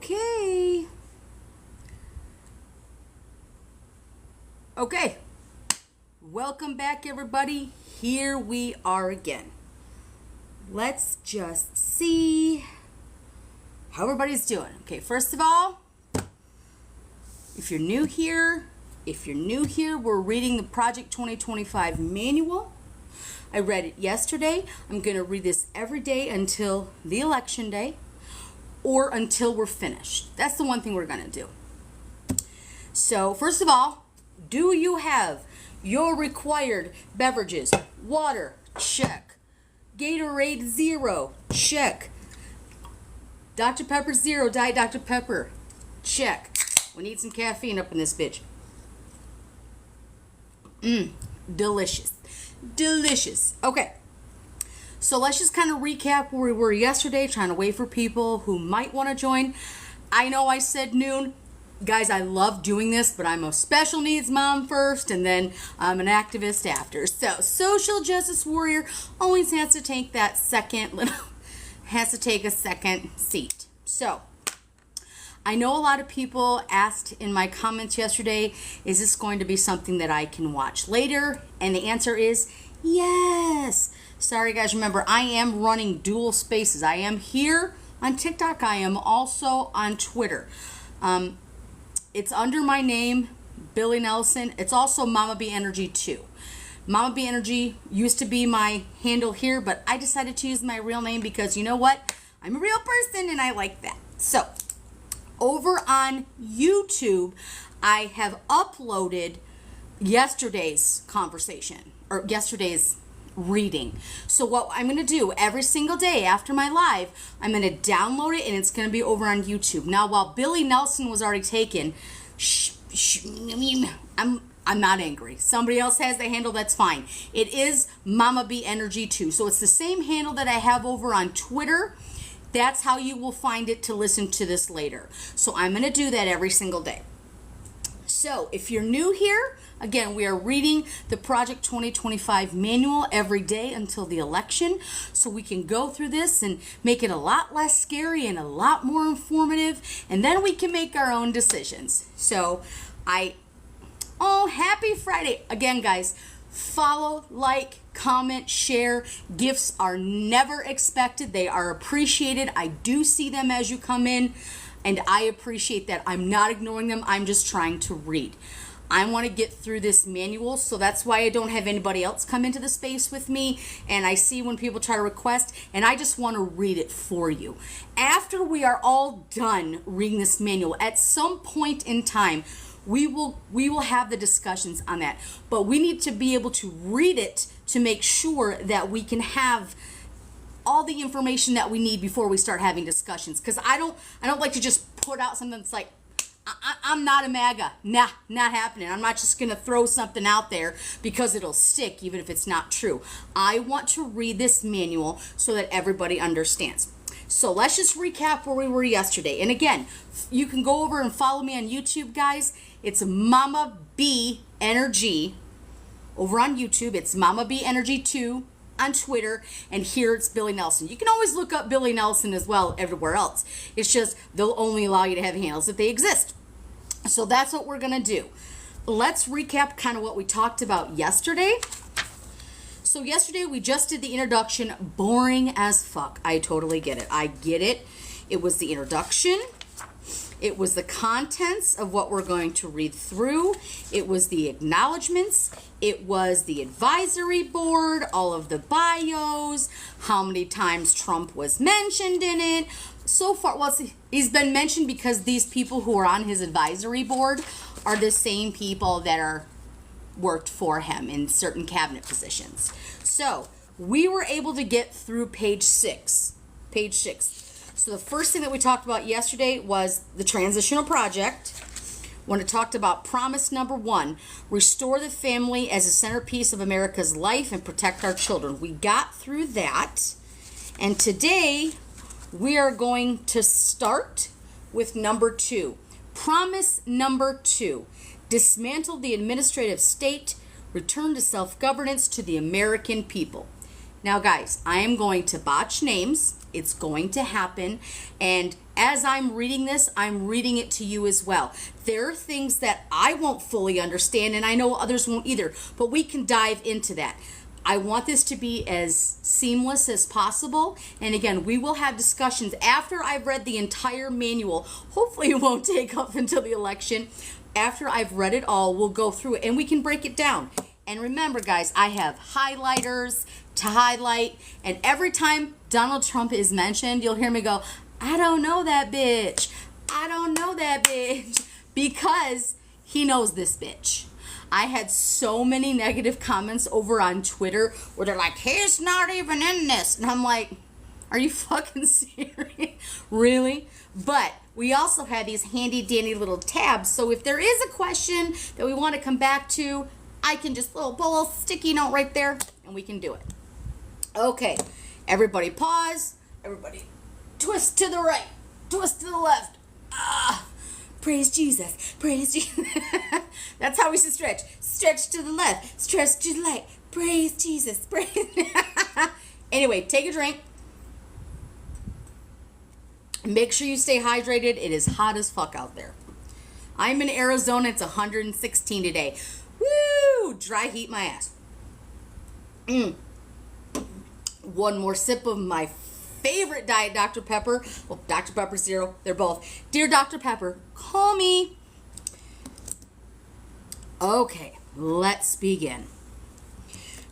Okay. Okay. Welcome back, everybody. Here we are again. Let's just see how everybody's doing. Okay, first of all, if you're new here, we're reading the Project 2025 manual. I read it yesterday. I'm going to read this every day until the election day or until we're finished. That's the one thing we're going to do. So, first of all, do you have your required beverages? Water, check. Gatorade Zero, check. Dr. Pepper Zero, Diet Dr. Pepper, check. We need some caffeine up in this bitch. Delicious. Delicious. Okay. So let's just kind of recap where we were yesterday, trying to wait for people who might want to join. I know I said noon. Guys, I love doing this, but I'm a special needs mom first, and then I'm an activist after. So, social justice warrior always has to take that has to take a second seat. So, I know a lot of people asked in my comments yesterday, is this going to be something that I can watch later? And the answer is yes. Sorry guys, remember I am running dual spaces. I am here on TikTok. I am also on Twitter. It's under my name, Billy Nelson. It's also Mama B Energy 2. Mama B Energy used to be my handle here, but I decided to use my real name because you know what? I'm a real person and I like that. So, over on YouTube, I have uploaded yesterday's conversation or yesterday's reading. So what I'm going to do every single day after my live, I'm going to download it and it's going to be over on YouTube. Now, while Billy Nelson was already taken, I'm not angry. Somebody else has the handle, that's fine. It is Mama B Energy 2. So it's the same handle that I have over on Twitter. That's how you will find it to listen to this later. So I'm going to do that every single day. So if you're new here, again, we are reading the Project 2025 manual every day until the election. So we can go through this and make it a lot less scary and a lot more informative. And then we can make our own decisions. So happy Friday. Again, guys, follow, like, comment, share. Gifts are never expected. They are appreciated. I do see them as you come in, and I appreciate that. I'm not ignoring them. I'm just trying to read. I want to get through this manual, so that's why I don't have anybody else come into the space with me. And I see when people try to request, and I just want to read it for you. After we are all done reading this manual, at some point in time, we will have the discussions on that. But we need to be able to read it to make sure that we can have all the information that we need before we start having discussions. Because I don't like to just put out something that's like, I'm not a MAGA. Nah, not happening. I'm not just going to throw something out there because it'll stick, even if it's not true. I want to read this manual so that everybody understands. So let's just recap where we were yesterday. And again, you can go over and follow me on YouTube, guys. It's Mama B Energy over on YouTube. It's Mama B Energy 2 on Twitter. And here it's Billy Nelson. You can always look up Billy Nelson as well everywhere else. It's just they'll only allow you to have handles if they exist. So that's what we're going to do. Let's recap kind of what we talked about yesterday. So yesterday we just did the introduction. Boring as fuck. I totally get it. I get it. It was the introduction. It was the contents of what we're going to read through. It was the acknowledgments. It was the advisory board, all of the bios, how many times Trump was mentioned in it. So far, well, he's been mentioned because these people who are on his advisory board are the same people that are worked for him in certain cabinet positions. So we were able to get through page 6. Page 6. So the first thing that we talked about yesterday was the transitional project. When it talked about promise number 1, restore the family as a centerpiece of America's life and protect our children. We got through that. And today we are going to start with number 2. Promise number 2. Dismantle the administrative state, return to self-governance to the American people. Now, guys, I am going to botch names. It's going to happen. And as I'm reading this, I'm reading it to you as well. There are things that I won't fully understand, and I know others won't either, but we can dive into that. I want this to be as seamless as possible. And again, we will have discussions after I've read the entire manual. Hopefully it won't take up until the election. After I've read it all, we'll go through it and we can break it down. And remember, guys, I have highlighters to highlight. And every time Donald Trump is mentioned, you'll hear me go, I don't know that bitch. I don't know that bitch. Because he knows this bitch. I had so many negative comments over on Twitter where they're like, he's not even in this. And I'm like, are you fucking serious? Really? But we also have these handy dandy little tabs. So if there is a question that we want to come back to, I can just pull a little sticky note right there and we can do it. Okay, everybody pause. Everybody twist to the right, twist to the left. Praise Jesus, praise Jesus. That's how we should stretch. Stretch to the left, stretch to the right. Praise Jesus, praise. Anyway, take a drink. Make sure you stay hydrated. It is hot as fuck out there. I'm in Arizona. It's 116 today. Woo! Dry heat my ass. One more sip of my favorite Diet Dr. Pepper. Well, Dr. Pepper Zero. They're both. Dear Dr. Pepper, call me. Okay, let's begin.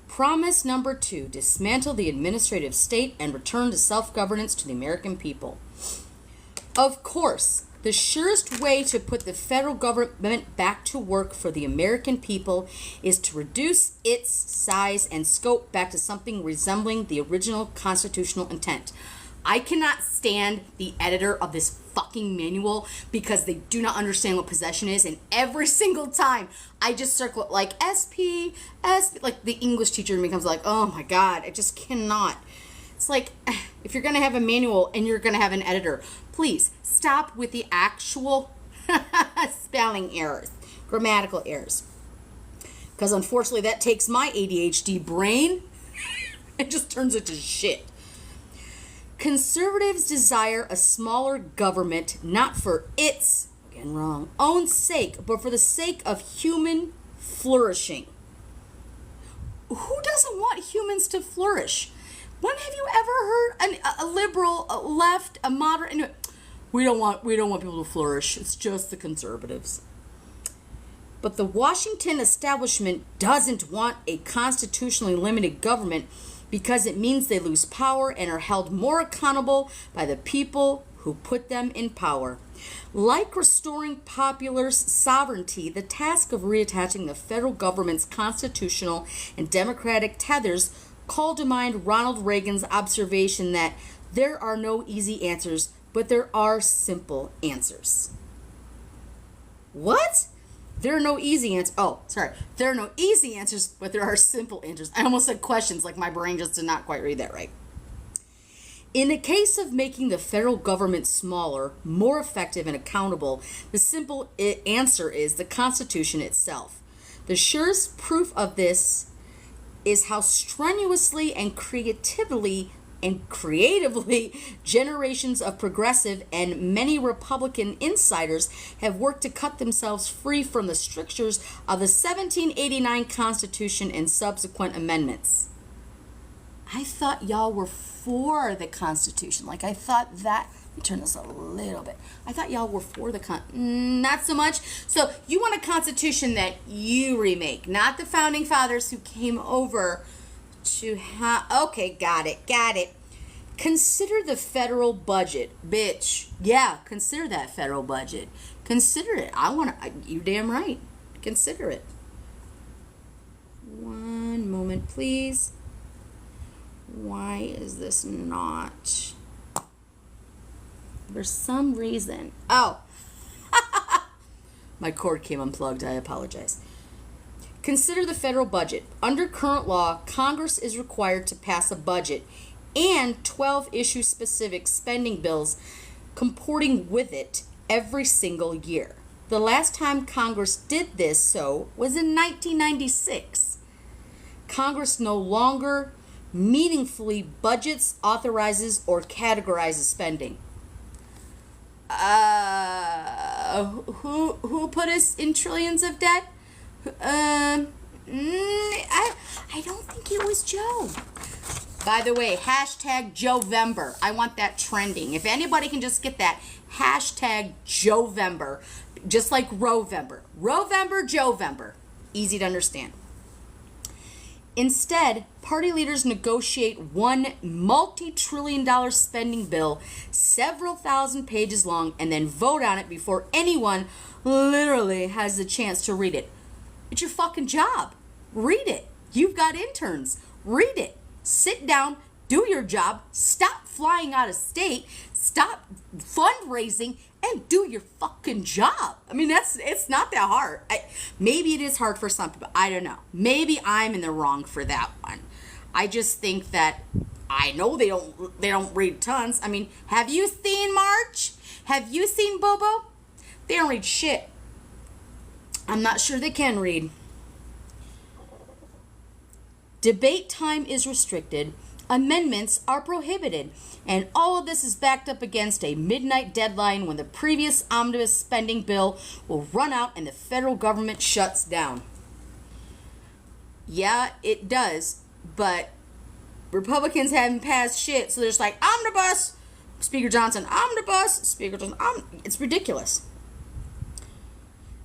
Promise number 2, dismantle the administrative state and return to self-governance to the American people. Of course, the surest way to put the federal government back to work for the American people is to reduce its size and scope back to something resembling the original constitutional intent. I cannot stand the editor of this fucking manual because they do not understand what possession is, and every single time I just circle it like SP, like the English teacher in me comes like, oh my God, I just cannot. It's like, if you're going to have a manual and you're going to have an editor, please stop with the actual spelling errors, grammatical errors. Because unfortunately that takes my ADHD brain and just turns it to shit. Conservatives desire a smaller government, not for its, again wrong, own sake, but for the sake of human flourishing. Who doesn't want humans to flourish? When have you ever heard a liberal, a left, a moderate? We don't want people to flourish. It's just the conservatives. But the Washington establishment doesn't want a constitutionally limited government because it means they lose power and are held more accountable by the people who put them in power. Like restoring popular sovereignty, the task of reattaching the federal government's constitutional and democratic tethers called to mind Ronald Reagan's observation that there are no easy answers, but there are simple answers. What? There are no easy answers. Oh, sorry. There are no easy answers, but there are simple answers. I almost said questions, like my brain just did not quite read that right. In the case of making the federal government smaller, more effective, and accountable, the simple answer is the Constitution itself. The surest proof of this is how strenuously and creatively generations of progressive and many Republican insiders have worked to cut themselves free from the strictures of the 1789 Constitution and subsequent amendments. I thought y'all were for the Constitution. Like, I thought that, let me turn this a little bit. I thought y'all were for the not so much. So you want a Constitution that you remake, not the Founding Fathers who came over to have, okay, got it. Consider the federal budget, bitch. Yeah, consider that federal budget. Consider it. You damn right. Consider it. One moment, please. Why is this not? For some reason. Oh. My cord came unplugged. I apologize. Consider the federal budget. Under current law, Congress is required to pass a budget and 12 issue-specific spending bills comporting with it every single year. The last time Congress did this was in 1996. Congress no longer meaningfully budgets, authorizes, or categorizes spending. Who put us in trillions of debt? I don't think it was Joe. By the way, hashtag Jovember. I want that trending. If anybody can just get that, hashtag Jovember, just like Rovember. Rovember, Jovember. Easy to understand. Instead, party leaders negotiate one multi-trillion-dollar spending bill, several thousand pages long, and then vote on it before anyone literally has the chance to read it. It's your fucking job. Read it. You've got interns. Read it. Sit down, do your job, stop flying out of state, stop fundraising, and do your fucking job. I mean, it's not that hard. Maybe it is hard for some people. I don't know. Maybe I'm in the wrong for that one. I just think that I know they don't read tons. I mean, have you seen March? Have you seen Bobo? They don't read shit. I'm not sure they can read. Debate time is restricted, amendments are prohibited, and all of this is backed up against a midnight deadline when the previous omnibus spending bill will run out and the federal government shuts down. Yeah, it does, but Republicans haven't passed shit, so they're just like, omnibus, Speaker Johnson, omnibus, Speaker Johnson, it's ridiculous.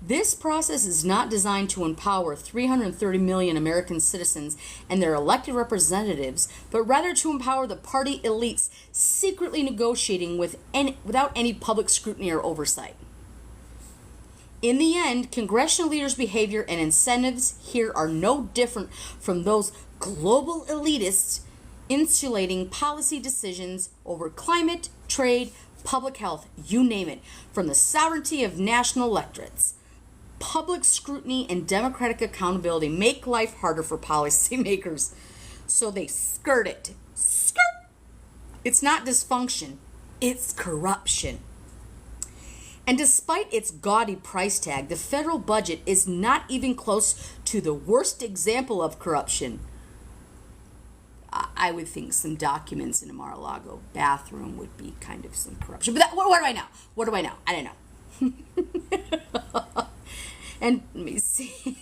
This process is not designed to empower 330 million American citizens and their elected representatives, but rather to empower the party elites secretly negotiating without any public scrutiny or oversight. In the end, congressional leaders' behavior and incentives here are no different from those global elitists insulating policy decisions over climate, trade, public health, you name it, from the sovereignty of national electorates. Public scrutiny and democratic accountability make life harder for policymakers, so they skirt it. Skirt! It's not dysfunction, it's corruption. And despite its gaudy price tag, the federal budget is not even close to the worst example of corruption. I would think some documents in a Mar-a-Lago bathroom would be kind of some corruption. But what do I know? What do I know? I don't know. And let me see.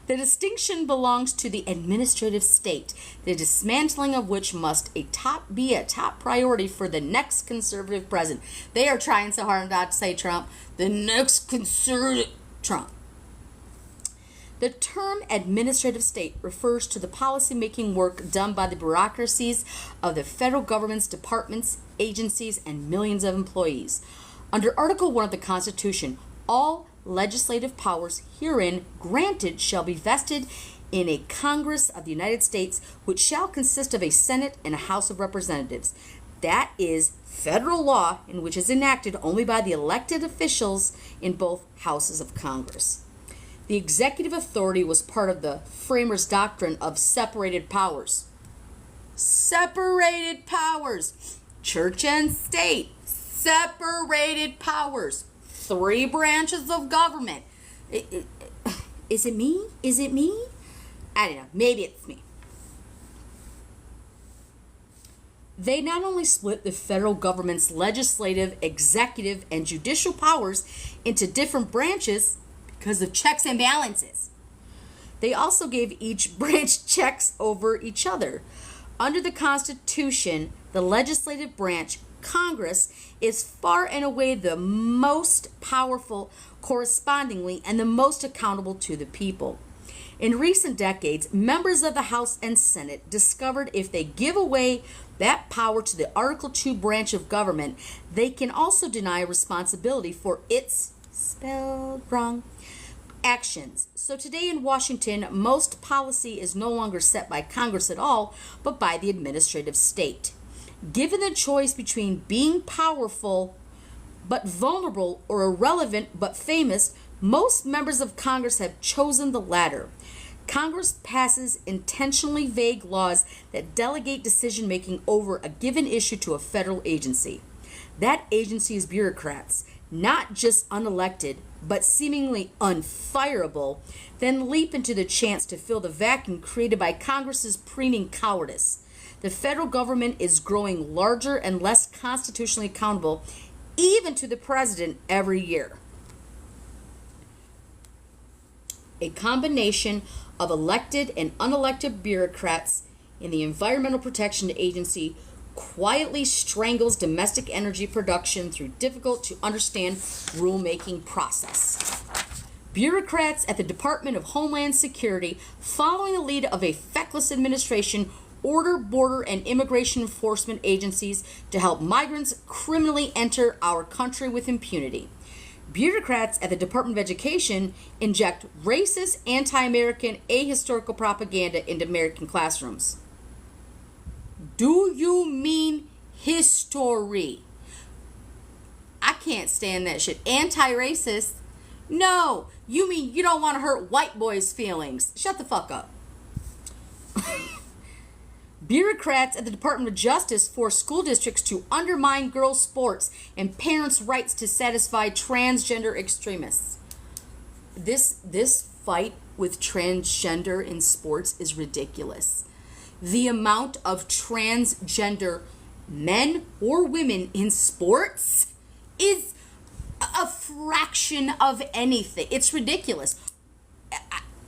The distinction belongs to the administrative state, the dismantling of which must be a top priority for the next conservative president. They are trying so hard not to say Trump. The next conservative Trump. The term administrative state refers to the policy-making work done by the bureaucracies of the federal government's departments, agencies, and millions of employees. Under Article 1 of the Constitution, all legislative powers herein granted shall be vested in a Congress of the United States, which shall consist of a Senate and a House of Representatives. That is federal law, in which is enacted only by the elected officials in both houses of Congress. The executive authority was part of the framers' doctrine of separated powers. Separated powers. Church and state. Separated powers. 3 branches of government. Is it me? Is it me? I don't know. Maybe it's me. They not only split the federal government's legislative, executive, and judicial powers into different branches because of checks and balances. They also gave each branch checks over each other. Under the Constitution, the legislative branch, Congress, is far and away the most powerful correspondingly and the most accountable to the people. In recent decades, members of the House and Senate discovered if they give away that power to the Article 2 branch of government, they can also deny responsibility for its, spelled wrong, actions. So today in Washington, most policy is no longer set by Congress at all, but by the administrative state. Given the choice between being powerful but vulnerable or irrelevant but famous, most members of Congress have chosen the latter. Congress passes intentionally vague laws that delegate decision-making over a given issue to a federal agency. That agency's bureaucrats not just unelected, but seemingly unfireable, then leap into the chance to fill the vacuum created by Congress's preening cowardice. The federal government is growing larger and less constitutionally accountable, even to the president, every year. A combination of elected and unelected bureaucrats in the Environmental Protection Agency quietly strangles domestic energy production through difficult to understand rulemaking process. Bureaucrats at the Department of Homeland Security, following the lead of a feckless administration, order border and immigration enforcement agencies to help migrants criminally enter our country with impunity. Bureaucrats at the Department of Education inject racist, anti-American, ahistorical propaganda into American classrooms. Do you mean history? I can't stand that shit. Anti-racist? No, you mean you don't want to hurt white boys' feelings. Shut the fuck up. Bureaucrats at the Department of Justice force school districts to undermine girls' sports and parents' rights to satisfy transgender extremists. This fight with transgender in sports is ridiculous. The amount of transgender men or women in sports is a fraction of anything. It's ridiculous.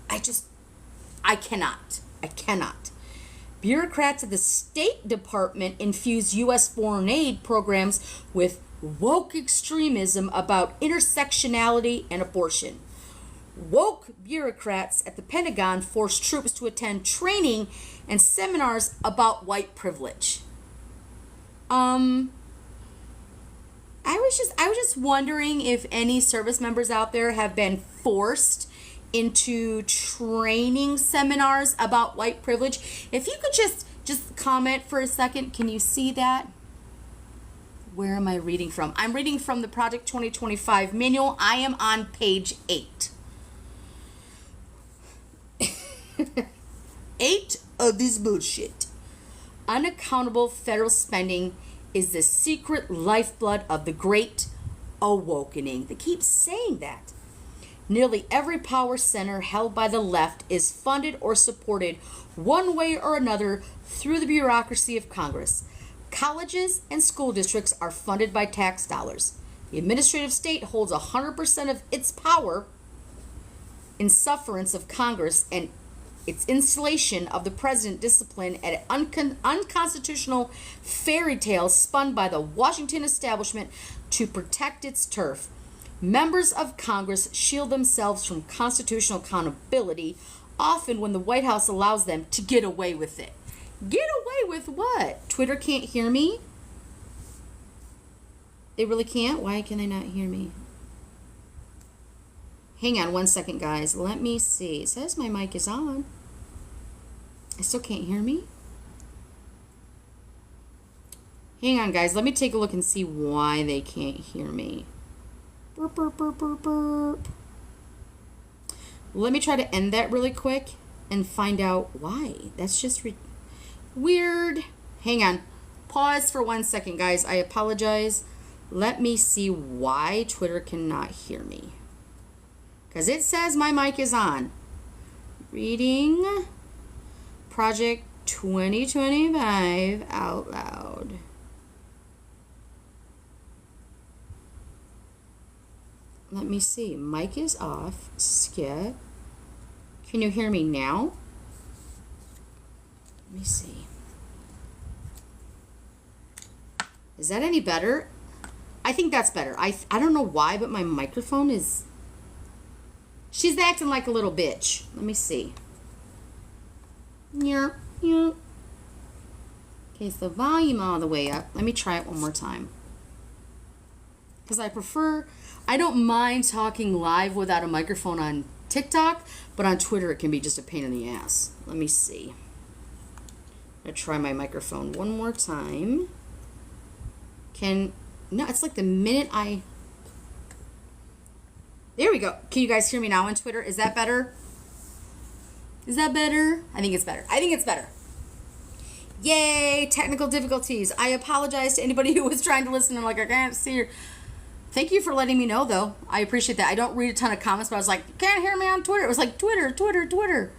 I cannot. Bureaucrats at the State Department infuse U.S. foreign aid programs with woke extremism about intersectionality and abortion. Woke bureaucrats at the Pentagon force troops to attend training and seminars about white privilege. I was just wondering if any service members out there have been forced into training seminars about white privilege. If you could just comment for a second. Can you see that? Where am I reading from? I'm reading from the Project 2025 manual. I am on page 8. 8 of this bullshit. Unaccountable federal spending is the secret lifeblood of the Great Awakening. They keep saying that. Nearly every power center held by the left is funded or supported one way or another through the bureaucracy of Congress. Colleges and school districts are funded by tax dollars. The administrative state holds 100% of its power in sufferance of Congress, and its installation of the president discipline at an unconstitutional fairy tale spun by the Washington establishment to protect its turf. Members of Congress shield themselves from constitutional accountability, often when the White House allows them to get away with it. Get away with what? Twitter can't hear me? They really can't? Why can they not hear me? Hang on one second, guys. Let me see. It says my mic is on. I still can't hear me. Hang on, guys. Let me take a look and see why they can't hear me. Burp, burp, burp, burp, burp. Let me try to end that really quick and find out why. That's just weird. Hang on. Pause for 1 second, guys. I apologize. Let me see why Twitter cannot hear me. Because it says my mic is on. Reading Project 2025 out loud. Let me see. Mic is off. Skip. Can you hear me now? Let me see. Is that any better? I think that's better. I don't know why, but my microphone is... She's acting like a little bitch. Let me see. Yeah, yeah. Okay, so volume all the way up. Let me try it one more time. Because I don't mind talking live without a microphone on TikTok, but on Twitter it can be just a pain in the ass. Let me see. I'm going to try my microphone one more time. No, it's like the minute I... There we go. Can you guys hear me now on Twitter? Is that better? Is that better? I think it's better. I think it's better. Yay, technical difficulties. I apologize to anybody who was trying to listen and like, I can't see her. Thank you for letting me know, though. I appreciate that. I don't read a ton of comments, but I was like, you can't hear me on Twitter. It was like, Twitter.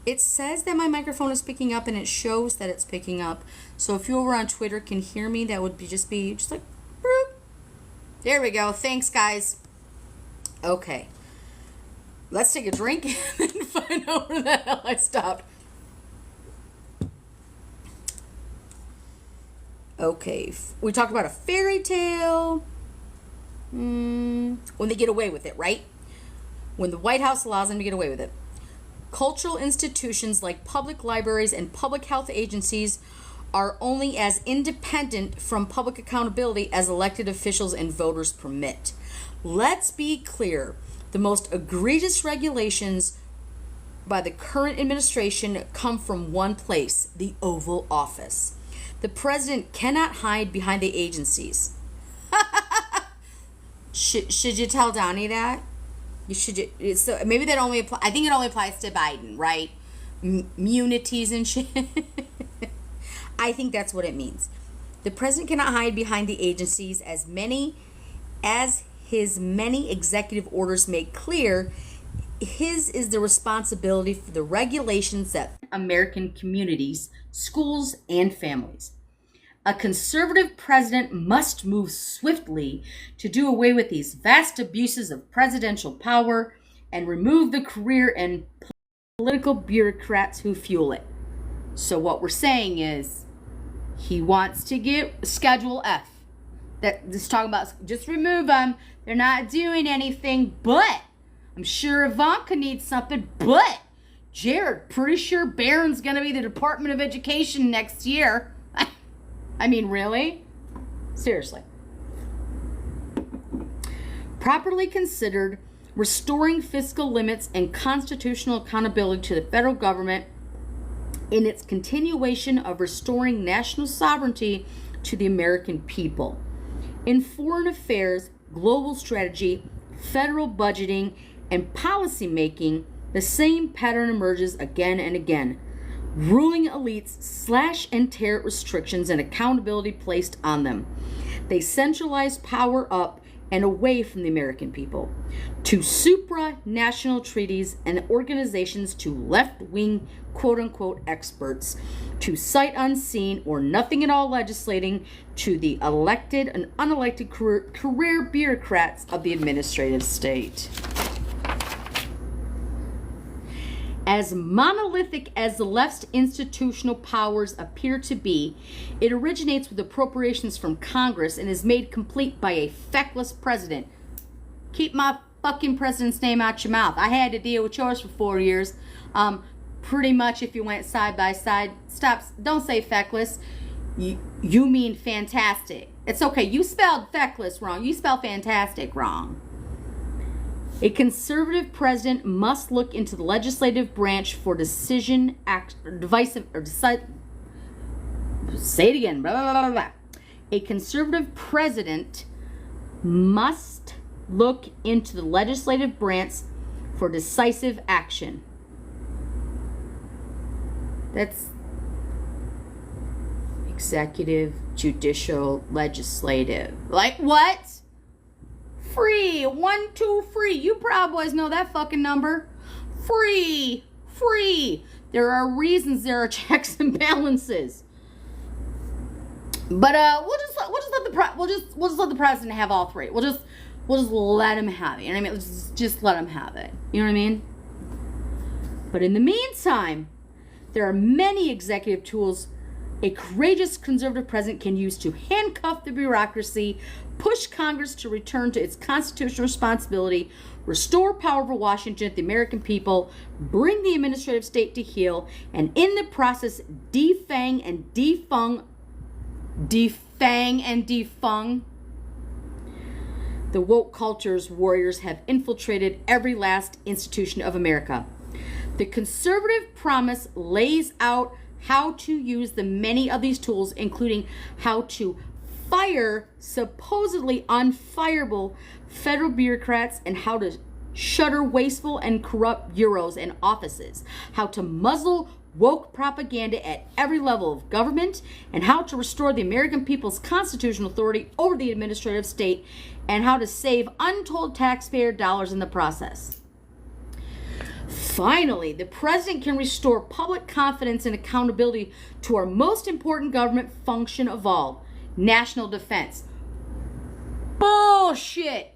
It says that my microphone is picking up, and it shows that it's picking up. So if you over on Twitter can hear me, that would be just like, boop. There we go. Thanks, guys. Okay. Let's take a drink and find out where the hell I stopped. Okay. We talked about a fairy tale. When they get away with it, right? When the White House allows them to get away with it. Cultural institutions like public libraries and public health agencies are only as independent from public accountability as elected officials and voters permit. Let's be clear. The most egregious regulations by the current administration come from one place, the Oval Office. The president cannot hide behind the agencies. Should you tell Donnie that? You should. So maybe that only apply. I think it only applies to Biden, right? Immunities and shit. I think that's what it means. The president cannot hide behind the agencies as his many executive orders make clear. His is the responsibility for the regulations that American communities, schools, and families. A conservative president must move swiftly to do away with these vast abuses of presidential power and remove the career and political bureaucrats who fuel it. So what we're saying is he wants to get Schedule F. That's talking about just remove them. They're not doing anything, but I'm sure Ivanka needs something, but Jared, pretty sure Barron's going to be the Department of Education next year. I mean, really? Seriously. Properly considered, restoring fiscal limits and constitutional accountability to the federal government in its continuation of restoring national sovereignty to the American people. In foreign affairs, global strategy, federal budgeting, and policy making, the same pattern emerges again and again. Ruling elites slash and tear restrictions and accountability placed on them. They centralize power up and away from the American people to supranational treaties and organizations, to left-wing quote-unquote experts, to sight unseen or nothing at all legislating, to the elected and unelected career bureaucrats of the administrative state. As monolithic as the left's institutional powers appear to be, it originates with appropriations from Congress and is made complete by a feckless president. Keep my fucking president's name out your mouth. I had to deal with yours for 4 years. Pretty much if you went side by side. Don't say feckless. You mean fantastic. It's okay. You spelled feckless wrong. You spelled fantastic wrong. A conservative president must look into the legislative branch for say it again. Blah, blah, blah, blah. A conservative president must look into the legislative branch for decisive action. That's executive, judicial, legislative. Like what? Free. 1, 2, free. You Proud Boys know that fucking number. Free. There are reasons there are checks and balances. But we'll just let the president have all three. We'll just let him have it. You know what I mean? Let's just let him have it. You know what I mean? But in the meantime, there are many executive tools a courageous conservative president can use to handcuff the bureaucracy, push Congress to return to its constitutional responsibility, restore power over Washington to the American people, bring the administrative state to heel, and in the process defang and defung the woke culture's warriors have infiltrated every last institution of America. The conservative promise lays out how to use the many of these tools, including how to fire supposedly unfireable federal bureaucrats and how to shutter wasteful and corrupt bureaus and offices, how to muzzle woke propaganda at every level of government, and how to restore the American people's constitutional authority over the administrative state, and how to save untold taxpayer dollars in the process. Finally, the president can restore public confidence and accountability to our most important government function of all, national defense. Bullshit.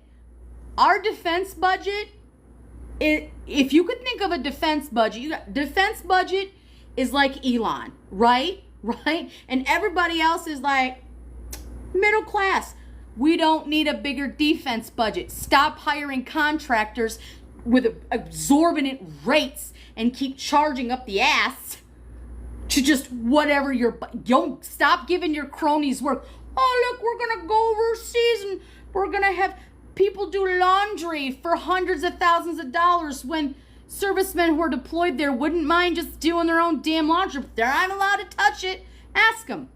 Our defense budget, if you could think of a defense budget, defense budget is like Elon, right? Right? And everybody else is like middle class. We don't need a bigger defense budget. Stop hiring contractors with exorbitant rates and keep charging up the ass to just whatever don't stop giving your cronies work. Oh, look, we're going to go overseas and we're going to have people do laundry for hundreds of thousands of dollars when servicemen who are deployed there wouldn't mind just doing their own damn laundry, but they're not allowed to touch it. Ask them.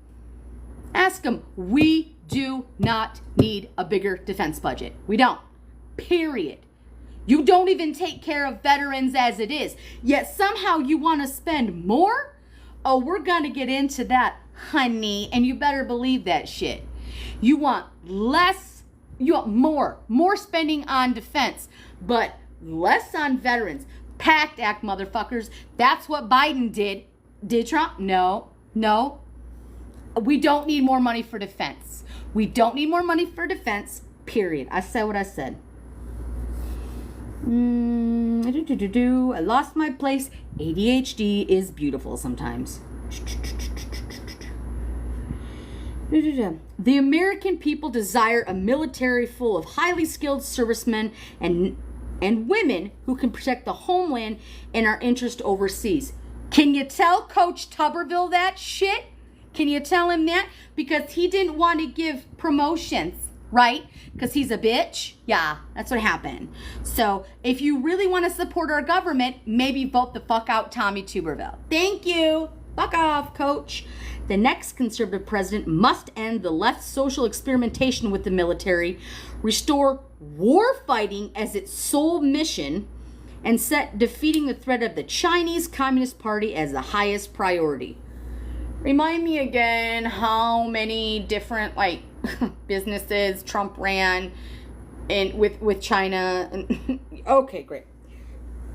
Ask them. We do not need a bigger defense budget. We don't. Period. You don't even take care of veterans as it is. Yet somehow you want to spend more? Oh, we're going to get into that, honey. And you better believe that shit. You want less, you want more spending on defense, but less on veterans. PACT Act, motherfuckers. That's what Biden did. Did Trump? No. We don't need more money for defense. We don't need more money for defense, period. I said what I said. I lost my place. ADHD is beautiful sometimes. The American people desire a military full of highly skilled servicemen and women who can protect the homeland and our interest overseas. Can you tell Coach Tuberville that shit? Can you tell him that? Because he didn't want to give promotions, right? Because he's a bitch. Yeah, that's what happened. So if you really want to support our government, maybe vote the fuck out Tommy Tuberville. Thank you. Fuck off, Coach. The next conservative president must end the left's social experimentation with the military, restore war fighting as its sole mission, and set defeating the threat of the Chinese Communist Party as the highest priority. Remind me again how many different businesses Trump ran with China. Okay, great.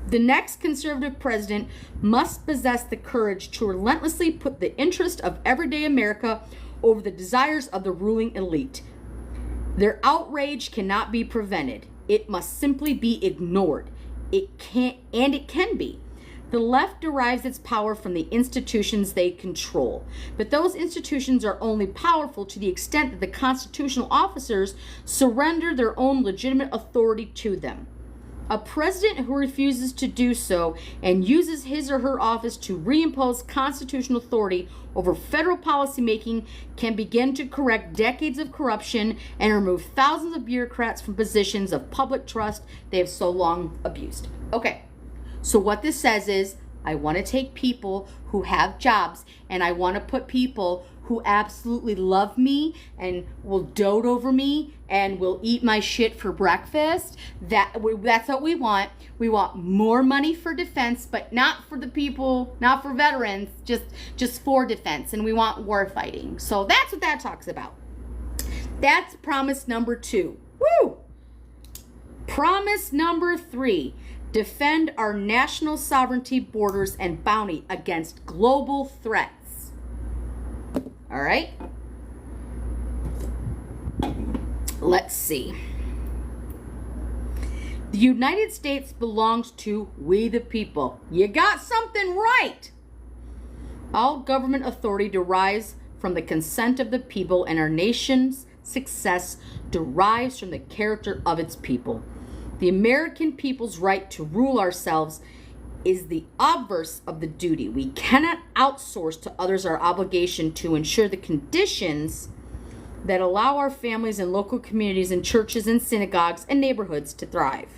The next conservative president must possess the courage to relentlessly put the interest of everyday America over the desires of the ruling elite. Their outrage cannot be prevented. It must simply be ignored. It can be. The left derives its power from the institutions they control, but those institutions are only powerful to the extent that the constitutional officers surrender their own legitimate authority to them. A president who refuses to do so and uses his or her office to reimpose constitutional authority over federal policymaking can begin to correct decades of corruption and remove thousands of bureaucrats from positions of public trust they have so long abused. Okay, so what this says is, I want to take people who have jobs and I want to put people who absolutely love me and will dote over me and will eat my shit for breakfast. That's what we want. We want more money for defense, but not for the people, not for veterans, just for defense. And we want war fighting. So that's what that talks about. That's promise number 2. Woo! Promise number 3. Defend our national sovereignty, borders, and bounty against global threats. All right. Let's see. The United States belongs to we the people. You got something right. All government authority derives from the consent of the people, and our nation's success derives from the character of its people. The American people's right to rule ourselves is the obverse of the duty. We cannot outsource to others our obligation to ensure the conditions that allow our families and local communities and churches and synagogues and neighborhoods to thrive.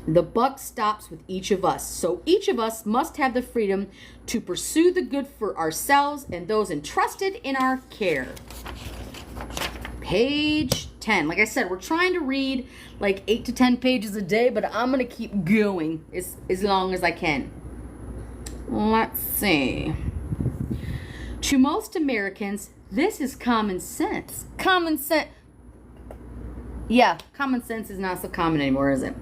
The buck stops with each of us, so each of us must have the freedom to pursue the good for ourselves and those entrusted in our care. Page 10. Like I said, we're trying to read 8 to 10 pages a day, but I'm going to keep going as long as I can. Let's see. To most Americans, this is common sense. Common sense. Yeah, common sense is not so common anymore, is it?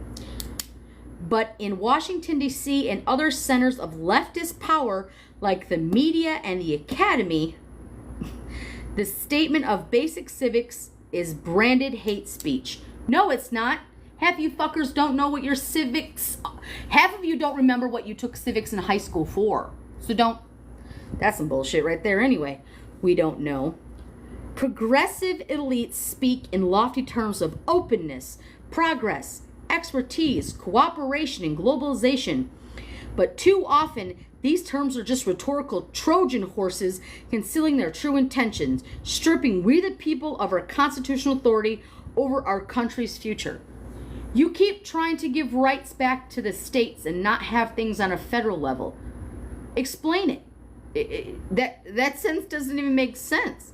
But in Washington, D.C. and other centers of leftist power, like the media and the academy, the statement of basic civics is branded hate speech. No, it's not. Half you fuckers don't know what your civics... Half of you don't remember what you took civics in high school for. So don't... That's some bullshit right there anyway. We don't know. Progressive elites speak in lofty terms of openness, progress, expertise, cooperation, and globalization. But too often, these terms are just rhetorical Trojan horses concealing their true intentions, stripping we the people of our constitutional authority over our country's future. You keep trying to give rights back to the states and not have things on a federal level. Explain it. That sense doesn't even make sense.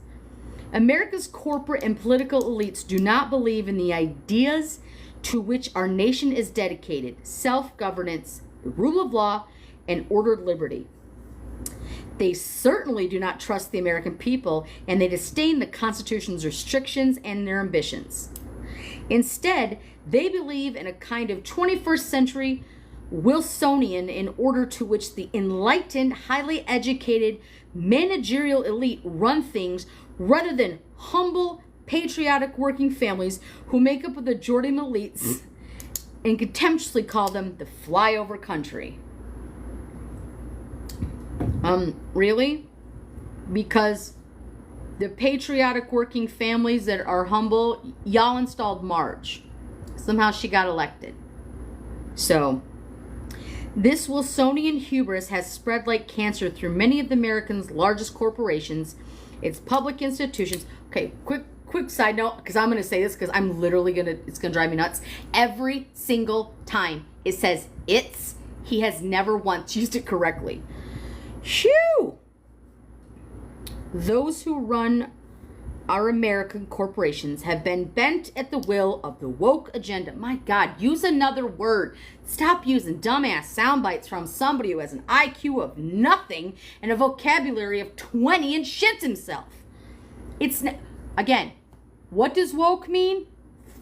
America's corporate and political elites do not believe in the ideas to which our nation is dedicated: self-governance, the rule of law, and ordered liberty. They certainly do not trust the American people, and they disdain the Constitution's restrictions and their ambitions. Instead, they believe in a kind of 21st century Wilsonian in order to which the enlightened, highly educated, managerial elite run things rather than humble, patriotic working families who make up the majority of elites and contemptuously call them the flyover country. Really? Because the patriotic working families that are humble, y'all installed Marge. Somehow she got elected. So, this Wilsonian hubris has spread like cancer through many of the Americans' largest corporations, its public institutions. Okay, quick side note, because I'm going to say this because I'm literally it's going to drive me nuts. Every single time it says it's, he has never once used it correctly. Shoo! Those who run our American corporations have been bent at the will of the woke agenda. My God, use another word. Stop using dumbass sound bites from somebody who has an IQ of nothing and a vocabulary of 20 and shits himself. Again, what does woke mean?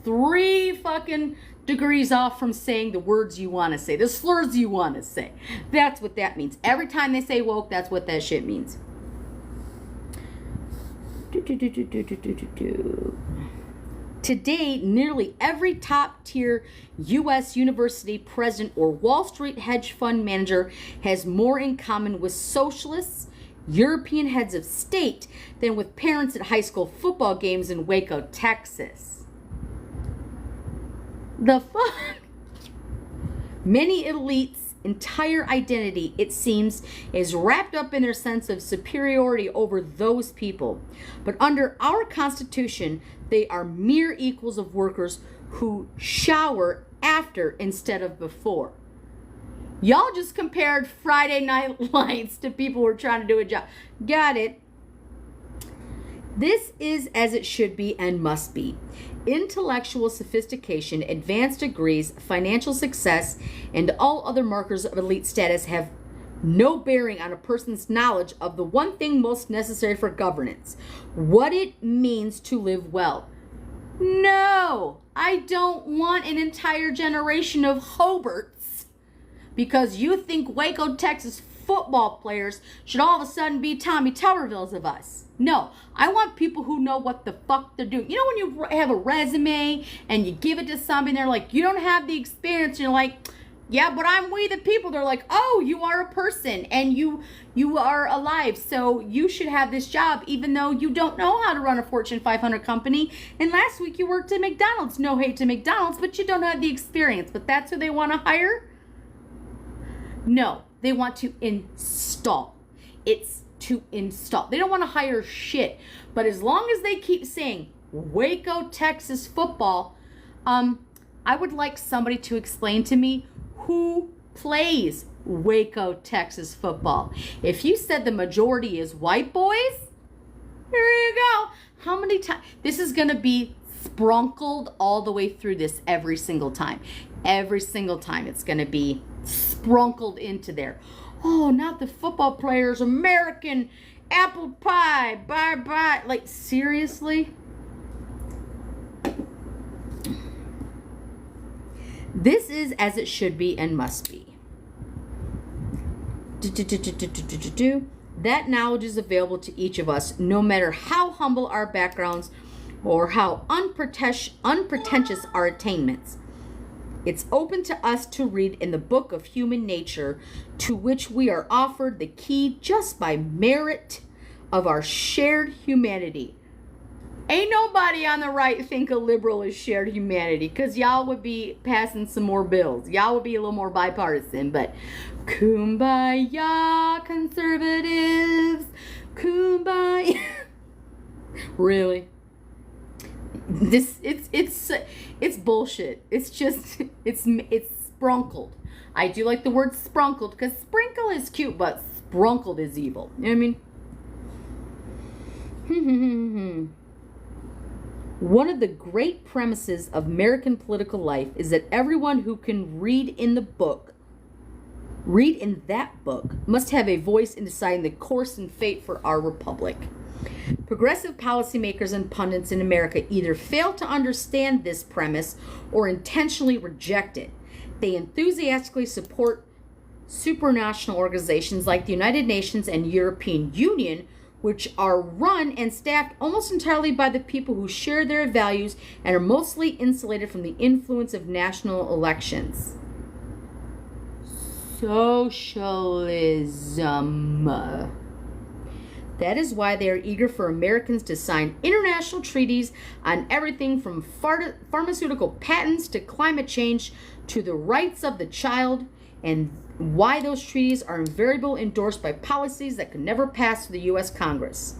3 fucking degrees off from saying the words you want to say, the slurs you want to say. That's what that means. Every time they say woke, that's what that shit means. Today, nearly every top-tier U.S. university president or Wall Street hedge fund manager has more in common with socialists, European heads of state, than with parents at high school football games in Waco, Texas. The fuck? Many elites' entire identity, it seems, is wrapped up in their sense of superiority over those people. But under our Constitution, they are mere equals of workers who shower after instead of before. Y'all just compared Friday Night Lights to people who are trying to do a job. Got it. This is as it should be and must be. Intellectual sophistication, advanced degrees, financial success, and all other markers of elite status have no bearing on a person's knowledge of the one thing most necessary for governance: what it means to live well. No, I don't want an entire generation of Hobarts because you think Waco, Texas football players should all of a sudden be Tommy Tubervilles of us. No, I want people who know what the fuck they're doing. You know when you have a resume and you give it to somebody and they're like, you don't have the experience. And you're like, yeah, but I'm we the people. They're like, oh, you are a person and you are alive. So you should have this job even though you don't know how to run a Fortune 500 company. And last week you worked at McDonald's. No hate to McDonald's, but you don't have the experience. But that's who they want to hire? No, they want to install. It's to install. They don't want to hire shit. But as long as they keep saying Waco, Texas football, I would like somebody to explain to me who plays Waco, Texas football. If you said the majority is white boys, here you go. How many times? This is going to be sprinkled all the way through this every single time. Every single time it's going to be sprinkled into there. Oh, not the football players. American apple pie. Bye bye. Like, seriously? This is as it should be and must be. That knowledge is available to each of us, no matter how humble our backgrounds or how unpretentious our attainments. It's open to us to read in the book of human nature, to which we are offered the key just by merit of our shared humanity. Ain't nobody on the right think a liberal is shared humanity, because y'all would be passing some more bills. Y'all would be a little more bipartisan, but kumbaya, conservatives, kumbaya. Really? It's bullshit. It's just, it's sprunkled. I do like the word sprunkled, because sprinkle is cute, but sprunkled is evil. You know what I mean? One of the great premises of American political life is that everyone who can read in that book, must have a voice in deciding the course and fate for our republic. Progressive policymakers and pundits in America either fail to understand this premise or intentionally reject it. They enthusiastically support supranational organizations like the United Nations and European Union, which are run and staffed almost entirely by the people who share their values and are mostly insulated from the influence of national elections. Socialism. That is why they are eager for Americans to sign international treaties on everything from pharmaceutical patents to climate change to the rights of the child, and why those treaties are invariably endorsed by policies that could never pass through the U.S. Congress.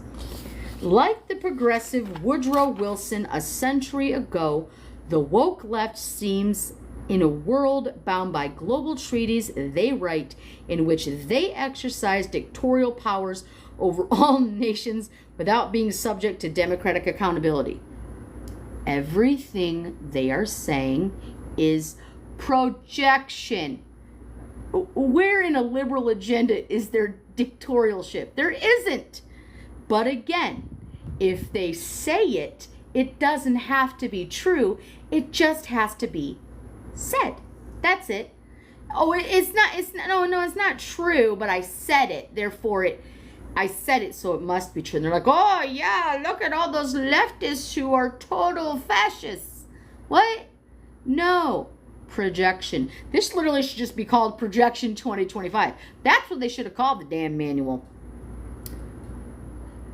Like the progressive Woodrow Wilson a century ago, the woke left seems in a world bound by global treaties they write, in which they exercise dictatorial powers over all nations without being subject to democratic accountability. Everything they are saying is projection. Where in a liberal agenda is there dictatorialship? There isn't. But again, if they say it, it doesn't have to be true. It just has to be said. That's it. Oh, it's not true, but I said it. Therefore, I said it, so it must be true. And they're like, oh, yeah, look at all those leftists who are total fascists. What? No. Projection. This literally should just be called Projection 2025. That's what they should have called the damn manual.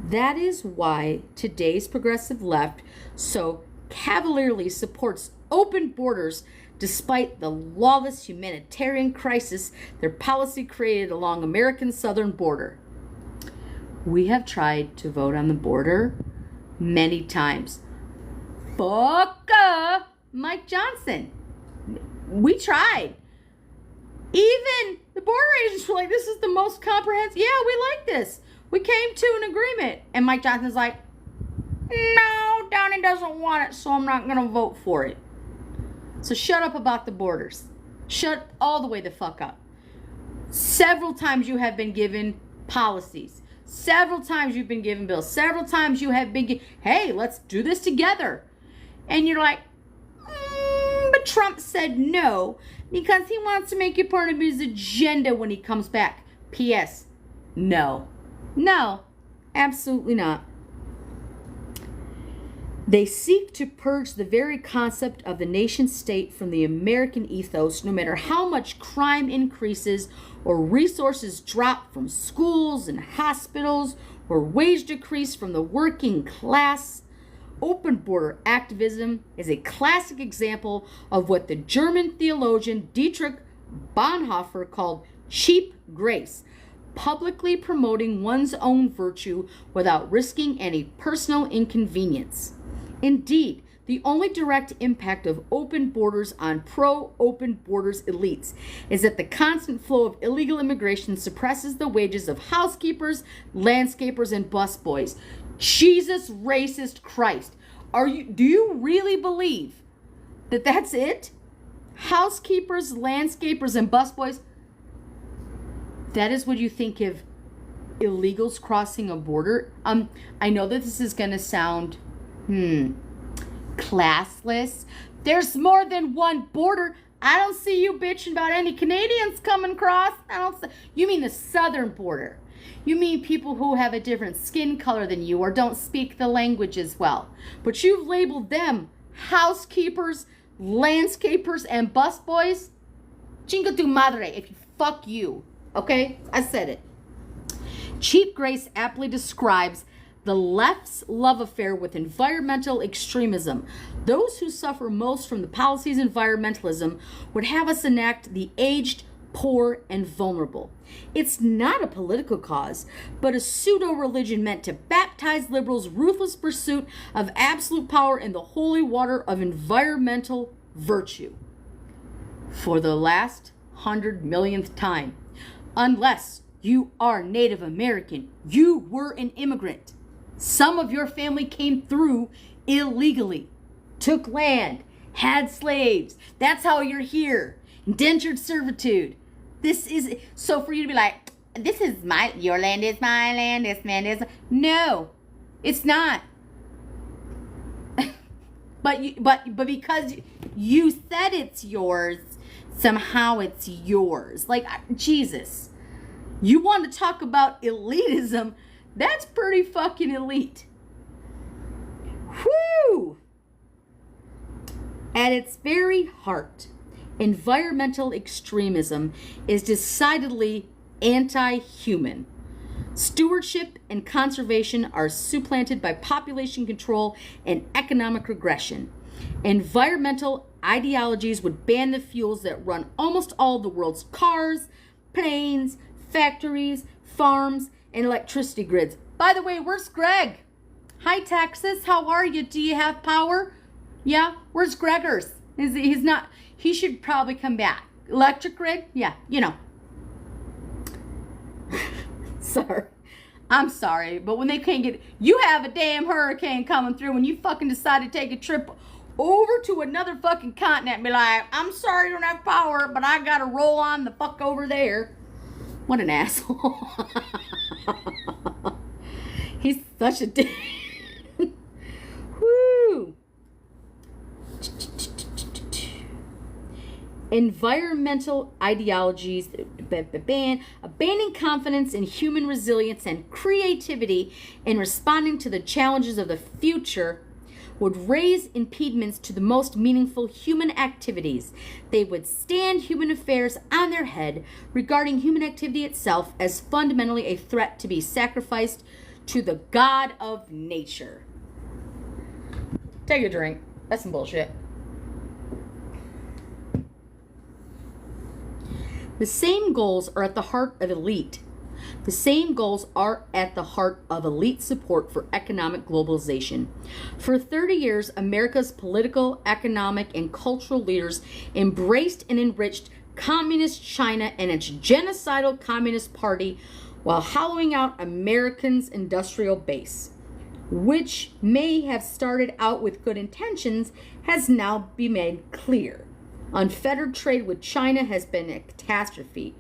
That is why today's progressive left so cavalierly supports open borders despite the lawless humanitarian crisis their policy created along America's southern border. We have tried to vote on the border many times. Fuck Mike Johnson. We tried. Even the border agents were like, this is the most comprehensive. Yeah, we like this. We came to an agreement. And Mike Johnson's like, no, Downey doesn't want it, so I'm not going to vote for it. So shut up about the borders. Shut all the way the fuck up. Several times you have been given policies. Several times you've been given bills. Several times you have been hey, let's do this together. And you're like, but Trump said no because he wants to make it part of his agenda when he comes back. P.S. No. No. Absolutely not. They seek to purge the very concept of the nation state from the American ethos, no matter how much crime increases or resources drop from schools and hospitals or wage decrease from the working class. Open border activism is a classic example of what the German theologian Dietrich Bonhoeffer called cheap grace, publicly promoting one's own virtue without risking any personal inconvenience. Indeed, the only direct impact of open borders on pro-open borders elites is that the constant flow of illegal immigration suppresses the wages of housekeepers, landscapers, and busboys. Jesus racist Christ. Do you really believe that that's it? Housekeepers, landscapers, and busboys? That is what you think of illegals crossing a border. I know that this is going to sound, classless. There's more than one border. I don't see you bitching about any Canadians coming across. You mean the southern border. You mean people who have a different skin color than you or don't speak the language as well. But you've labeled them housekeepers, landscapers, and busboys. Chinga tu madre, if you fuck you. Okay? I said it. Cheap Grace aptly describes the left's love affair with environmental extremism. Those who suffer most from the policies of environmentalism would have us enact the aged, poor, and vulnerable. It's not a political cause, but a pseudo-religion meant to baptize liberals' ruthless pursuit of absolute power in the holy water of environmental virtue. For the last 100 millionth time, unless you are Native American, you were an immigrant. Some of your family came through illegally, took land, had slaves. That's how you're here. Indentured servitude. This is, so for you to be like, this is your land is my land, this land is, no, it's not. but because you said it's yours, somehow it's yours. Like, Jesus. You want to talk about elitism? That's pretty fucking elite. Whew! At its very heart, environmental extremism is decidedly anti-human. Stewardship and conservation are supplanted by population control and economic regression. Environmental ideologies would ban the fuels that run almost all the world's cars, planes, factories, farms, and electricity grids. By the way, where's Greg? Hi, Texas. How are you? Do you have power? Yeah. Where's Gregors? He's not. He should probably come back. Electric grid? Yeah. You know. Sorry. I'm sorry, but when they can't get, you have a damn hurricane coming through and you fucking decide to take a trip over to another fucking continent and be like, I'm sorry you don't have power, but I gotta roll on the fuck over there. What an asshole. He's such a dick. Woo. Environmental ideologies abandoning confidence in human resilience and creativity in responding to the challenges of the future would raise impediments to the most meaningful human activities. They would stand human affairs on their head, regarding human activity itself as fundamentally a threat to be sacrificed to the God of nature. Take a drink. That's some bullshit. The same goals are at the heart of elite. The same goals are at the heart of elite support for economic globalization. For 30 years, America's political, economic, and cultural leaders embraced and enriched communist China and its genocidal Communist Party while hollowing out Americans' industrial base, which may have started out with good intentions, has now been made clear. Unfettered trade with China has been a catastrophe.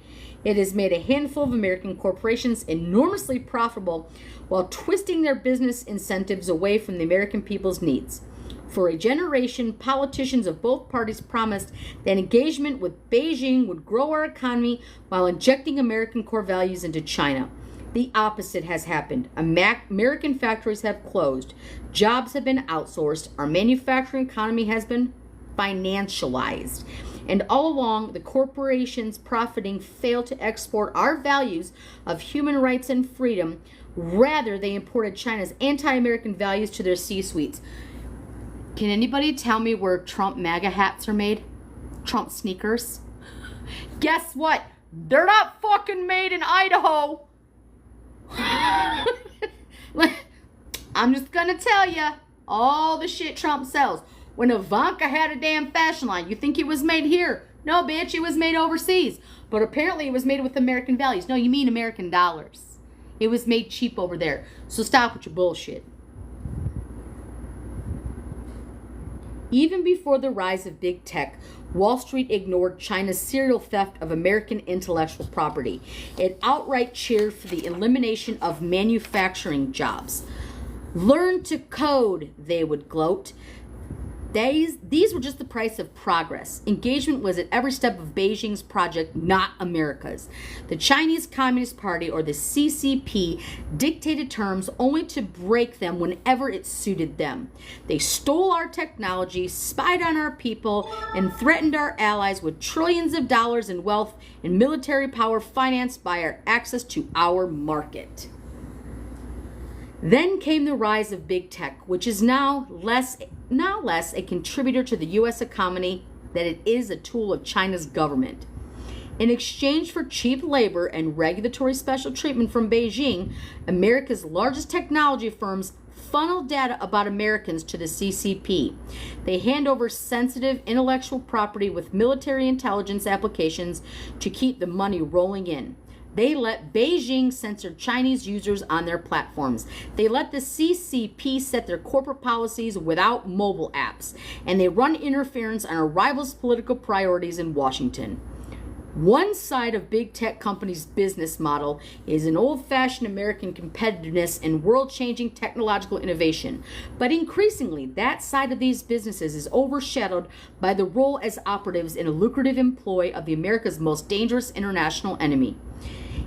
It has made a handful of American corporations enormously profitable while twisting their business incentives away from the American people's needs. For a generation, politicians of both parties promised that engagement with Beijing would grow our economy while injecting American core values into China. The opposite has happened. American factories have closed. Jobs have been outsourced. Our manufacturing economy has been financialized. And all along, the corporations profiting fail to export our values of human rights and freedom. Rather, they imported China's anti-American values to their C-suites. Can anybody tell me where Trump MAGA hats are made? Trump sneakers? Guess what? They're not fucking made in Idaho. I'm just gonna tell you all the shit Trump sells. When Ivanka had a damn fashion line, you think it was made here? No, bitch, it was made overseas. But apparently it was made with American values. No, you mean American dollars. It was made cheap over there. So stop with your bullshit. Even before the rise of big tech, Wall Street ignored China's serial theft of American intellectual property. It outright cheered for the elimination of manufacturing jobs. Learn to code, they would gloat. These were just the price of progress. Engagement was at every step of Beijing's project, not America's. The Chinese Communist Party, or the CCP, dictated terms only to break them whenever it suited them. They stole our technology, spied on our people, and threatened our allies with trillions of dollars in wealth and military power financed by our access to our market. Then came the rise of big tech, which is now less a contributor to the U.S. economy than it is a tool of China's government. In exchange for cheap labor and regulatory special treatment from Beijing, America's largest technology firms funnel data about Americans to the CCP. They hand over sensitive intellectual property with military intelligence applications to keep the money rolling in. They let Beijing censor Chinese users on their platforms. They let the CCP set their corporate policies without mobile apps. And they run interference on our rivals' political priorities in Washington. One side of big tech companies' business model is an old-fashioned American competitiveness and world-changing technological innovation. But increasingly, that side of these businesses is overshadowed by the role as operatives in a lucrative employ of the America's most dangerous international enemy.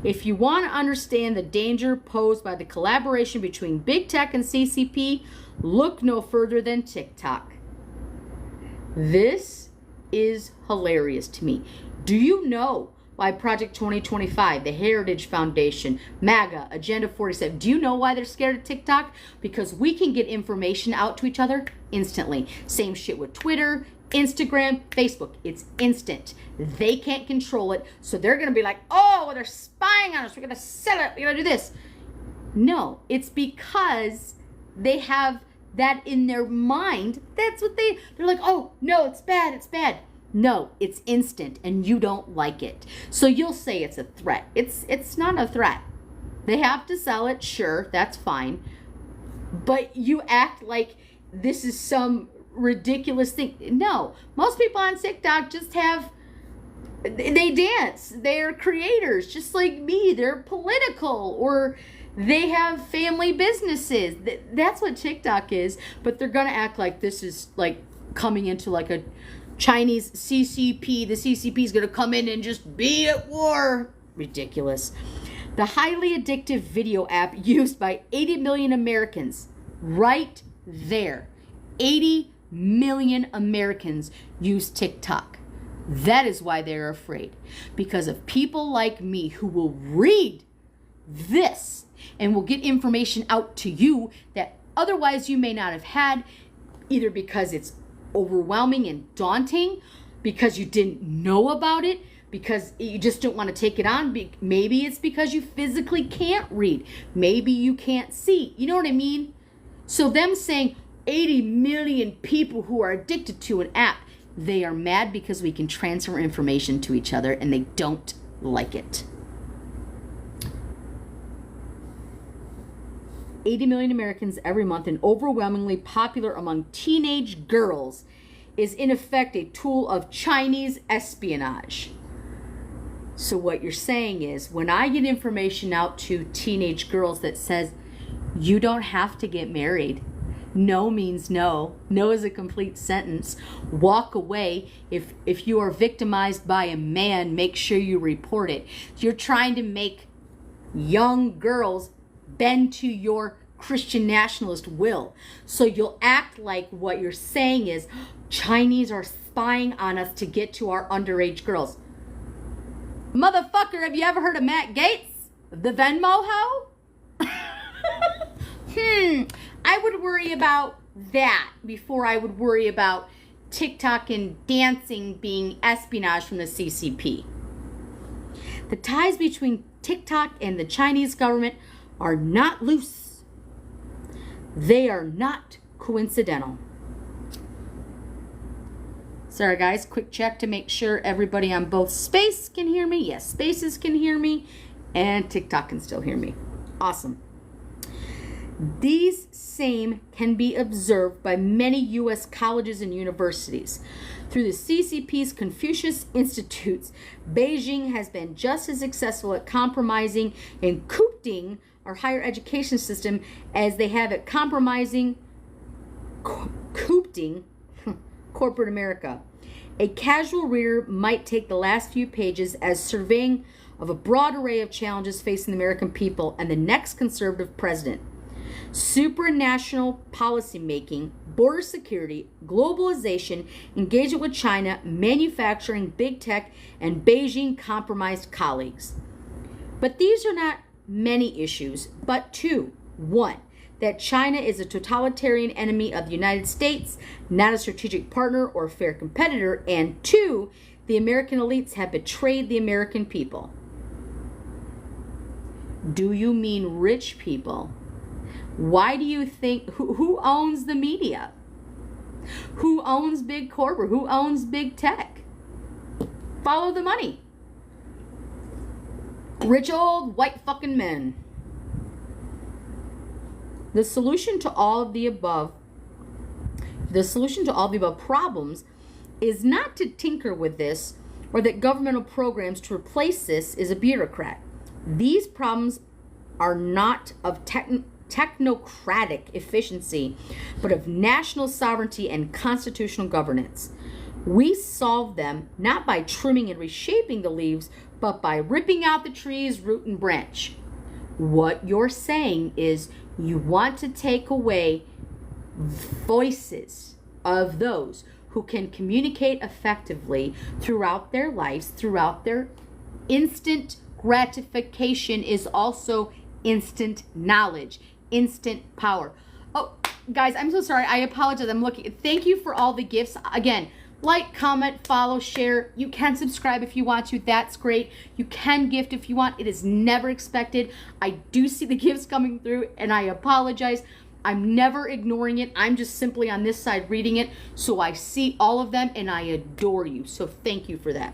If you want to understand the danger posed by the collaboration between big tech and CCP, look no further than TikTok. This is hilarious to me. Do you know why Project 2025, the Heritage Foundation, MAGA, Agenda 47, do you know why they're scared of TikTok? Because we can get information out to each other instantly. Same shit with Twitter, Instagram, Facebook. It's instant. They can't control it, so they're going to be like, oh, well, they're spying on us. We're going to sell it. We're going to do this. No, it's because they have that in their mind. That's what they're like, oh, no, it's bad. It's bad. No, it's instant, and you don't like it. So you'll say it's a threat. It's not a threat. They have to sell it, sure, that's fine. But you act like this is some ridiculous thing. No, most people on TikTok just they dance. They're creators, just like me. They're political, or they have family businesses. That's what TikTok is. But they're going to act like this is like coming into like a Chinese CCP. The CCP is going to come in and just be at war. Ridiculous. The highly addictive video app used by 80 million Americans, right there. 80 million Americans use TikTok. That is why they're afraid. Because of people like me who will read this and will get information out to you that otherwise you may not have had, either because it's overwhelming and daunting, because you didn't know about it, because you just don't want to take it on. Maybe it's because you physically can't read. Maybe you can't see. You know what I mean? So them saying 80 million people who are addicted to an app, they are mad because we can transfer information to each other and they don't like it. 80 million Americans every month, and overwhelmingly popular among teenage girls, is in effect a tool of Chinese espionage. So what you're saying is, when I get information out to teenage girls that says, you don't have to get married. No means no. No is a complete sentence. Walk away. If you are victimized by a man, make sure you report it. You're trying to make young girls bend to your Christian nationalist will. So you'll act like what you're saying is Chinese are spying on us to get to our underage girls. Motherfucker, have you ever heard of Matt Gaetz? The Venmo hoe? I would worry about that before I would worry about TikTok and dancing being espionage from the CCP. The ties between TikTok and the Chinese government are not loose. They are not coincidental. Sorry guys, quick check to make sure everybody on both Space can hear me. Yes, Spaces can hear me, and TikTok can still hear me. Awesome. These same can be observed by many U.S. colleges and universities. Through the CCP's Confucius Institutes, Beijing has been just as successful at compromising and coopting our higher education system as they have at compromising, coopting corporate America. A casual reader might take the last few pages as surveying of a broad array of challenges facing the American people and the next conservative president. Supranational policymaking, border security, globalization, engagement with China, manufacturing, big tech, and Beijing compromised colleagues. But these are not many issues, but two. One, that China is a totalitarian enemy of the United States, not a strategic partner or fair competitor. And two, the American elites have betrayed the American people. Do you mean rich people? Why do you think, who owns the media? Who owns big corporate? Who owns big tech? Follow the money. Rich old white fucking men. The solution to all of the above problems is not to tinker with this or that governmental programs to replace this is a bureaucrat. These problems are not of technocratic efficiency, but of national sovereignty and constitutional governance. We solve them not by trimming and reshaping the leaves, but by ripping out the tree's root and branch. What you're saying is you want to take away voices of those who can communicate effectively throughout their lives, throughout their instant gratification is also instant knowledge, instant power. Oh, guys, I'm so sorry. I apologize. I'm looking. Thank you for all the gifts. Again, like, comment, follow, share. You can subscribe if you want to. That's great. You can gift if you want. It is never expected. I do see the gifts coming through, and I apologize. I'm never ignoring it. I'm just simply on this side reading it. So I see all of them, and I adore you. So thank you for that.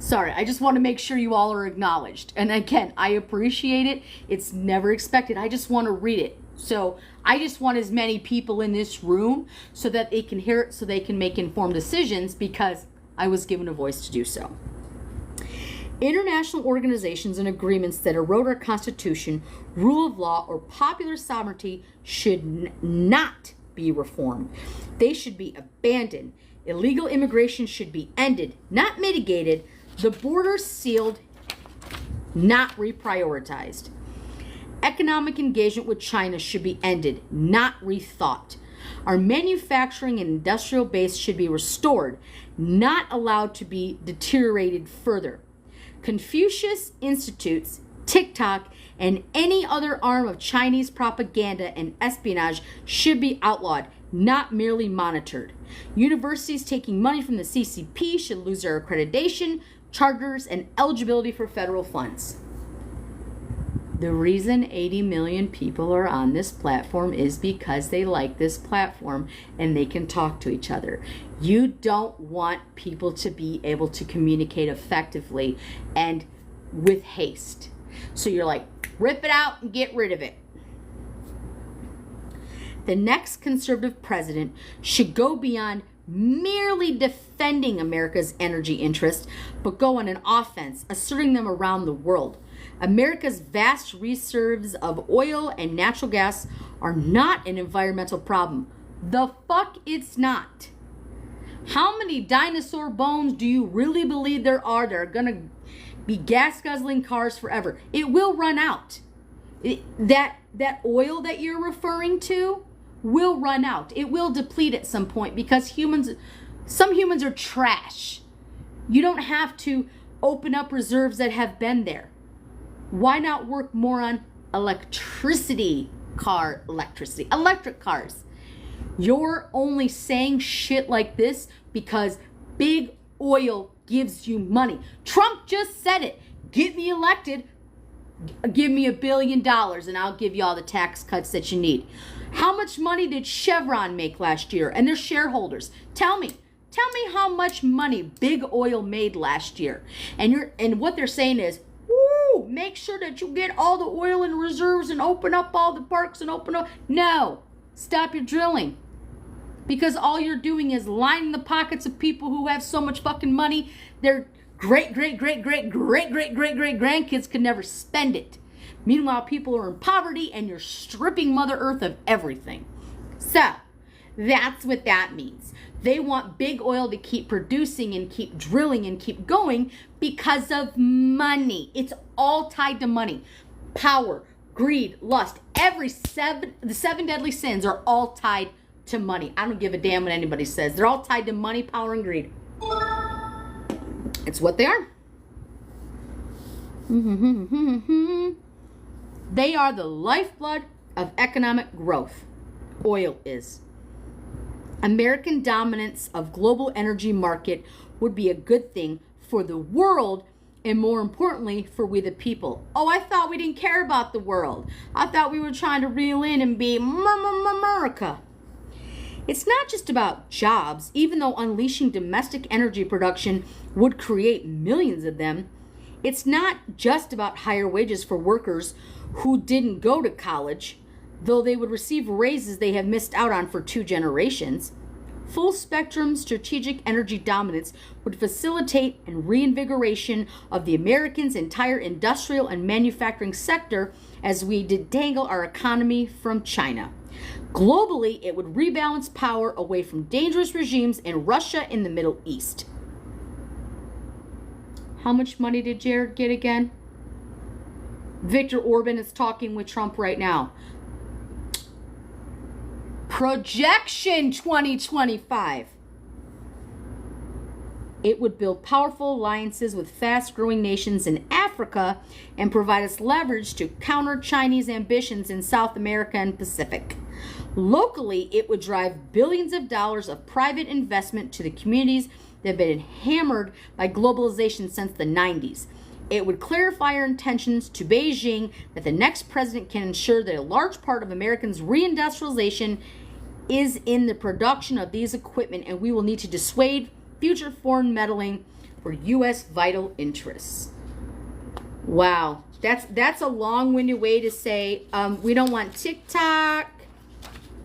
Sorry, I just want to make sure you all are acknowledged. And again, I appreciate it. It's never expected. I just want to read it. So I just want as many people in this room so that they can hear it, so they can make informed decisions, because I was given a voice to do so. International organizations and agreements that erode our Constitution, rule of law, or popular sovereignty should not be reformed. They should be abandoned. Illegal immigration should be ended, not mitigated. The border sealed, not reprioritized. Economic engagement with China should be ended, not rethought. Our manufacturing and industrial base should be restored, not allowed to be deteriorated further. Confucius Institutes, TikTok, and any other arm of Chinese propaganda and espionage should be outlawed, not merely monitored. Universities taking money from the CCP should lose their accreditation, charters, and eligibility for federal funds. The reason 80 million people are on this platform is because they like this platform and they can talk to each other. You don't want people to be able to communicate effectively and with haste. So you're like, rip it out and get rid of it. The next conservative president should go beyond merely defending America's energy interests, but go on an offense, asserting them around the world. America's vast reserves of oil and natural gas are not an environmental problem. The fuck it's not. How many dinosaur bones do you really believe there are that are gonna be gas-guzzling cars forever? It will run out. That oil that you're referring to will run out. It will deplete at some point, because some humans are trash. You don't have to open up reserves that have been there. Why not work more on electric cars? You're only saying shit like this because big oil gives you money. Trump just said it. Get me elected, give me $1 billion and I'll give you all the tax cuts that you need. How much money did Chevron make last year and their shareholders? Tell me how much money big oil made last year. And what they're saying is, woo, make sure that you get all the oil and reserves and open up all the parks and open up. No, stop your drilling. Because all you're doing is lining the pockets of people who have so much fucking money, their great-great-great-great-great-great-great-great-grandkids could never spend it. Meanwhile, people are in poverty and you're stripping Mother Earth of everything. So, that's what that means. They want big oil to keep producing and keep drilling and keep going because of money. It's all tied to money. Power, greed, lust, the 7 deadly sins are all tied to money. I don't give a damn what anybody says. They're all tied to money, power, and greed. It's what they are. They are the lifeblood of economic growth. Oil is. American dominance of global energy market would be a good thing for the world and more importantly for we the people. Oh, I thought we didn't care about the world. I thought we were trying to reel in and be America. It's not just about jobs, even though unleashing domestic energy production would create millions of them. It's not just about higher wages for workers who didn't go to college, though they would receive raises they have missed out on for 2 generations. Full spectrum strategic energy dominance would facilitate and reinvigoration of the Americans' entire industrial and manufacturing sector as we detangle our economy from China. Globally, it would rebalance power away from dangerous regimes in Russia and the Middle East. How much money did Jared get again? Viktor Orban is talking with Trump right now. Projection 2025. It would build powerful alliances with fast-growing nations in Africa and provide us leverage to counter Chinese ambitions in South America and Pacific. Locally, it would drive billions of dollars of private investment to the communities that have been hammered by globalization since the 90s. It would clarify our intentions to Beijing that the next president can ensure that a large part of Americans' reindustrialization is in the production of these equipment, and we will need to dissuade future foreign meddling for U.S. vital interests. Wow, that's a long-winded way to say we don't want TikTok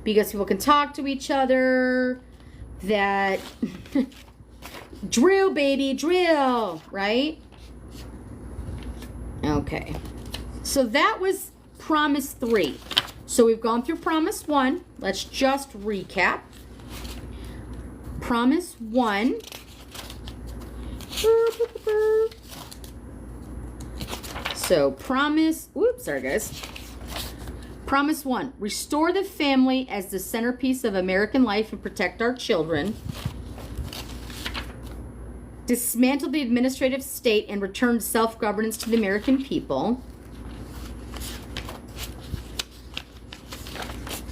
because people can talk to each other. That drill, baby, drill, right? Okay, so that was Promise 3. So we've gone through Promise 1. Let's just recap. Promise 1. So Promise 1. Restore the family as the centerpiece of American life and protect our children. Dismantle the administrative state and return self-governance to the American people.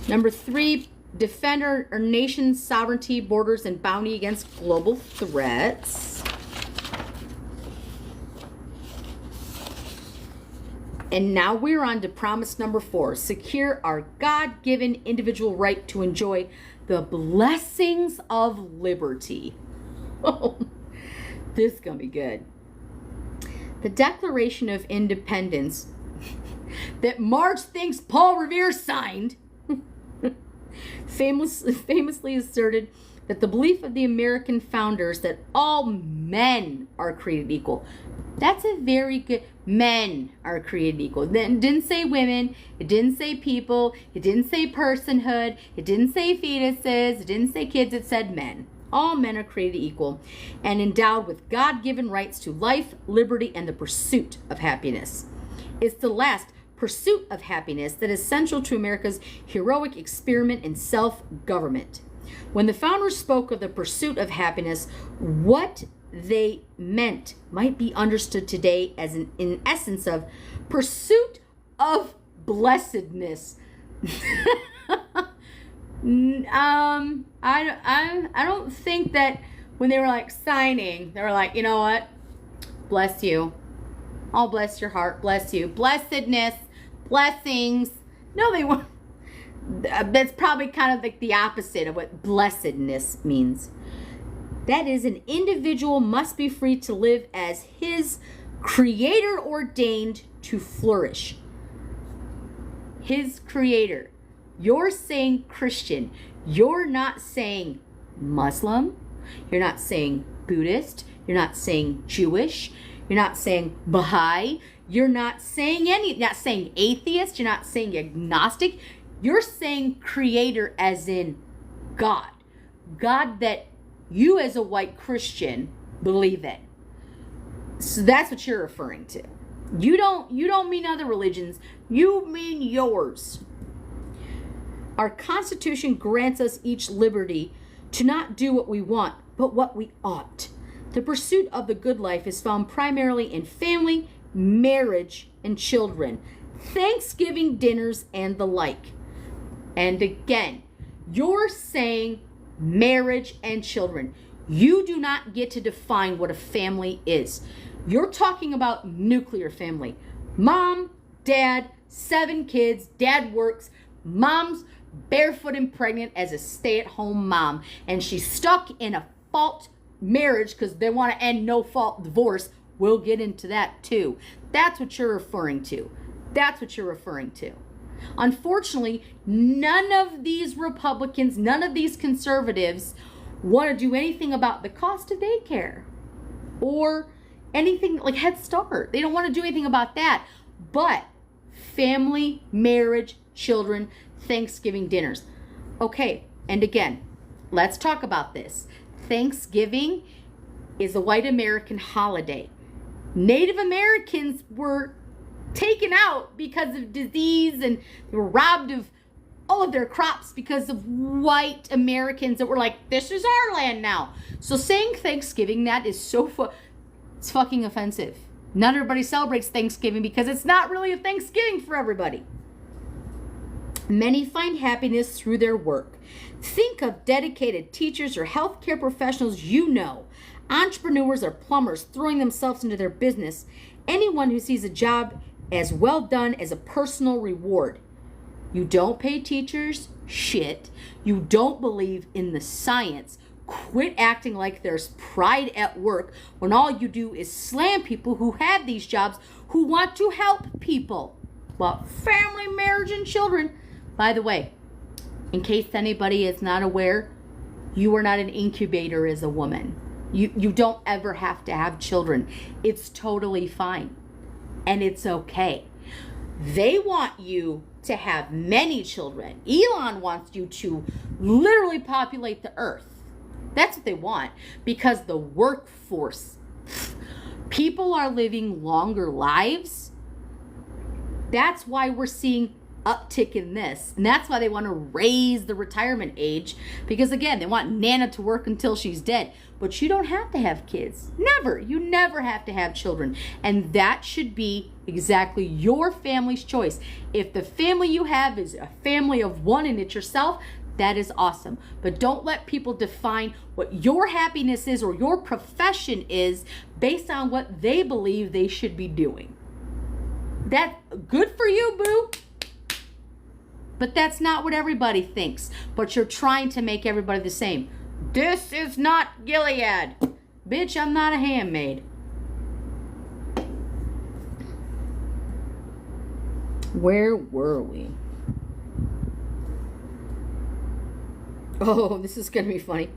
Number 3, defend our nation's sovereignty, borders, and bounty against global threats. And now we're on to promise number 4. Secure our God-given individual right to enjoy the blessings of liberty. Oh, this is going to be good. The Declaration of Independence that Marge thinks Paul Revere signed famously asserted that the belief of the American founders that all men are created equal. That's a very good, men are created equal. Then it didn't say women, it didn't say people, it didn't say personhood, it didn't say fetuses, it didn't say kids, it said men. All men are created equal and endowed with God-given rights to life, liberty, and the pursuit of happiness. It's the last pursuit of happiness that is central to America's heroic experiment in self-government. When the founders spoke of the pursuit of happiness, what they meant might be understood today as in essence of pursuit of blessedness. I don't think that when they were like signing, they were like, you know what? Bless you. I'll bless your heart. Bless you. Blessedness. Blessings. No, they weren't. That's probably kind of like the opposite of what blessedness means. That is, an individual must be free to live as his Creator ordained to flourish. His creator. You're saying Christian. You're not saying Muslim. You're not saying Buddhist. You're not saying Jewish. You're not saying Baha'i. You're not saying not saying atheist. You're not saying agnostic. You're saying creator as in God. God that you as a white Christian believe in. So that's what you're referring to. You don't mean other religions. You mean yours. Our Constitution grants us each liberty to not do what we want, but what we ought. The pursuit of the good life is found primarily in family, marriage, and children, Thanksgiving dinners, and the like. And again, you're saying marriage and children. You do not get to define what a family is. You're talking about nuclear family. Mom, dad, 7 kids, dad works, mom's barefoot and pregnant as a stay-at-home mom, and she's stuck in a fault marriage because they want to end no fault divorce. We'll get into that too. That's what you're referring to. That's what you're referring to. Unfortunately, none of these Republicans, none of these conservatives want to do anything about the cost of daycare or anything like Head Start. They don't want to do anything about that. But family, marriage, children, Thanksgiving dinners. Okay, and again, let's talk about this. Thanksgiving is a white American holiday. Native Americans were taken out because of disease and they were robbed of all of their crops because of white Americans that were like, this is our land now. So saying Thanksgiving, that is so it's fucking offensive. Not everybody celebrates Thanksgiving because it's not really a Thanksgiving for everybody. Many find happiness through their work. Think of dedicated teachers or healthcare professionals you know, entrepreneurs or plumbers throwing themselves into their business, anyone who sees a job as well done as a personal reward. You don't pay teachers shit. You don't believe in the science. Quit acting like there's pride at work when all you do is slam people who have these jobs who want to help people. Well, family, marriage, and children. By the way, in case anybody is not aware, you are not an incubator as a woman. You don't ever have to have children. It's totally fine. And it's okay. They want you to have many children. Elon wants you to literally populate the earth. That's what they want. Because the workforce, people are living longer lives. That's why we're seeing uptick in this, and that's why they want to raise the retirement age, because again, they want Nana to work until she's dead. But you don't have to have kids. You never have to have children, and that should be exactly your family's choice. If the family you have is a family of one and it's yourself, that is awesome. But don't let people define what your happiness is or your profession is based on what they believe they should be doing. That's good for you, boo. But that's not what everybody thinks. But you're trying to make everybody the same. This is not Gilead. Bitch, I'm not a handmaid. Where were we? Oh, this is going to be funny.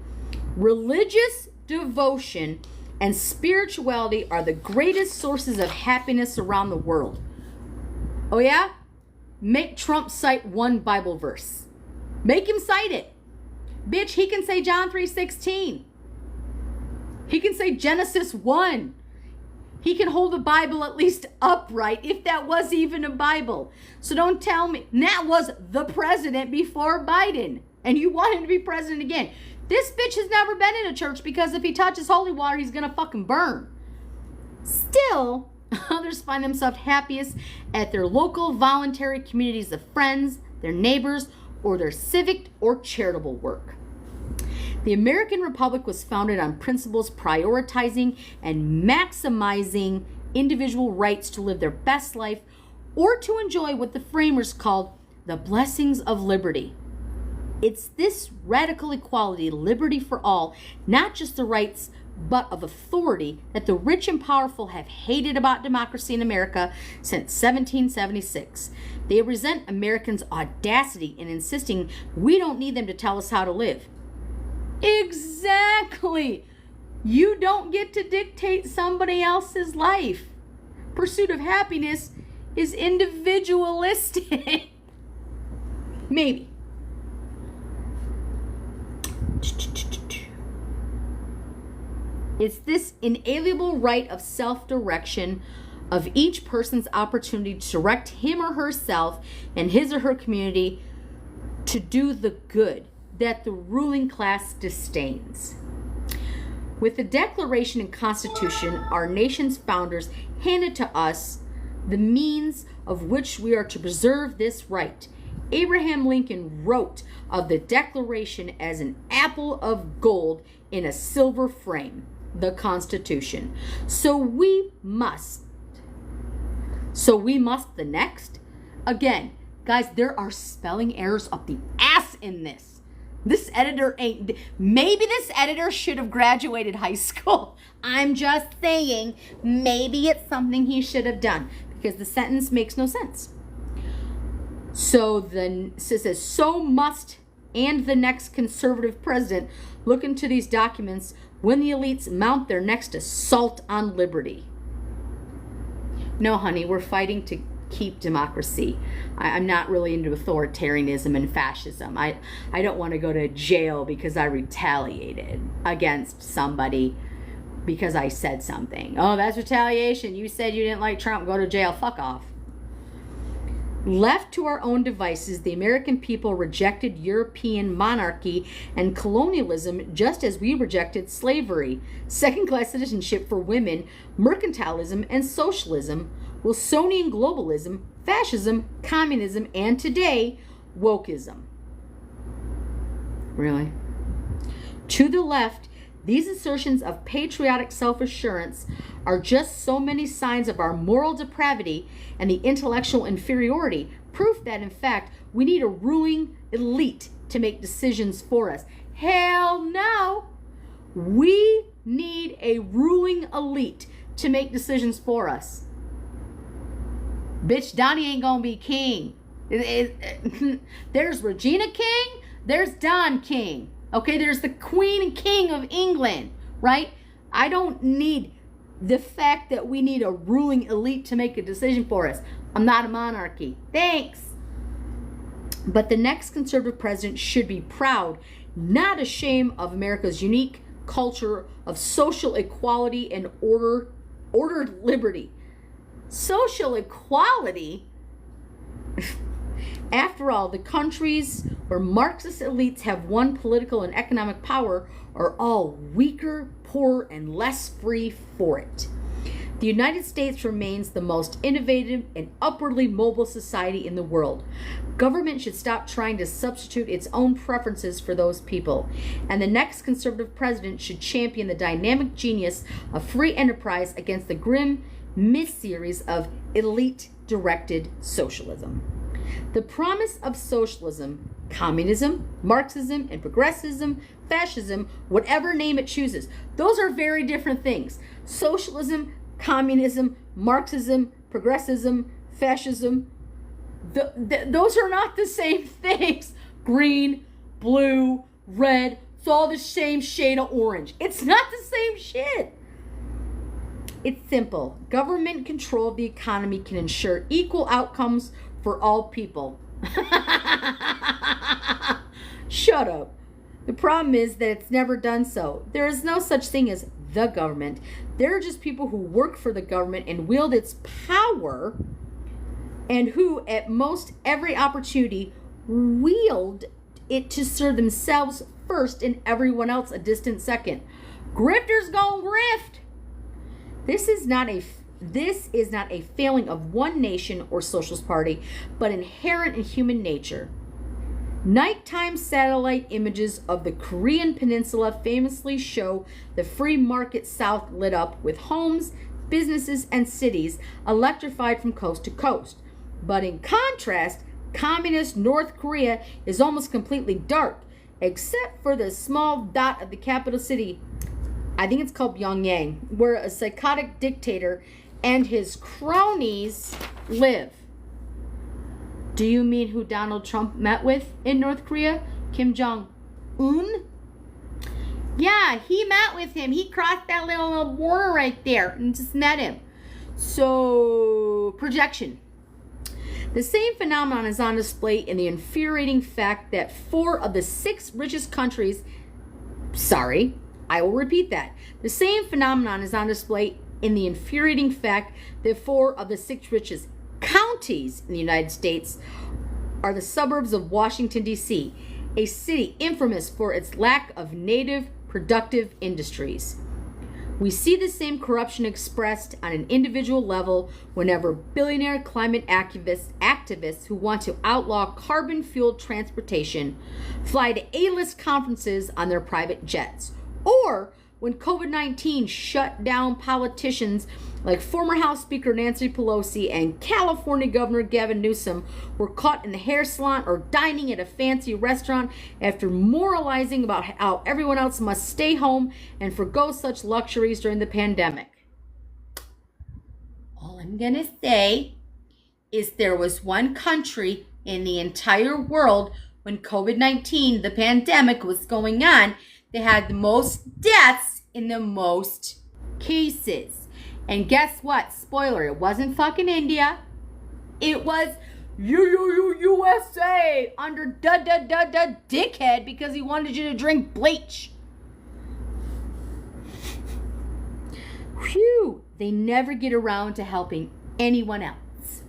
Religious devotion and spirituality are the greatest sources of happiness around the world. Oh yeah? Make Trump cite one Bible verse. Make him cite it. Bitch, he can say John 3:16. He can say Genesis 1. He can hold the Bible at least upright, if that was even a Bible. So don't tell me. And that was the president before Biden. And you want him to be president again. This bitch has never been in a church because if he touches holy water, he's going to fucking burn. Still, others find themselves happiest at their local voluntary communities of friends, their neighbors, or their civic or charitable work. The American Republic was founded on principles prioritizing and maximizing individual rights to live their best life or to enjoy what the framers called the blessings of liberty. It's this radical equality, liberty for all, not just the rights but of authority that the rich and powerful have hated about democracy in America since 1776. They resent Americans' audacity in insisting we don't need them to tell us how to live. Exactly. You don't get to dictate somebody else's life. Pursuit of happiness is individualistic. Maybe. It's this inalienable right of self-direction of each person's opportunity to direct him or herself and his or her community to do the good that the ruling class disdains. With the Declaration and Constitution, our nation's founders handed to us the means of which we are to preserve this right. Abraham Lincoln wrote of the Declaration as an apple of gold in a silver frame, the Constitution. So we must the next. Again, guys, there are spelling errors up the ass in this. This editor maybe this editor should have graduated high school. I'm just saying, maybe it's something he should have done because the sentence makes no sense. So then it says, so must and the next conservative president look into these documents when the elites mount their next assault on liberty. No, honey, we're fighting to keep democracy. I'm not really into authoritarianism and fascism. I don't want to go to jail because I retaliated against somebody because I said something. Oh, that's retaliation. You said you didn't like Trump. Go to jail. Fuck off. Left to our own devices, the American people rejected European monarchy and colonialism just as we rejected slavery, second-class citizenship for women, mercantilism, and socialism, Wilsonian globalism, fascism, communism, and today, wokeism. Really? To the left, these assertions of patriotic self-assurance are just so many signs of our moral depravity and the intellectual inferiority, proof that, in fact, we need a ruling elite to make decisions for us. Hell no! We need a ruling elite to make decisions for us. Bitch, Donnie ain't gonna be king. There's Regina King, there's Don King. Okay, there's the Queen and King of England, right? I don't need the fact that we need a ruling elite to make a decision for us. I'm not a monarchy. Thanks. But the next conservative president should be proud, not ashamed of America's unique culture of social equality and ordered liberty. Social equality? After all, the countries where Marxist elites have won political and economic power are all weaker, poorer, and less free for it. The United States remains the most innovative and upwardly mobile society in the world. Government should stop trying to substitute its own preferences for those people, and the next conservative president should champion the dynamic genius of free enterprise against the grim mis-series of elite-directed socialism. The promise of socialism, communism, Marxism, and progressivism, fascism, whatever name it chooses, those are very different things. Socialism, communism, Marxism, progressivism, fascism, those are not the same things. Green, blue, red, it's all the same shade of orange. It's not the same shit. It's simple. Government control of the economy can ensure equal outcomes for all people. Shut up. The problem is that it's never done so. There is no such thing as the government. There are just people who work for the government and wield its power, and who at most every opportunity wield it to serve themselves first and everyone else a distant second. Grifters gon' grift. This is not a failing of one nation or socialist party, but inherent in human nature. Nighttime satellite images of the Korean peninsula famously show the free market South lit up with homes, businesses, and cities electrified from coast to coast. But in contrast, communist North Korea is almost completely dark, except for the small dot of the capital city. I think it's called Pyongyang, where a psychotic dictator and his cronies live. Do you mean who Donald Trump met with in North Korea? Kim Jong-un? Yeah, he met with him. He crossed that little border right there and just met him. So, projection. The same phenomenon is on display in the infuriating fact that 4 of the 6 richest countries, I will repeat that. The same phenomenon is on display in the infuriating fact that 4 of the 6 richest counties in the United States are the suburbs of Washington, D.C., a city infamous for its lack of native productive industries. We see the same corruption expressed on an individual level whenever billionaire climate activists who want to outlaw carbon-fueled transportation fly to A-list conferences on their private jets, or when COVID-19 shut down politicians like former House Speaker Nancy Pelosi and California Governor Gavin Newsom were caught in the hair salon or dining at a fancy restaurant after moralizing about how everyone else must stay home and forgo such luxuries during the pandemic. All I'm going to say is there was one country in the entire world when COVID-19, the pandemic, was going on, they had the most deaths in the most cases. And guess what? Spoiler, it wasn't fucking India. It was USA under dickhead because he wanted you to drink bleach. Phew, they never get around to helping anyone else.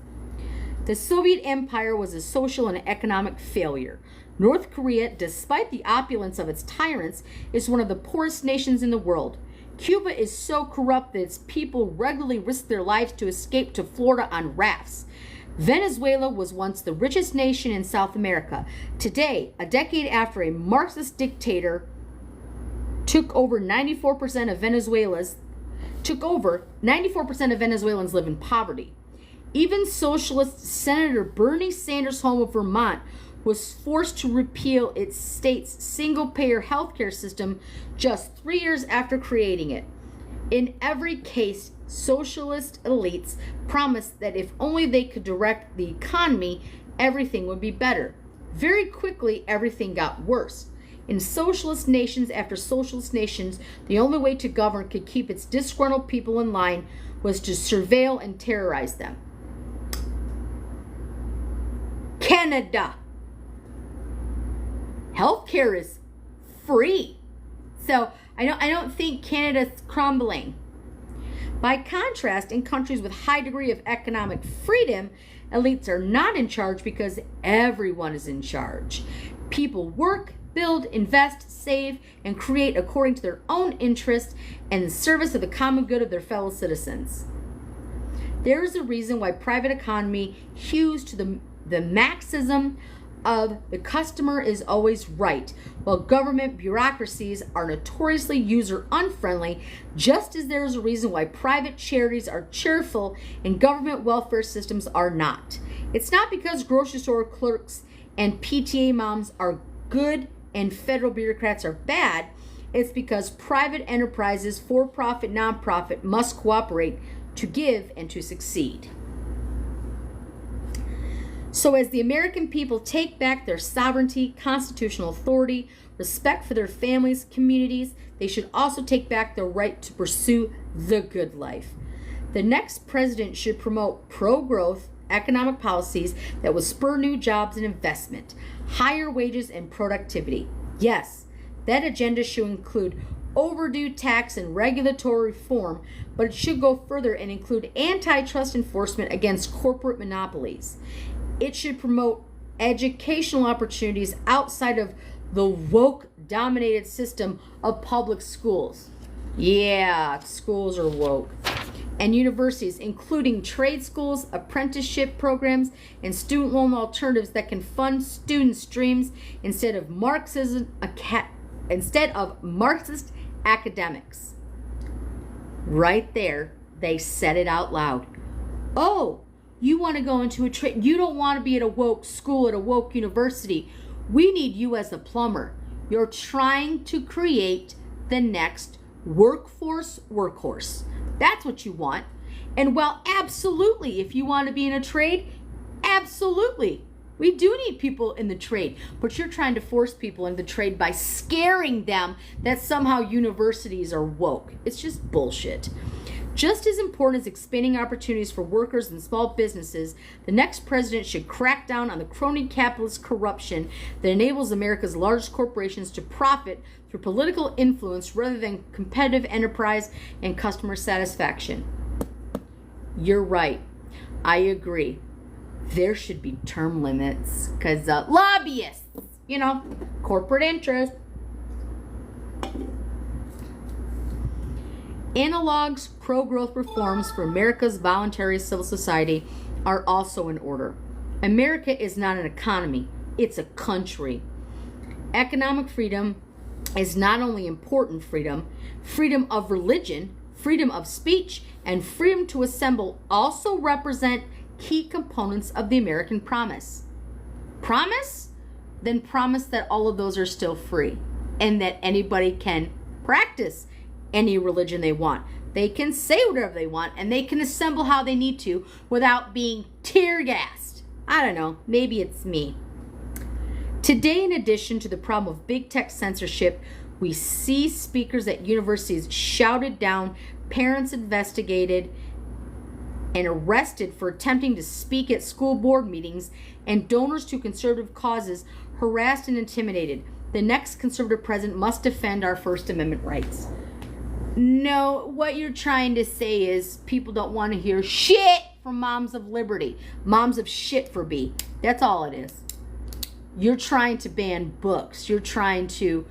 The Soviet Empire was a social and economic failure. North Korea, despite the opulence of its tyrants, is one of the poorest nations in the world. Cuba is so corrupt that its people regularly risk their lives to escape to Florida on rafts. Venezuela was once the richest nation in South America. Today, a decade after a Marxist dictator took over 94% of Venezuelans live in poverty. Even socialist Senator Bernie Sanders' home of Vermont was forced to repeal its state's single-payer healthcare system just 3 years after creating it. In every case, socialist elites promised that if only they could direct the economy, everything would be better. Very quickly, everything got worse. In socialist nations after socialist nations, the only way to govern could keep its disgruntled people in line was to surveil and terrorize them. Canada. Healthcare is free. So I don't think Canada's crumbling. By contrast, in countries with high degree of economic freedom, elites are not in charge because everyone is in charge. People work, build, invest, save, and create according to their own interests and in service of the common good of their fellow citizens. There is a reason why private economy hews to the Marxism of the customer is always right, while government bureaucracies are notoriously user-unfriendly, just as there is a reason why private charities are cheerful and government welfare systems are not. It's not because grocery store clerks and PTA moms are good and federal bureaucrats are bad. It's because private enterprises, for-profit, non-profit, must cooperate to give and to succeed. So as the American people take back their sovereignty, constitutional authority, respect for their families, communities, they should also take back their right to pursue the good life. The next president should promote pro-growth economic policies that will spur new jobs and investment, higher wages and productivity. Yes, that agenda should include overdue tax and regulatory reform, but it should go further and include antitrust enforcement against corporate monopolies. It should promote educational opportunities outside of the woke-dominated system of public schools. Yeah, schools are woke. And universities, including trade schools, apprenticeship programs, and student loan alternatives that can fund student streams instead of Marxist academics. Right there, they said it out loud. Oh, you want to go into a trade, you don't want to be at a woke school, at a woke university. We need you as a plumber. You're trying to create the next workhorse. That's what you want. And while absolutely, if you want to be in a trade, absolutely. We do need people in the trade, but you're trying to force people into the trade by scaring them that somehow universities are woke. It's just bullshit. Just as important as expanding opportunities for workers and small businesses, the next president should crack down on the crony capitalist corruption that enables America's largest corporations to profit through political influence rather than competitive enterprise and customer satisfaction. You're right. I agree. There should be term limits because lobbyists, corporate interest. Analogs, pro-growth reforms for America's voluntary civil society are also in order. America is not an economy, it's a country. Economic freedom is not only important freedom of religion, freedom of speech, and freedom to assemble also represent key components of the American promise. Promise? Then promise that all of those are still free and that anybody can practice any religion they want. They can say whatever they want and they can assemble how they need to without being tear gassed. I don't know, maybe it's me. Today, in addition to the problem of big tech censorship, we see speakers at universities shouted down, parents investigated and arrested for attempting to speak at school board meetings, and donors to conservative causes harassed and intimidated. The next conservative president must defend our First Amendment rights. No, what you're trying to say is people don't want to hear shit from moms of liberty. Moms of shit for B. That's all it is. You're trying to ban books. You're trying to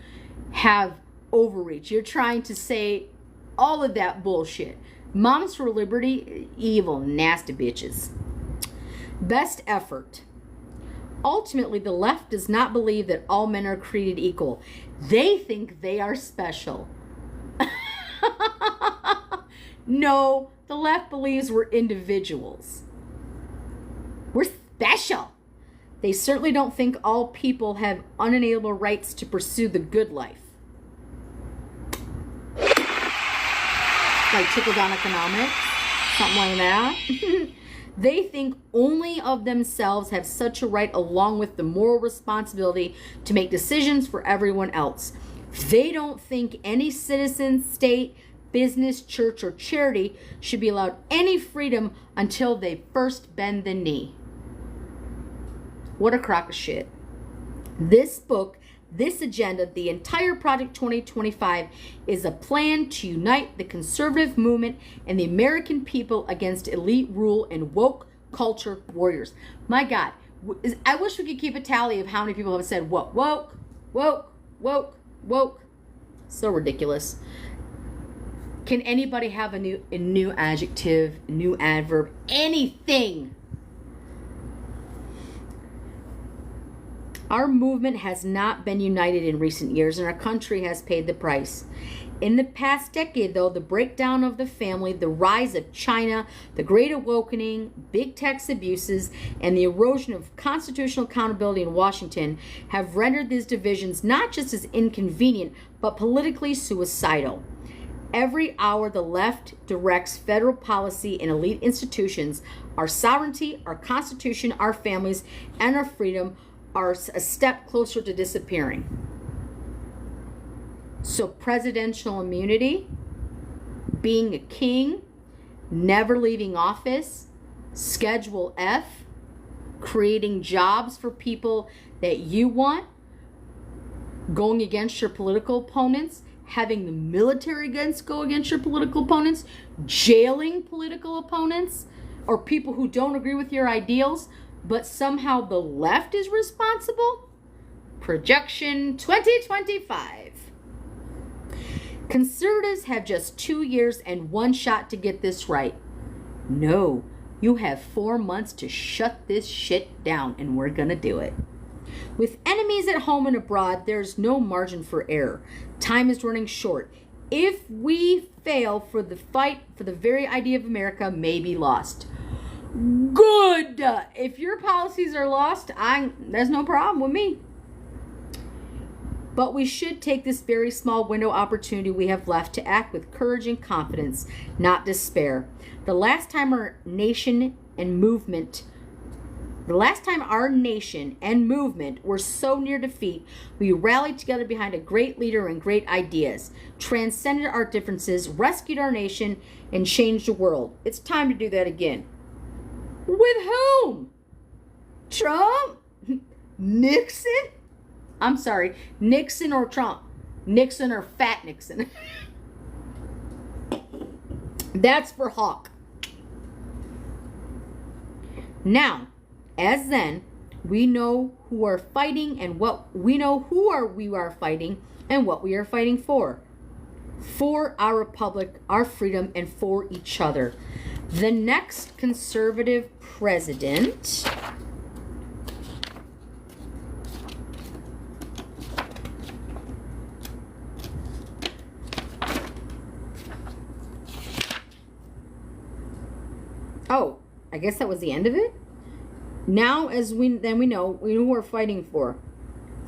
have overreach. You're trying to say all of that bullshit. Moms for liberty, evil, nasty bitches. Best effort. Ultimately, the left does not believe that all men are created equal. They think they are special. No, the left believes we're individuals. We're special. They certainly don't think all people have unalienable rights to pursue the good life. Like trickle-down economics, something like that. They think only of themselves have such a right, along with the moral responsibility to make decisions for everyone else. They don't think any citizen, state, business, church, or charity should be allowed any freedom until they first bend the knee. What a crock of shit. This book, this agenda, the entire Project 2025 is a plan to unite the conservative movement and the American people against elite rule and woke culture warriors. My God, I wish we could keep a tally of how many people have said woke, woke, woke, woke, woke. So ridiculous. Can anybody have a new adjective, a new adverb, anything? Our movement has not been united in recent years, and our country has paid the price. In the past decade, though, the breakdown of the family, the rise of China, the Great Awakening, big tax abuses, and the erosion of constitutional accountability in Washington have rendered these divisions not just as inconvenient, but politically suicidal. Every hour the left directs federal policy and elite institutions, our sovereignty, our constitution, our families, and our freedom are a step closer to disappearing. So presidential immunity, being a king, never leaving office, Schedule F, creating jobs for people that you want, going against your political opponents, having the military go against your political opponents, jailing political opponents, or people who don't agree with your ideals, but somehow the left is responsible? Projection 2025. Conservatives have just 2 years and one shot to get this right. No, you have 4 months to shut this shit down, and we're gonna do it. With enemies at home and abroad, there's no margin for error. Time is running short. If we fail, for the fight for the very idea of America may be lost. Good. If your policies are lost, there's no problem with me. But we should take this very small window opportunity we have left to act with courage and confidence, not despair. The last time our nation and movement were so near defeat, we rallied together behind a great leader and great ideas, transcended our differences, rescued our nation, and changed the world. It's time to do that again. With whom? Trump? Nixon? I'm sorry, Nixon or Trump? Nixon or Fat Nixon? That's for Hawk. Now, as then, we know who are fighting and what we know we are fighting and what we are fighting for. For our republic, our freedom, and for each other. The next conservative president oh, I guess that was the end of it. Now, as we know who we're fighting for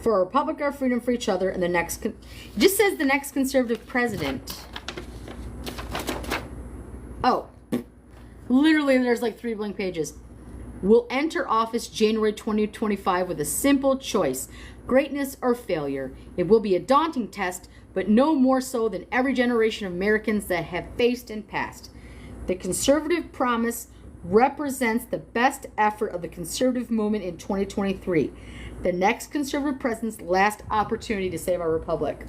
our republic, our freedom, for each other, and the next. It just says the next conservative president. Oh, literally, there's like 3 blank pages. Will enter office January 2025 with a simple choice: greatness or failure. It will be a daunting test, but no more so than every generation of Americans that have faced and passed. The conservative promise represents the best effort of the conservative movement in 2023. The next conservative president's last opportunity to save our republic.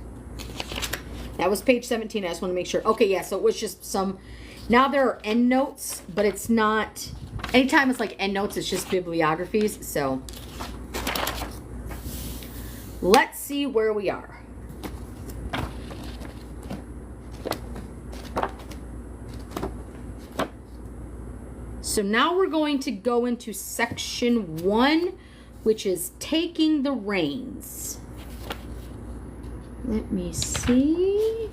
That was page 17. I just want to make sure. Okay, yeah, so it was just some. Now there are endnotes, but it's not. Anytime it's like endnotes, it's just bibliographies. So let's see where we are. So now we're going to go into section 1, which is taking the reins. Let me see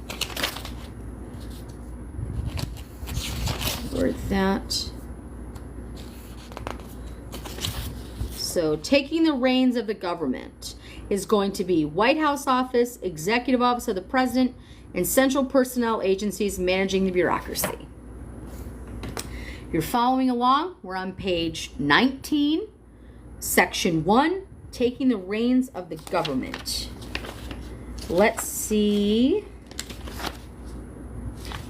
where that. So taking the reins of the government is going to be White House office, executive office of the president, and central personnel agencies managing the bureaucracy. You're following along. We're on page 19, section 1, taking the reins of the government. Let's see.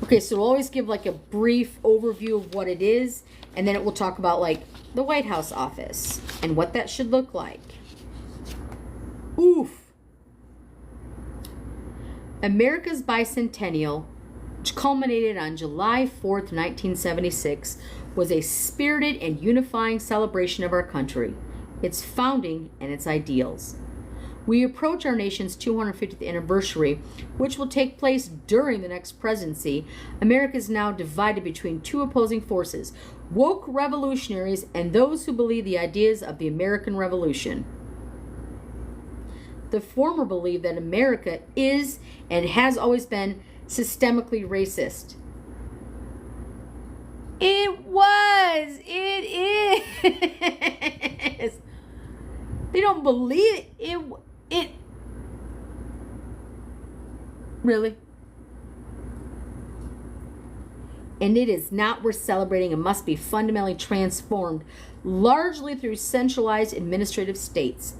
Okay, so we'll always give like a brief overview of what it is, and then it will talk about like the White House office and what that should look like. Oof. America's bicentennial, which culminated on July 4th, 1976, was a spirited and unifying celebration of our country, its founding, and its ideals. We approach our nation's 250th anniversary, which will take place during the next presidency. America is now divided between 2 opposing forces: woke revolutionaries and those who believe the ideas of the American Revolution. The former believe that America is and has always been systemically racist. It was. It is. They don't believe it. It. Really? And it is not worth celebrating and must be fundamentally transformed, largely through centralized administrative states.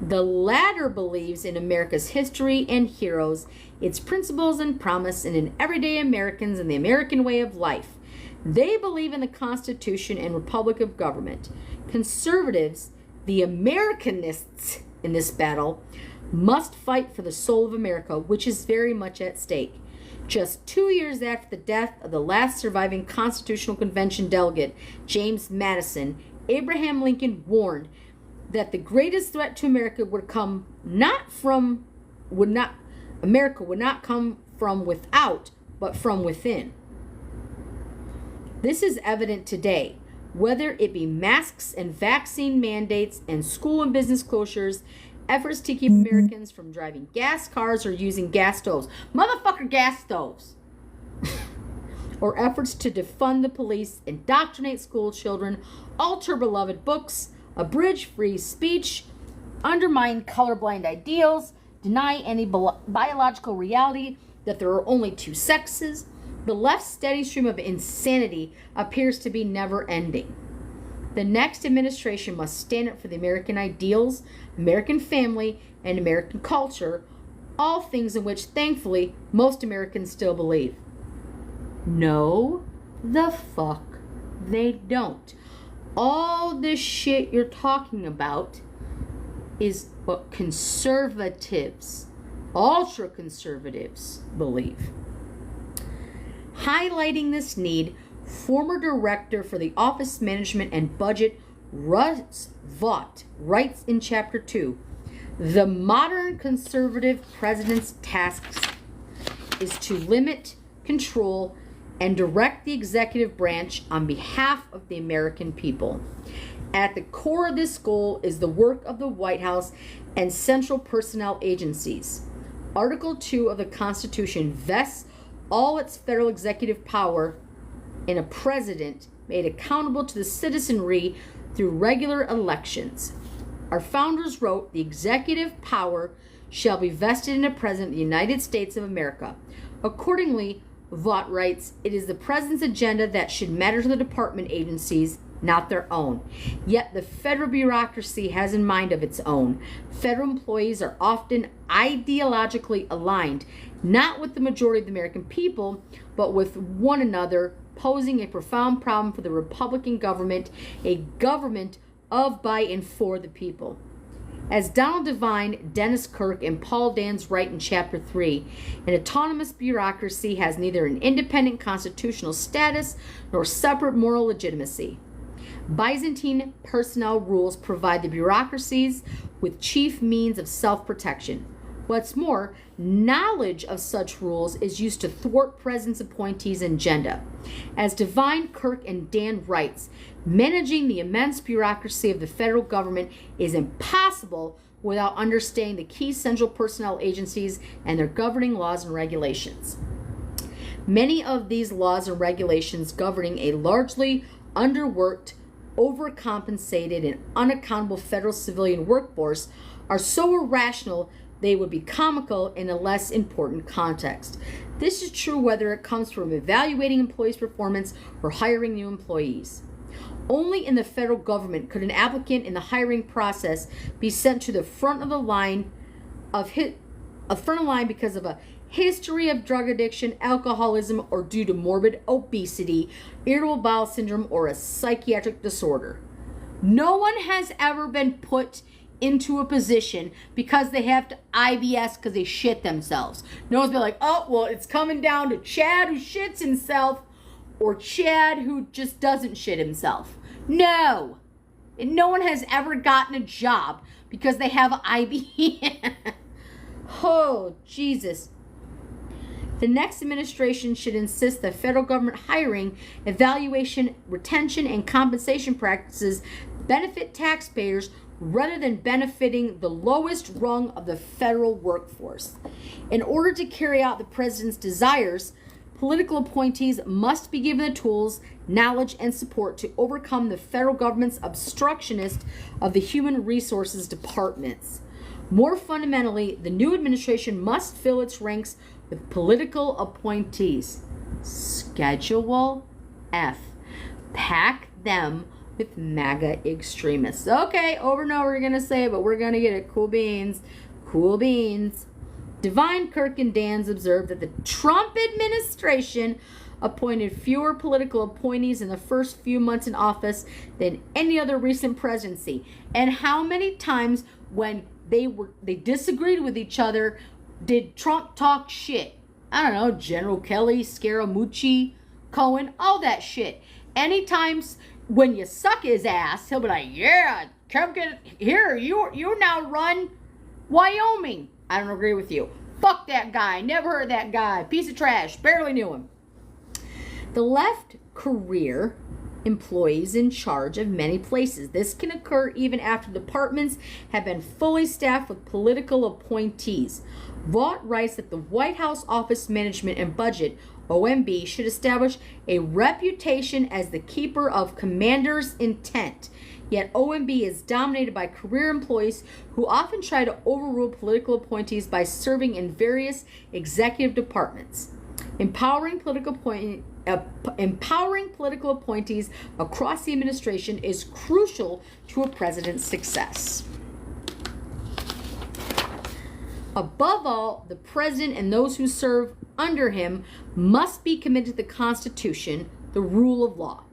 The latter believes in America's history and heroes, its principles and promise, and in everyday Americans and the American way of life. They believe in the Constitution and Republic of government. Conservatives, the Americanists in this battle, must fight for the soul of America, which is very much at stake. Just 2 years after the death of the last surviving Constitutional Convention delegate, James Madison, Abraham Lincoln warned that the greatest threat to America would not come from without, but from within. This is evident today, whether it be masks and vaccine mandates and school and business closures, efforts to keep Americans from driving gas cars or using gas stoves. Motherfucker gas stoves. Or efforts to defund the police, indoctrinate school children, alter beloved books, abridge free speech, undermine colorblind ideals, deny any biological reality that there are only two sexes. The left's steady stream of insanity appears to be never ending. The next administration must stand up for the American ideals, American family, and American culture, all things in which, thankfully, most Americans still believe. No, the fuck they don't. All this shit you're talking about is what conservatives, ultra conservatives, believe. Highlighting this need, former director for the Office Management and Budget, Russ Vought, writes in Chapter 2, the modern conservative president's tasks is to limit, control, and direct the executive branch on behalf of the American people. At the core of this goal is the work of the White House and central personnel agencies. Article 2 of the Constitution vests all its federal executive power in a president made accountable to the citizenry through regular elections. Our founders wrote, the executive power shall be vested in a president of the United States of America. Accordingly, Vought writes, it is the president's agenda that should matter to the department agencies, not their own. Yet the federal bureaucracy has in mind of its own. Federal employees are often ideologically aligned, not with the majority of the American people, but with one another, posing a profound problem for the Republican government, a government of, by, and for the people. As Donald Devine, Dennis Kirk, and Paul Dans write in Chapter 3, an autonomous bureaucracy has neither an independent constitutional status nor separate moral legitimacy. Byzantine personnel rules provide the bureaucracies with chief means of self-protection. What's more, knowledge of such rules is used to thwart president's appointees' agenda. As Devine, Kirk, and Dan writes, managing the immense bureaucracy of the federal government is impossible without understanding the key central personnel agencies and their governing laws and regulations. Many of these laws and regulations governing a largely underworked, overcompensated, and unaccountable federal civilian workforce are so irrational they would be comical in a less important context. This is true whether it comes from evaluating employees' performance or hiring new employees. Only in the federal government could an applicant in the hiring process be sent to the front of the line because of a history of drug addiction, alcoholism, or due to morbid obesity, irritable bowel syndrome, or a psychiatric disorder. No one has ever been put into a position because they have to IBS because they shit themselves. No one's been like, oh, well, it's coming down to Chad who shits himself or Chad who just doesn't shit himself. No. And no one has ever gotten a job because they have IBS. Oh, Jesus. The next administration should insist that federal government hiring, evaluation, retention, and compensation practices benefit taxpayers rather than benefiting the lowest rung of the federal workforce. In order to carry out the president's desires, political appointees must be given the tools, knowledge, and support to overcome the federal government's obstructionist of the human resources departments. More fundamentally, the new administration must fill its ranks with political appointees. Schedule F. Pack them with MAGA extremists. Okay, over and over, you're going to say it, but we're going to get it. Cool beans. Cool beans. Devine, Kirk, and Dans observed that the Trump administration appointed fewer political appointees in the first few months in office than any other recent presidency. And how many times when they disagreed with each other did Trump talk shit? I don't know, General Kelly, Scaramucci, Cohen, all that shit. Anytime when you suck his ass, he'll be like, yeah, come get here, you now run Wyoming. I don't agree with you. Fuck that guy. Never heard of that guy. Piece of trash. Barely knew him. The left career employees in charge of many places. This can occur even after departments have been fully staffed with political appointees. Vought writes that the White House Office Management and Budget, OMB, should establish a reputation as the keeper of commander's intent. yet OMB is dominated by career employees who often try to overrule political appointees by serving in various executive departments. Empowering political appointees across the administration is crucial to a president's success. Above all, the president and those who serve under him must be committed to the Constitution, the rule of law.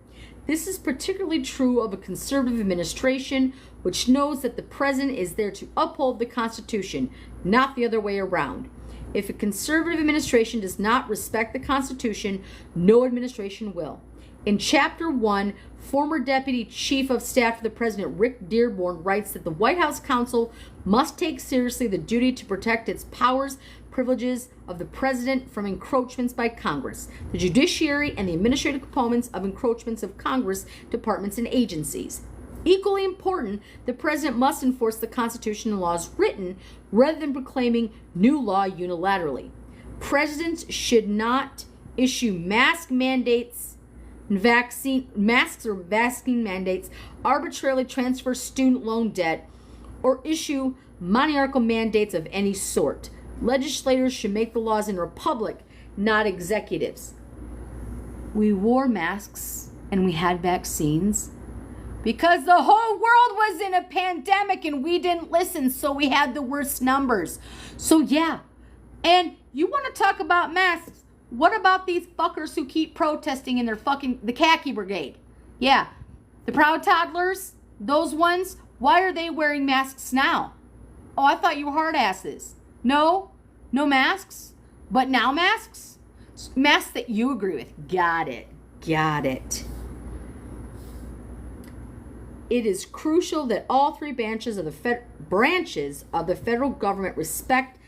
This is particularly true of a conservative administration, which knows that the president is there to uphold the Constitution, not the other way around. If a conservative administration does not respect the Constitution, no administration will. In Chapter 1, former Deputy Chief of Staff to the President Rick Dearborn writes that the White House counsel must take seriously the duty to protect its powers, privileges of the President from encroachments by Congress, the judiciary, and the administrative components of encroachments of Congress, departments, and agencies. Equally important, the President must enforce the Constitution and laws written rather than proclaiming new law unilaterally. Presidents should not issue masks or vaccine mandates, arbitrarily transfer student loan debt, or issue monarchical mandates of any sort. Legislators should make the laws in a republic, not executives. We wore masks and we had vaccines because the whole world was in a pandemic and we didn't listen, so we had the worst numbers. So yeah, and you want to talk about masks? What about these fuckers who keep protesting in the khaki brigade? Yeah, the Proud Toddlers, those ones, why are they wearing masks now? Oh, I thought you were hard asses. No masks, but now masks? Masks that you agree with. Got it. It is crucial that all three branches of the federal government respect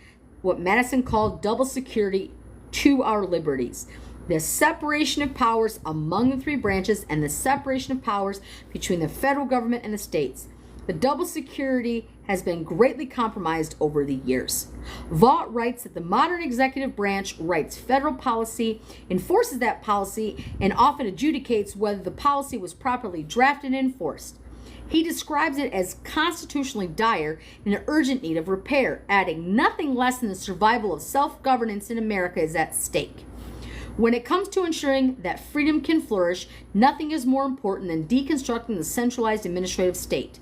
what Madison called double security to our liberties. The separation of powers among the three branches and the separation of powers between the federal government and the states. The double security has been greatly compromised over the years. Vaught writes that the modern executive branch writes federal policy, enforces that policy, and often adjudicates whether the policy was properly drafted and enforced. He describes it as constitutionally dire and in urgent need of repair, adding nothing less than the survival of self-governance in America is at stake. When it comes to ensuring that freedom can flourish, nothing is more important than deconstructing the centralized administrative state.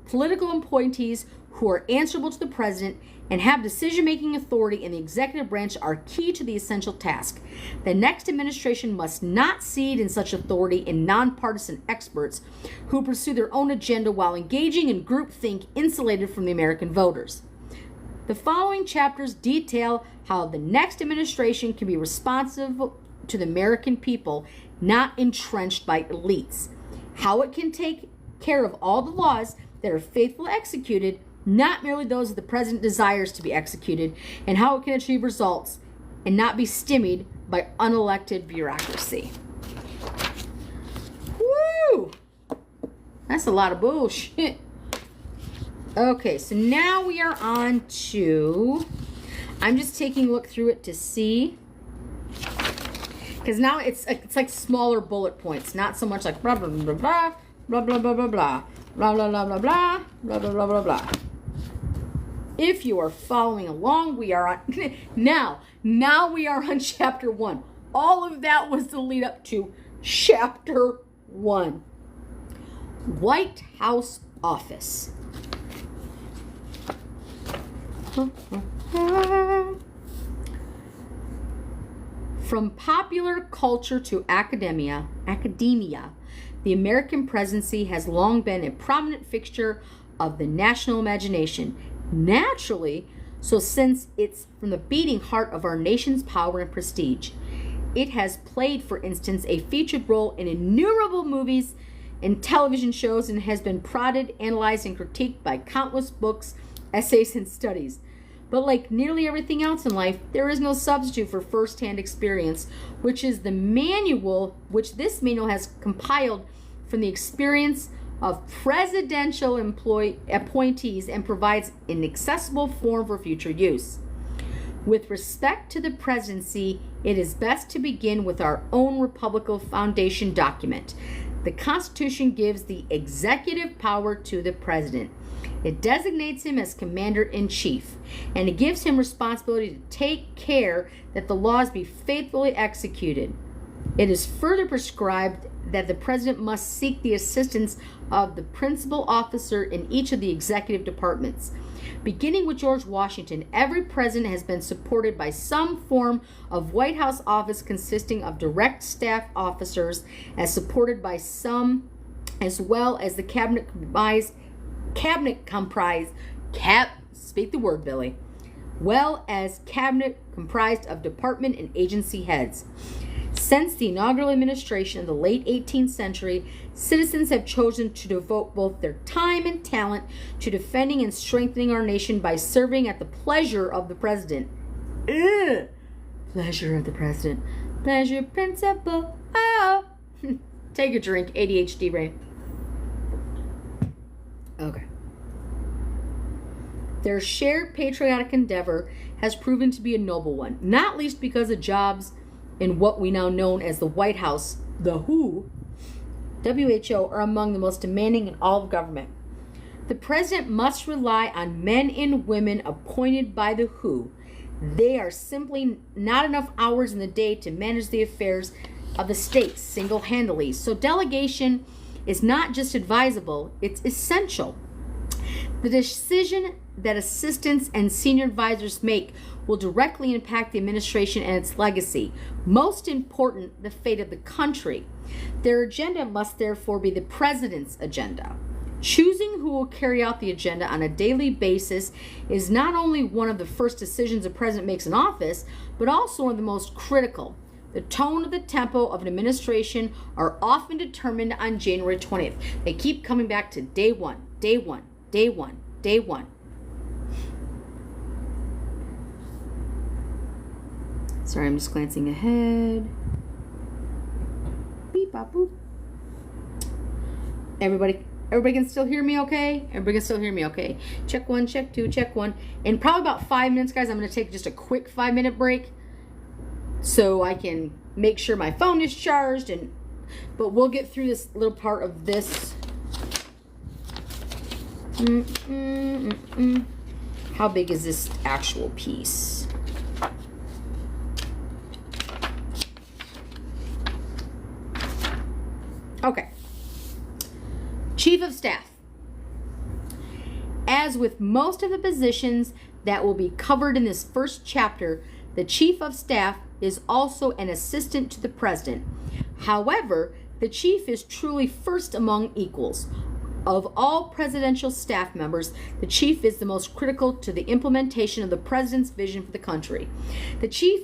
Political appointees who are answerable to the president and have decision-making authority in the executive branch are key to the essential task. The next administration must not cede in such authority in nonpartisan experts who pursue their own agenda while engaging in groupthink insulated from the American voters. The following chapters detail how the next administration can be responsive to the American people, not entrenched by elites. How it can take care of all the laws that are faithfully executed, not merely those that the president desires to be executed, and how it can achieve results and not be stymied by unelected bureaucracy. Woo! That's a lot of bullshit. Okay, so now we are on to, I'm just taking a look through it to see, because now it's like smaller bullet points, not so much like blah blah blah blah blah blah blah blah blah blah blah blah blah blah blah blah blah blah blah. If you are following along, we are on now we are on chapter 1. All of that was the lead up to chapter 1. White House office. From popular culture to academia, the American presidency has long been a prominent fixture of the national imagination. Naturally, so since it's from the beating heart of our nation's power and prestige. It has played, for instance, a featured role in innumerable movies and television shows and has been prodded, analyzed, and critiqued by countless books, essays, and studies. But like nearly everything else in life, there is no substitute for first-hand experience, which this manual has compiled from the experience of presidential appointees and provides an accessible form for future use. With respect to the presidency, it is best to begin with our own Republican Foundation document. The Constitution gives the executive power to the president. It designates him as commander-in-chief, and it gives him responsibility to take care that the laws be faithfully executed. It is further prescribed that the president must seek the assistance of the principal officer in each of the executive departments. Beginning with George Washington, every president has been supported by some form of White House office consisting of direct staff officers, as supported by some, as well as the speak the word, Billy, well as cabinet comprised of department and agency heads. Since the inaugural administration of the late 18th century, citizens have chosen to devote both their time and talent to defending and strengthening our nation by serving at the pleasure of the president. Ugh. Pleasure of the president. Pleasure principle. Oh. Take a drink, ADHD brain. Okay. Their shared patriotic endeavor has proven to be a noble one, not least because of jobs in what we now know as the White House, the WHO, are among the most demanding in all of government. The president must rely on men and women appointed by the WHO. They are simply not enough hours in the day to manage the affairs of the state single-handedly. So delegation is not just advisable, it's essential. The decision that assistants and senior advisors make will directly impact the administration and its legacy. Most important, the fate of the country. Their agenda must therefore be the president's agenda. Choosing who will carry out the agenda on a daily basis is not only one of the first decisions a president makes in office, but also one of the most critical. The tone of the tempo of an administration are often determined on January 20th. They keep coming back to day one, day one, day one, day one. Sorry, I'm just glancing ahead. Beep, bop, boop. Everybody can still hear me okay? Everybody can still hear me okay? Check one, check two, check one. In probably about 5 minutes, guys, I'm going to take just a quick 5-minute break so I can make sure my phone is charged. But we'll get through this little part of this. How big is this actual piece? Okay. Chief of Staff. As with most of the positions that will be covered in this first chapter, the Chief of Staff is also an assistant to the President. However, the Chief is truly first among equals. Of all presidential staff members, the Chief is the most critical to the implementation of the President's vision for the country. The Chief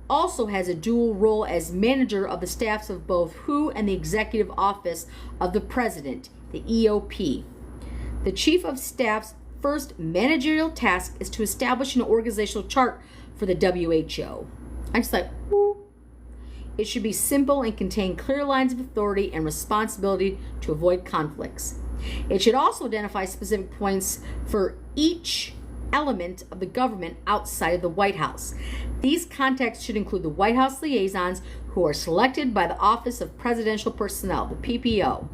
also has a dual role as manager of the staffs of both WHO and the Executive Office of the President, the EOP. The Chief of Staff's first managerial task is to establish an organizational chart for the WHO. I'm just like, whoo. It should be simple and contain clear lines of authority and responsibility to avoid conflicts. It should also identify specific points for each element of the government outside of the White House. These contacts should include the White House liaisons, who are selected by the Office of Presidential Personnel, the PPO.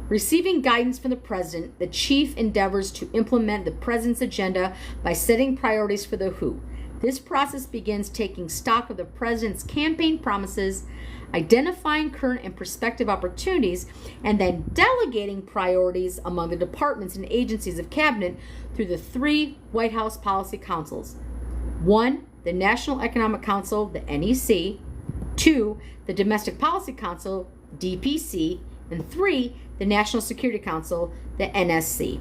Receiving guidance from the President, the Chief endeavors to implement the President's agenda by setting priorities for the WHO. This process begins taking stock of the President's campaign promises, identifying current and prospective opportunities, and then delegating priorities among the departments and agencies of Cabinet through the 3 White House Policy Councils. 1, the National Economic Council, the NEC. 2, the Domestic Policy Council, DPC. And 3, the National Security Council, the NSC.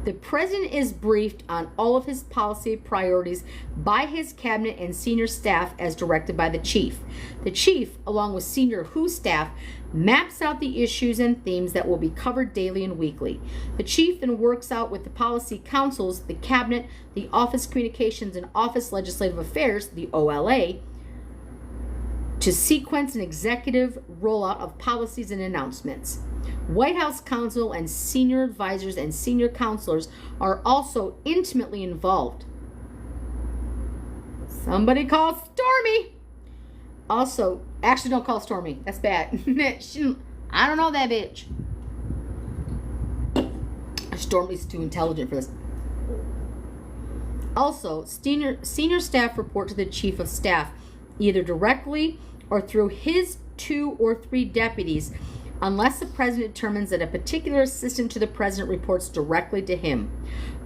The President is briefed on all of his policy priorities by his cabinet and senior staff as directed by the Chief. The Chief, along with senior WHO staff, maps out the issues and themes that will be covered daily and weekly. The Chief then works out with the policy councils, the Cabinet, the Office Communications and Office Legislative Affairs, the OLA, to sequence an executive rollout of policies and announcements. White House counsel and senior advisors and senior counselors are also intimately involved. Somebody call Stormy. Also, actually don't call Stormy. That's bad. I don't know that bitch. Stormy's too intelligent for this. Also, senior staff report to the chief of staff, either directly or through his 2 or 3 deputies, unless the president determines that a particular assistant to the president reports directly to him.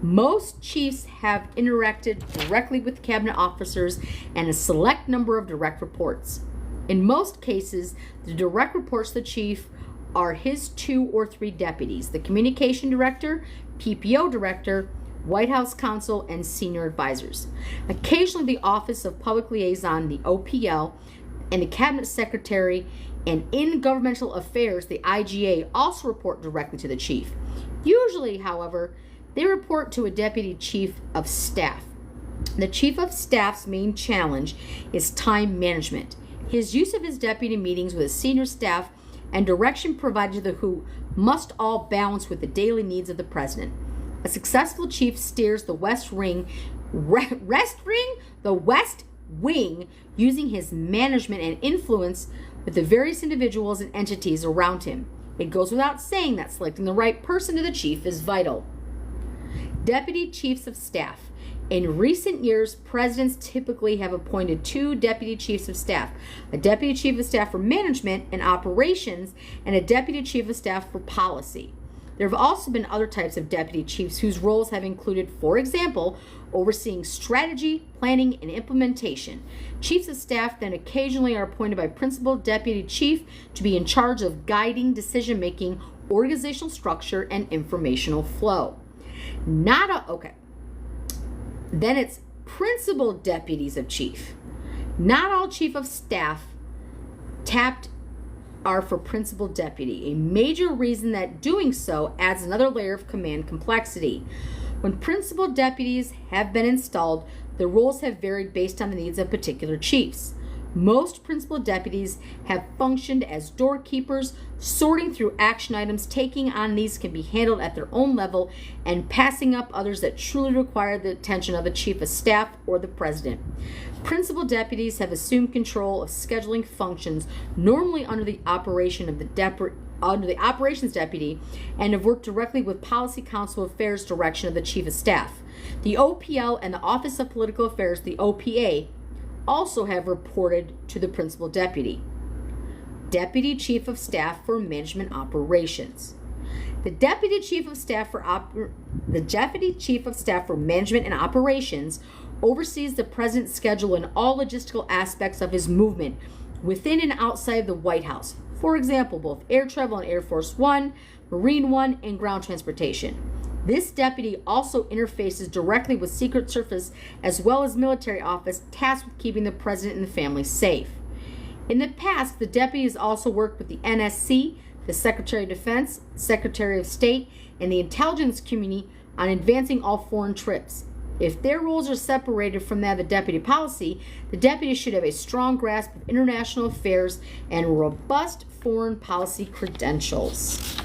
Most chiefs have interacted directly with cabinet officers and a select number of direct reports. In most cases, the direct reports to the chief are his 2 or 3 deputies, the communication director, PPO director, White House counsel, and senior advisors. Occasionally, the Office of Public Liaison, the OPL, and the cabinet secretary, and in governmental affairs, the IGA, also report directly to the chief. Usually, however, they report to a deputy chief of staff. The chief of staff's main challenge is time management. His use of his deputy meetings with his senior staff and direction provided to the who must all balance with the daily needs of the president. A successful chief steers the West Wing using his management and influence with the various individuals and entities around him. It goes without saying that selecting the right person to the chief is vital. Deputy chiefs of staff. In recent years, presidents typically have appointed 2 deputy chiefs of staff, a deputy chief of staff for management and operations, and a deputy chief of staff for policy. There have also been other types of deputy chiefs whose roles have included, for example, overseeing strategy, planning, and implementation. Chiefs of staff then occasionally are appointed by principal deputy chief to be in charge of guiding decision-making, organizational structure, and informational flow. Then it's principal deputies of chief. Not all chief of staff tapped are for principal deputy. A major reason that doing so adds another layer of command complexity. When principal deputies have been installed, the roles have varied based on the needs of particular chiefs. Most principal deputies have functioned as doorkeepers, sorting through action items. Taking on these can be handled at their own level and passing up others that truly require the attention of the chief of staff or the president. Principal deputies have assumed control of scheduling functions, normally under the operations deputy, and have worked directly with Policy Council Affairs direction of the chief of staff. The OPL and the Office of Political Affairs, the OPA, also have reported to the principal deputy. Deputy Chief of Staff for Management Operations. The Deputy Chief of Staff for Management and Operations oversees the president's schedule and all logistical aspects of his movement within and outside of the White House. For example, both air travel on Air Force One, Marine One, and ground transportation. This deputy also interfaces directly with Secret Service as well as military office tasked with keeping the president and the family safe. In the past, the deputy has also worked with the NSC, the Secretary of Defense, Secretary of State, and the intelligence community on advancing all foreign trips. If their roles are separated from that of the deputy policy, the deputy should have a strong grasp of international affairs and robust foreign policy credentials.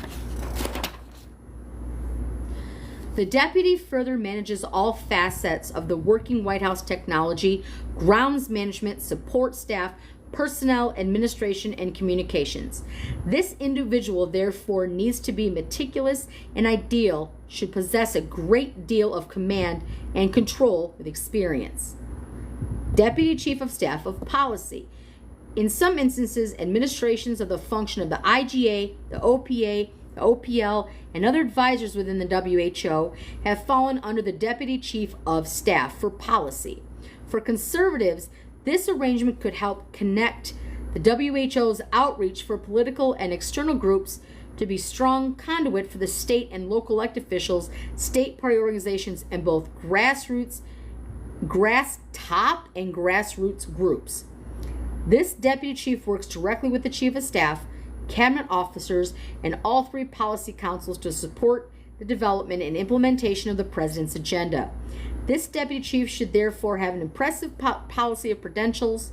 The deputy further manages all facets of the working White House technology, grounds management, support staff, personnel, administration, and communications. This individual, therefore, needs to be meticulous and ideal, should possess a great deal of command and control with experience. Deputy Chief of Staff of Policy. In some instances, administrations of the function of the IGA, the OPA, the OPL, and other advisors within the WHO have fallen under the Deputy Chief of Staff for Policy. For conservatives, this arrangement could help connect the WHO's outreach for political and external groups to be strong conduit for the state and local elected officials, state party organizations, and both top and grassroots groups. This deputy chief works directly with the chief of staff, cabinet officers, and all 3 policy councils to support the development and implementation of the president's agenda. This deputy chief should therefore have an impressive policy of credentials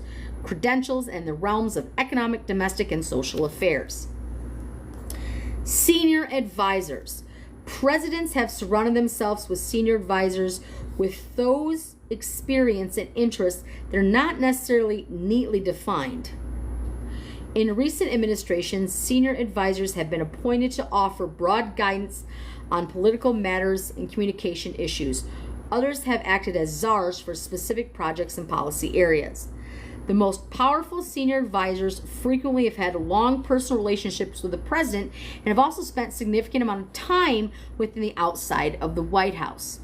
in the realms of economic, domestic, and social affairs. Senior advisors. Presidents have surrounded themselves with senior advisors with those experience and interests that are not necessarily neatly defined. In recent administrations, senior advisors have been appointed to offer broad guidance on political matters and communication issues. Others have acted as czars for specific projects and policy areas. The most powerful senior advisors frequently have had long personal relationships with the president and have also spent significant amount of time within the outside of the White House.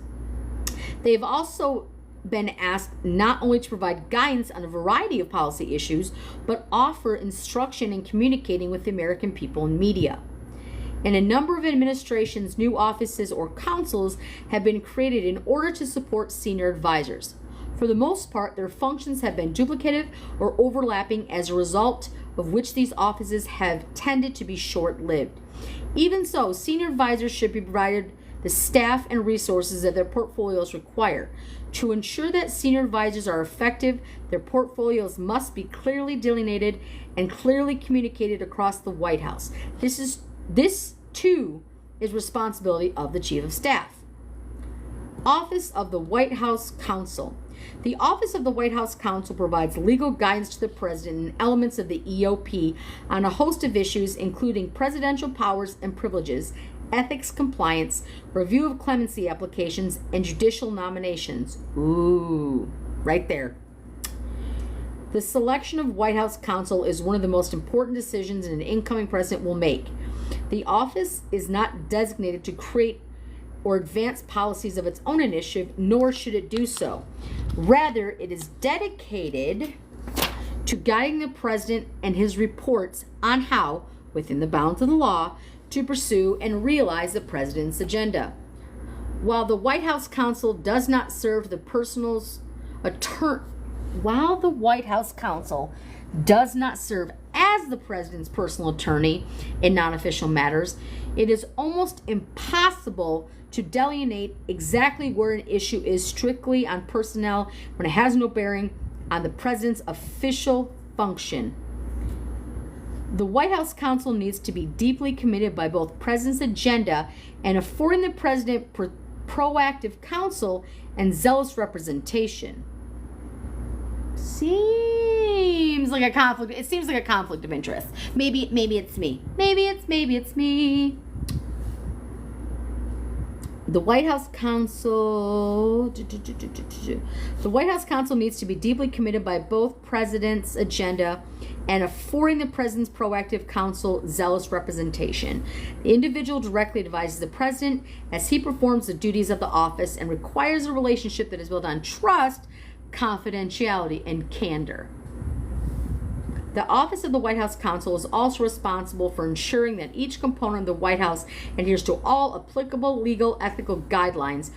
They have also been asked not only to provide guidance on a variety of policy issues, but offer instruction in communicating with the American people and media. In a number of administrations, new offices or councils have been created in order to support senior advisors. For the most part, their functions have been duplicative or overlapping, as a result of which these offices have tended to be short-lived. Even so, senior advisors should be provided the staff and resources that their portfolios require. To ensure that senior advisors are effective, their portfolios must be clearly delineated and clearly communicated across the White House. This too is responsibility of the Chief of Staff. Office of the White House Counsel. The Office of the White House Counsel provides legal guidance to the President and elements of the EOP on a host of issues, including presidential powers and privileges, ethics compliance, review of clemency applications, and judicial nominations. Ooh, right there. The selection of White House counsel is one of the most important decisions an incoming president will make. The office is not designated to create or advance policies of its own initiative, nor should it do so. Rather, it is dedicated to guiding the president and his reports on how, within the bounds of the law, to pursue and realize the president's agenda. While the White House counsel does not serve the personal's attorney, while the White House counsel does not serve as the president's personal attorney in non-official matters, it is almost impossible to delineate exactly where an issue is strictly on personnel when it has no bearing on the president's official function. The White House counsel needs to be deeply committed by both president's agenda and affording the president proactive counsel and zealous representation. Seems like a conflict. It seems like a conflict of interest. Maybe it's me. Maybe it's me. The White House counsel. The White House counsel needs to be deeply committed by both president's agenda and affording the president's proactive counsel zealous representation. The individual directly advises the president as he performs the duties of the office and requires a relationship that is built on trust, confidentiality, and candor. The Office of the White House Counsel is also responsible for ensuring that each component of the White House adheres to all applicable legal ethical guidelines,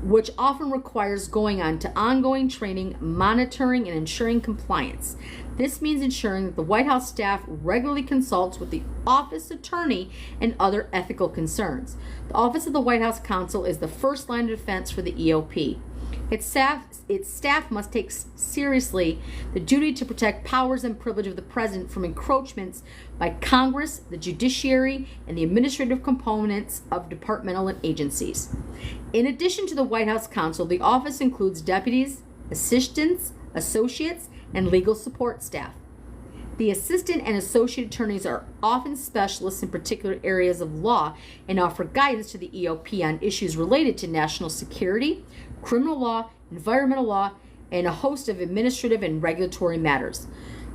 which often requires going on to ongoing training, monitoring, and ensuring compliance. This means ensuring that the White House staff regularly consults with the office attorney and other ethical concerns. The Office of the White House Counsel is the first line of defense for the EOP. Its staff must take seriously the duty to protect powers and privilege of the president from encroachments by Congress, the judiciary, and the administrative components of departmental and agencies. In addition to the White House counsel, the office includes deputies, assistants, associates, and legal support staff. The assistant and associate attorneys are often specialists in particular areas of law and offer guidance to the EOP on issues related to national security, criminal law, environmental law, and a host of administrative and regulatory matters.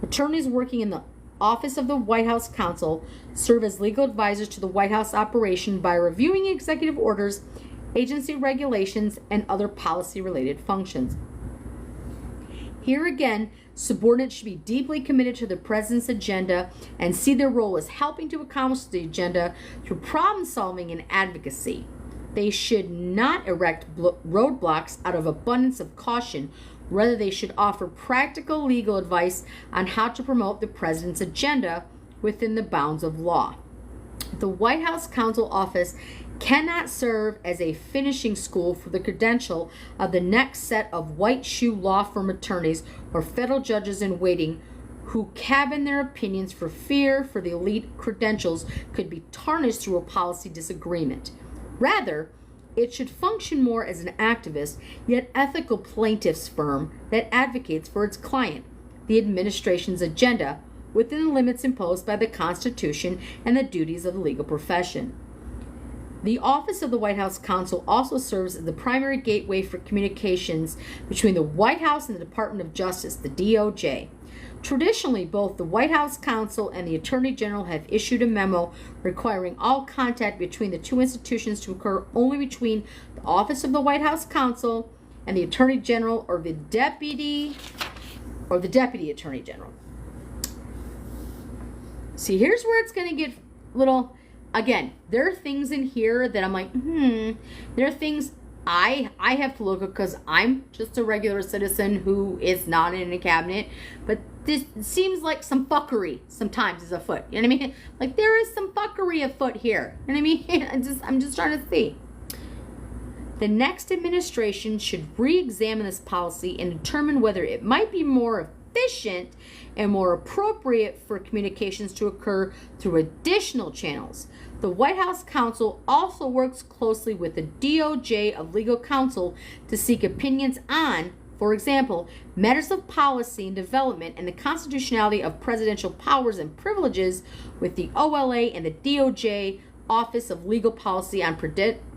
Attorneys working in the Office of the White House Counsel serve as legal advisors to the White House operation by reviewing executive orders, agency regulations, and other policy-related functions. Here again, subordinates should be deeply committed to the president's agenda and see their role as helping to accomplish the agenda through problem solving and advocacy. They should not erect roadblocks out of abundance of caution. Rather, they should offer practical legal advice on how to promote the president's agenda within the bounds of law. The White House Counsel Office cannot serve as a finishing school for the credential of the next set of white shoe law firm attorneys or federal judges in waiting who cabin their opinions for fear for the elite credentials could be tarnished through a policy disagreement. Rather, it should function more as an activist, yet ethical plaintiff's firm that advocates for its client, the administration's agenda, within the limits imposed by the Constitution and the duties of the legal profession. The Office of the White House Counsel also serves as the primary gateway for communications between the White House and the Department of Justice, the DOJ. Traditionally, both the White House Counsel and the Attorney General have issued a memo requiring all contact between the two institutions to occur only between the Office of the White House Counsel and the Attorney General or the Deputy Attorney General. See, here's where it's going to get little, again, there are things in here that I'm like, there are things I have to look at because I'm just a regular citizen who is not in a cabinet, but this seems like some fuckery sometimes is afoot. You know what I mean? Like there is some fuckery afoot here. You know what I mean? I'm just trying to see. The next administration should re-examine this policy and determine whether it might be more efficient and more appropriate for communications to occur through additional channels. The White House Counsel also works closely with the DOJ of legal counsel to seek opinions on, for example, matters of policy and development and the constitutionality of presidential powers and privileges with the OLA and the DOJ Office of Legal Policy on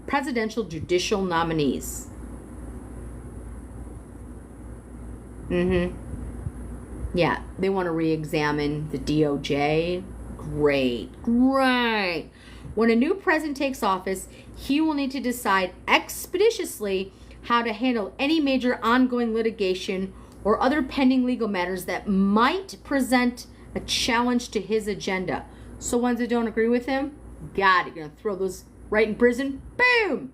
presidential judicial nominees. Yeah, they want to re-examine the DOJ. Great. When a new president takes office, he will need to decide expeditiously how to handle any major ongoing litigation or other pending legal matters that might present a challenge to his agenda. So ones that don't agree with him, got it. You're going to throw those right in prison. Boom!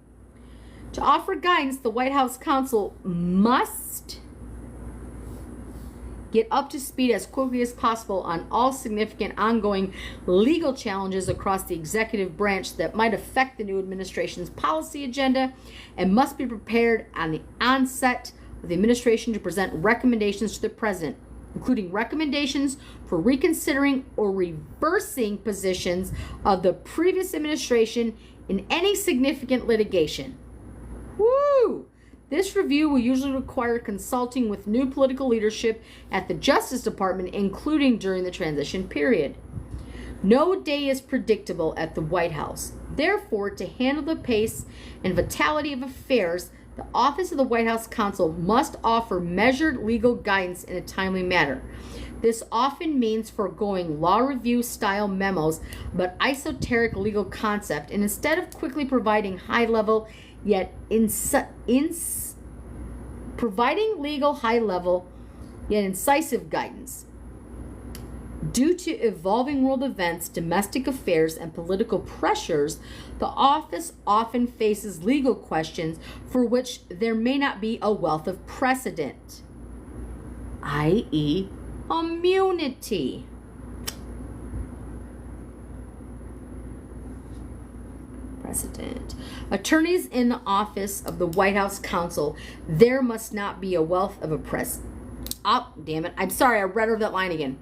To offer guidance, the White House Counsel must get up to speed as quickly as possible on all significant ongoing legal challenges across the executive branch that might affect the new administration's policy agenda, and must be prepared on the onset of the administration to present recommendations to the president, including recommendations for reconsidering or reversing positions of the previous administration in any significant litigation. Woo! This review will usually require consulting with new political leadership at the Justice Department, including during the transition period. No day is predictable at the White House. Therefore, to handle the pace and vitality of affairs, the Office of the White House Counsel must offer measured legal guidance in a timely manner. This often means foregoing law review style memos about esoteric legal concept, and instead of quickly providing high-level yet providing legal high-level yet incisive guidance. Due to evolving world events, domestic affairs, and political pressures, the office often faces legal questions for which there may not be a wealth of precedent, i.e., immunity. Precedent. Attorneys in the Office of the White House Counsel, there must not be a wealth of a Oh, damn it. I'm sorry, I read over that line again.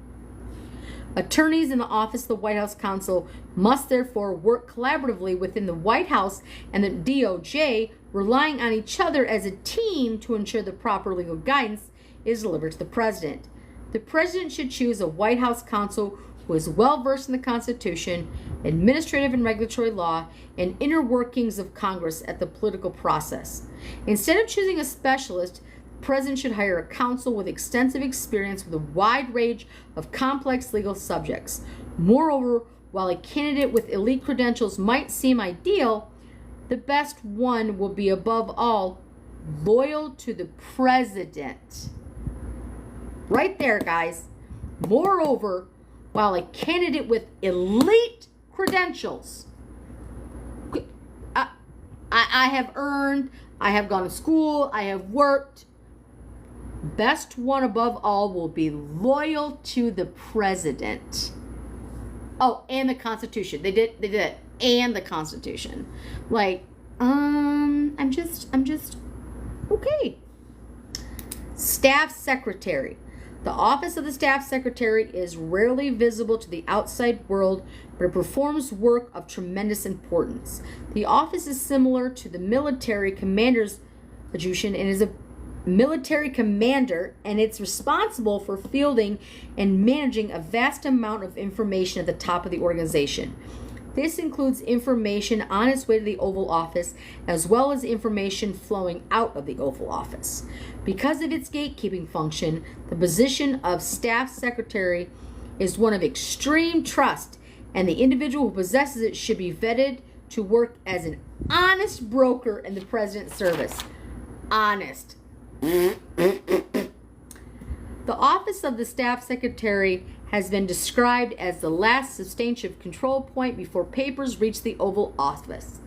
Attorneys in the Office of the White House Counsel must therefore work collaboratively within the White House and the DOJ, relying on each other as a team to ensure the proper legal guidance is delivered to the president. The president should choose a White House counsel who is well versed in the Constitution, administrative and regulatory law, and inner workings of Congress at the political process. Instead of choosing a specialist, the president should hire a counsel with extensive experience with a wide range of complex legal subjects. Moreover, while a candidate with elite credentials might seem ideal, the best one will be above all loyal to the president. Right there, guys. Moreover, while a candidate with elite credentials, I have earned, I have gone to school, I have worked, best one above all will be loyal to the president. Oh, and the Constitution. They did it. And the Constitution. Like, I'm just okay. Staff Secretary. The office of the Staff Secretary is rarely visible to the outside world, but it performs work of tremendous importance. The office is similar to the military commander's adjutant and is military commander, and it's responsible for fielding and managing a vast amount of information at the top of the organization. This includes information on its way to the Oval Office, as well as information flowing out of the Oval Office. Because of its gatekeeping function, the position of Staff Secretary is one of extreme trust, and the individual who possesses it should be vetted to work as an honest broker in the President's service. Honest. The office of the Staff Secretary has been described as the last substantive control point before papers reach the Oval Office.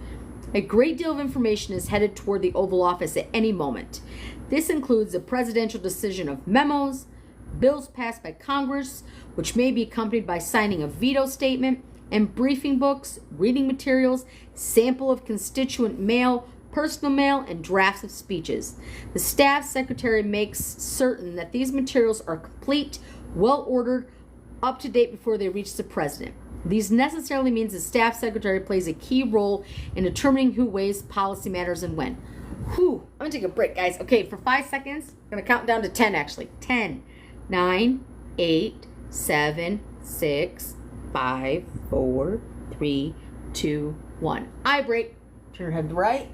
A great deal of information is headed toward the Oval Office at any moment. This includes the presidential decision of memos, bills passed by Congress, which may be accompanied by signing a veto statement, and briefing books, reading materials, sample of constituent mail, personal mail, and drafts of speeches. The Staff Secretary makes certain that these materials are complete, well-ordered, up to date before they reach the President. These necessarily means the Staff Secretary plays a key role in determining who weighs policy matters and when. Whew, I'm gonna take a break, guys. Okay, for 5 seconds, I'm gonna count down to 10 actually. 10, 9, 8, 7, 6, 5, 4, 3, 2, 1. Eye break. Turn your head to the right,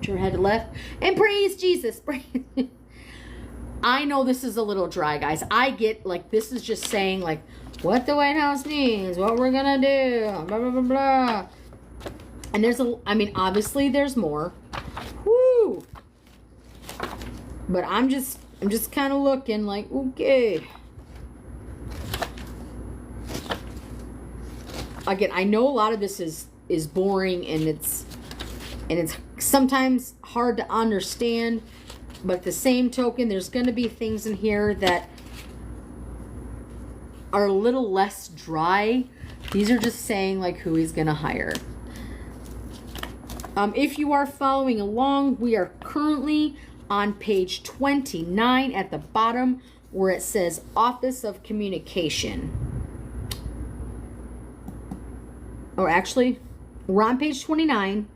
turn your head to the left, and praise Jesus. I know this is a little dry, guys. I get, like, this is just saying, like, what the White House needs, what we're gonna do, blah, blah, blah, blah. And there's obviously there's more. Woo! But I'm just kind of looking like, okay. Again, I know a lot of this is boring and it's sometimes hard to understand. But at the same token, there's going to be things in here that are a little less dry. These are just saying, like, who he's going to hire. If you are following along, we are currently on page 29 at the bottom where it says Office of Communication. Or actually, we're on page 29.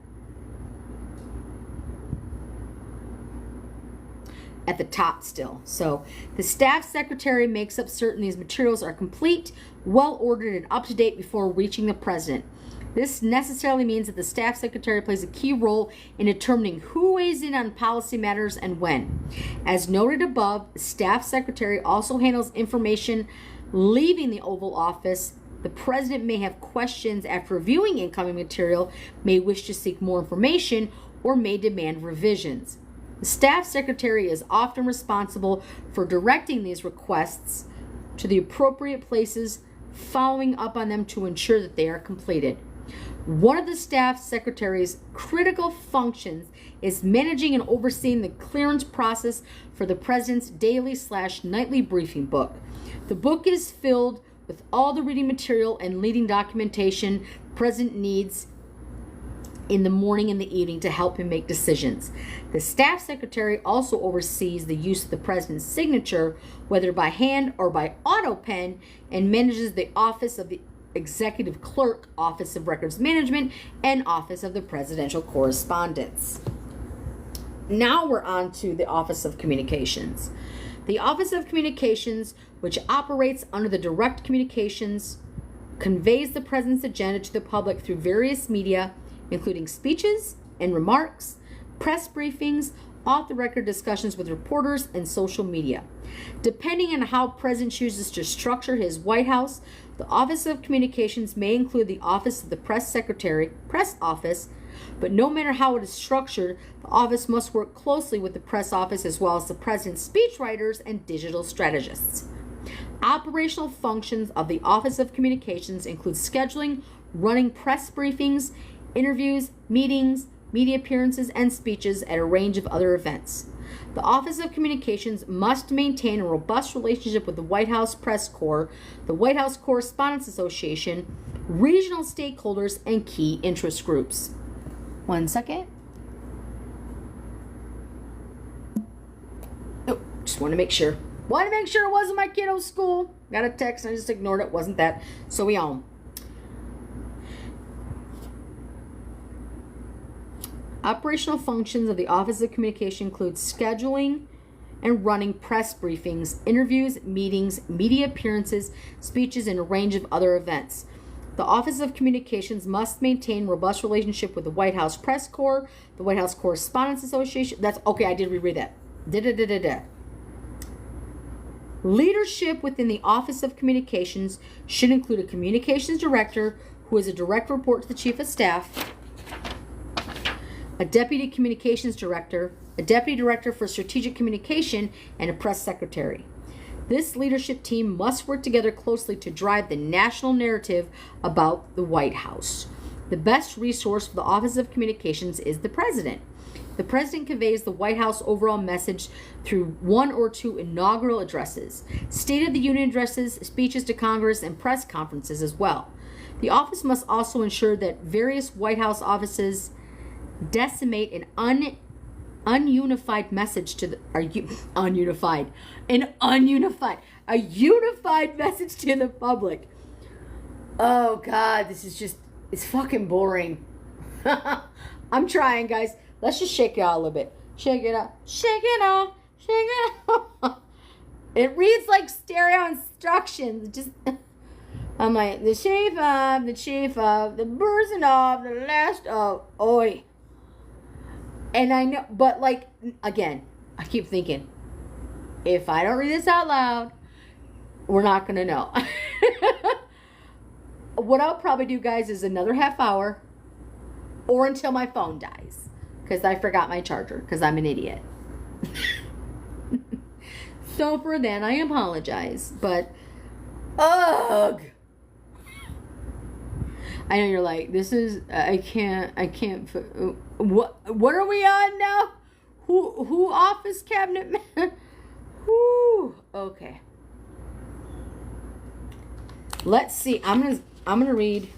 At the top still. So the Staff Secretary makes up certain these materials are complete, well ordered, and up to date before reaching the President. This necessarily means that the Staff Secretary plays a key role in determining who weighs in on policy matters and when. As noted above, the Staff Secretary also handles information leaving the Oval Office. The President may have questions after reviewing incoming material, may wish to seek more information, or may demand revisions. The Staff Secretary is often responsible for directing these requests to the appropriate places, following up on them to ensure that they are completed. One of the Staff Secretary's critical functions is managing and overseeing the clearance process for the President's daily/nightly briefing book. The book is filled with all the reading material and leading documentation the President needs in the morning and the evening to help him make decisions. The Staff Secretary also oversees the use of the President's signature, whether by hand or by auto pen, and manages the Office of the Executive Clerk, Office of Records Management, and Office of the Presidential Correspondence. Now we're on to the Office of Communications. The Office of Communications, which operates under the Direct Communications, conveys the President's agenda to the public through various media, including speeches and remarks, press briefings, off-the-record discussions with reporters, and social media. Depending on how President chooses to structure his White House, the Office of Communications may include the Office of the Press Secretary, Press Office, but no matter how it is structured, the office must work closely with the Press Office as well as the President's speechwriters and digital strategists. Operational functions of the Office of Communications include scheduling, running press briefings, interviews, meetings, media appearances, and speeches at a range of other events. The Office of Communications must maintain a robust relationship with the White House Press Corps, the White House Correspondents Association, regional stakeholders, and key interest groups. 1 second. Oh, just want to make sure. Want to make sure it wasn't my kiddo's school. Got a text and I just ignored it. Wasn't that. So we on. Operational functions of the Office of Communication include scheduling, and running press briefings, interviews, meetings, media appearances, speeches, and a range of other events. The Office of Communications must maintain robust relationship with the White House Press Corps, the White House Correspondents Association. That's okay, I did reread that. Leadership within the Office of Communications should include a communications director who is a direct report to the Chief of Staff, a deputy communications director, a deputy director for strategic communication, and a press secretary. This leadership team must work together closely to drive the national narrative about the White House. The best resource for the Office of Communications is the President. The President conveys the White House overall message through one or two inaugural addresses, State of the Union addresses, speeches to Congress, and press conferences as well. The office must also ensure that various White House offices disseminate an unified message to the a unified message to the public. Oh God, this is just, it's fucking boring. I'm trying, guys. Let's just shake it out a little bit. Shake it out. Shake it out. Shake it out. It reads like stereo instructions. Just, I'm like, the chief of, the person of, the last of, oi. And I know, but like, again, I keep thinking, if I don't read this out loud, we're not going to know. What I'll probably do, guys, is another half hour or until my phone dies. Because I forgot my charger. Because I'm an idiot. So for that, I apologize. But, ugh. I know you're like, this is, I can't, what are we on now? Who office cabinet man? Whoo, okay. Let's see, I'm gonna read.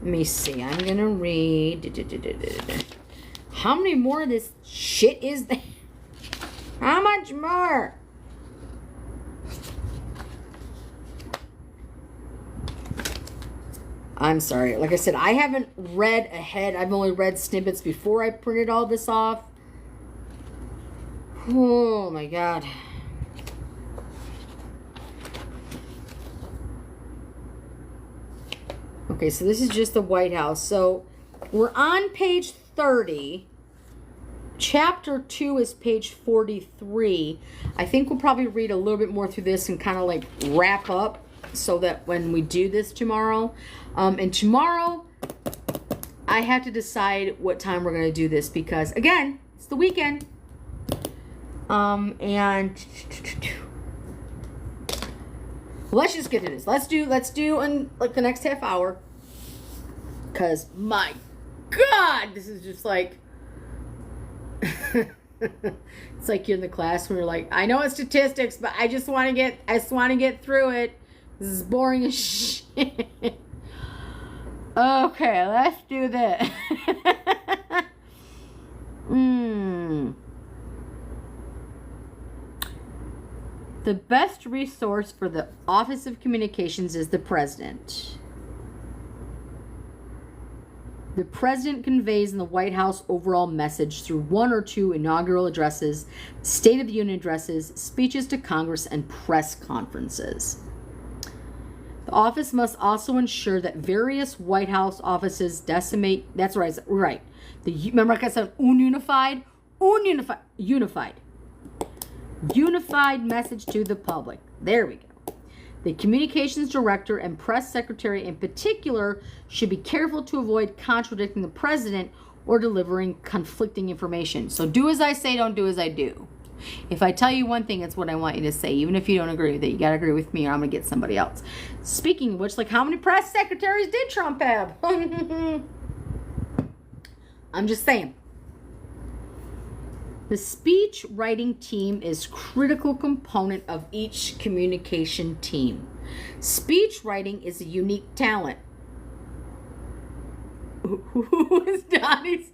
Let me see, I'm gonna read. How many more of this shit is there? How much more? I'm sorry. Like I said, I haven't read ahead. I've only read snippets before I printed all this off. Oh my God. Okay, so this is just the White House. So we're on page 30. Chapter 2 is page 43. I think we'll probably read a little bit more through this and kind of like wrap up so that when we do this tomorrow. And tomorrow, I have to decide what time we're going to do this because, again, it's the weekend. And let's just get to this. Let's do in like the next half hour. Because, my God, this is just like... It's like you're in the class when you're like, I know it's statistics, but I just want to get through it. This is boring as shit. Okay, let's do this. The best resource for the Office of Communications is the President. The President conveys in the White House overall message through one or two inaugural addresses, State of the Union addresses, speeches to Congress, and press conferences. The office must also ensure that various White House offices decimate. That's right. Right. Remember, like I said, unified message to the public. There we go. The communications director and press secretary in particular should be careful to avoid contradicting the president or delivering conflicting information. So do as I say, don't do as I do. If I tell you one thing, it's what I want you to say. Even if you don't agree with it, you got to agree with me or I'm going to get somebody else. Speaking of which, like how many press secretaries did Trump have? I'm just saying. The speech writing team is a critical component of each communication team. Speech writing is a unique talent. Who is Donnie's?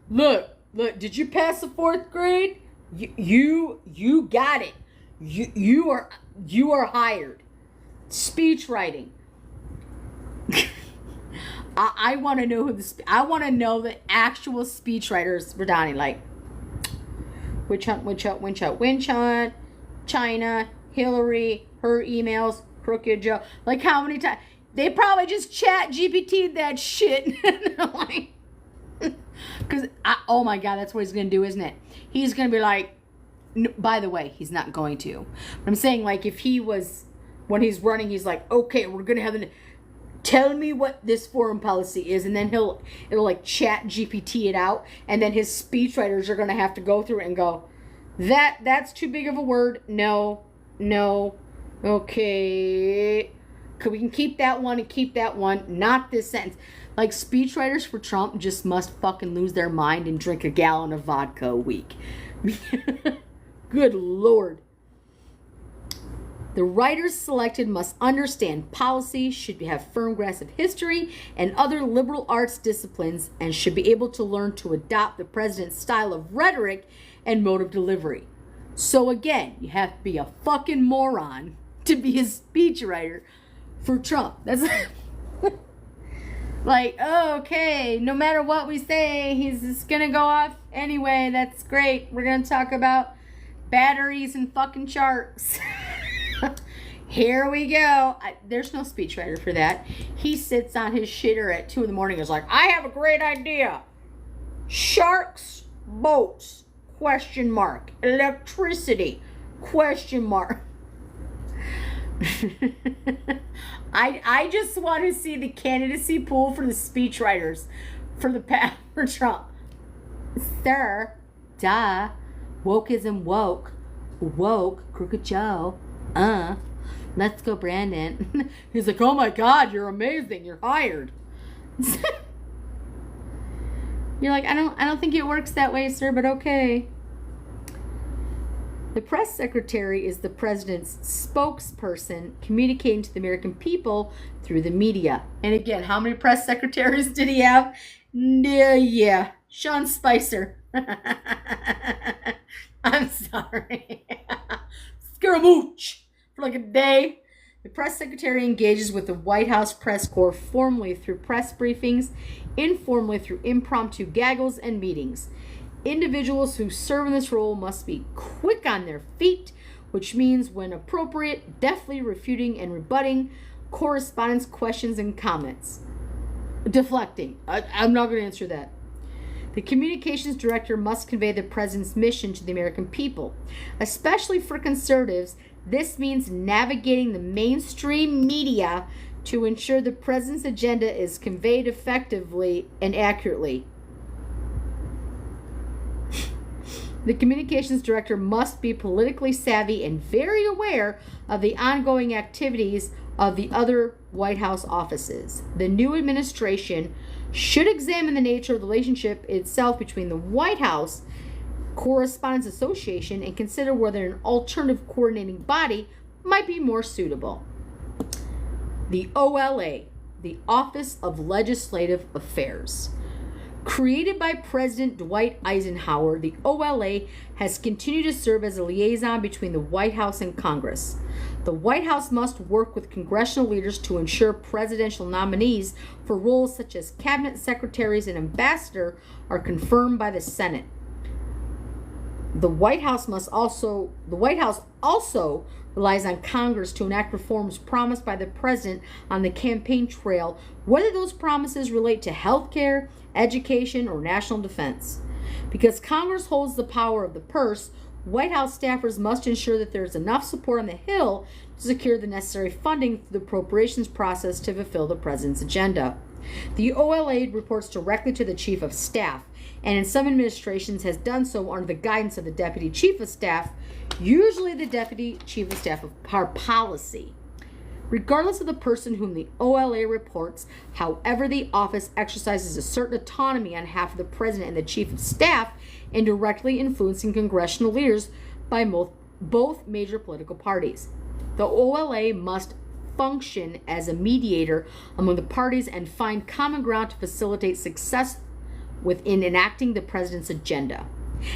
Look, did you pass the 4th grade? You got it. You are hired. Speech writing. I want to know I want to know the actual speechwriters for Donnie. Like, witch hunt, China, Hillary, her emails, Crooked Joe. Like, how many times? They probably just chat GPT'd that shit. Like, because, oh my God, that's what he's going to do, isn't it? He's going to be like, by the way, he's not going to. But I'm saying, like, if he was, when he's running, he's like, okay, we're going to have tell me what this foreign policy is. And then it'll like chat GPT it out. And then his speechwriters are going to have to go through it and go, that's too big of a word. No. Okay. We can keep that one and keep that one. Not this sentence. Like, speechwriters for Trump just must fucking lose their mind and drink a gallon of vodka a week. Good Lord. The writers selected must understand policy, should have firm grasp of history and other liberal arts disciplines, and should be able to learn to adopt the president's style of rhetoric and mode of delivery. So again, you have to be a fucking moron to be a speechwriter for Trump. That's like, oh, okay, no matter what we say, he's just gonna go off anyway. That's great. We're gonna talk about batteries and fucking sharks. Here we go. There's no speechwriter for that. He sits on his shitter at 2 a.m. and is like, I have a great idea. Sharks, boats, ? Electricity, ? I just want to see the candidacy pool for the speechwriters for Trump. Sir, duh, wokeism woke, Crooked Joe, let's go, Brandon. He's like, oh my God, you're amazing, you're hired. You're like, I don't think it works that way, sir, but okay. The press secretary is the president's spokesperson, communicating to the American people through the media. And again, how many press secretaries did he have? Yeah, Sean Spicer. I'm sorry. Scaramouche for like a day. The press secretary engages with the White House press corps formally through press briefings, informally through impromptu gaggles and meetings. Individuals who serve in this role must be quick on their feet, which means, when appropriate, deftly refuting and rebutting correspondents' questions and comments. Deflecting. I'm not going to answer that. The communications director must convey the president's mission to the American people. Especially for conservatives, this means navigating the mainstream media to ensure the president's agenda is conveyed effectively and accurately. The communications director must be politically savvy and very aware of the ongoing activities of the other White House offices. The new administration should examine the nature of the relationship itself between the White House Correspondents Association and consider whether an alternative coordinating body might be more suitable. The OLA, the Office of Legislative Affairs. Created by President Dwight Eisenhower, the OLA has continued to serve as a liaison between the White House and Congress. The White House must work with congressional leaders to ensure presidential nominees for roles such as cabinet secretaries and ambassador are confirmed by the Senate. The White House also relies on Congress to enact reforms promised by the president on the campaign trail, whether those promises relate to health care, education, or national defense. Because Congress holds the power of the purse, White House staffers must ensure that there is enough support on the Hill to secure the necessary funding through the appropriations process to fulfill the president's agenda. The OLA reports directly to the Chief of Staff, and in some administrations has done so under the guidance of the Deputy Chief of Staff, usually the Deputy Chief of Staff of Policy. Regardless of the person whom the OLA reports, however, the office exercises a certain autonomy on behalf of the President and the Chief of Staff in directly influencing congressional leaders by both major political parties. The OLA must function as a mediator among the parties and find common ground to facilitate success within enacting the president's agenda.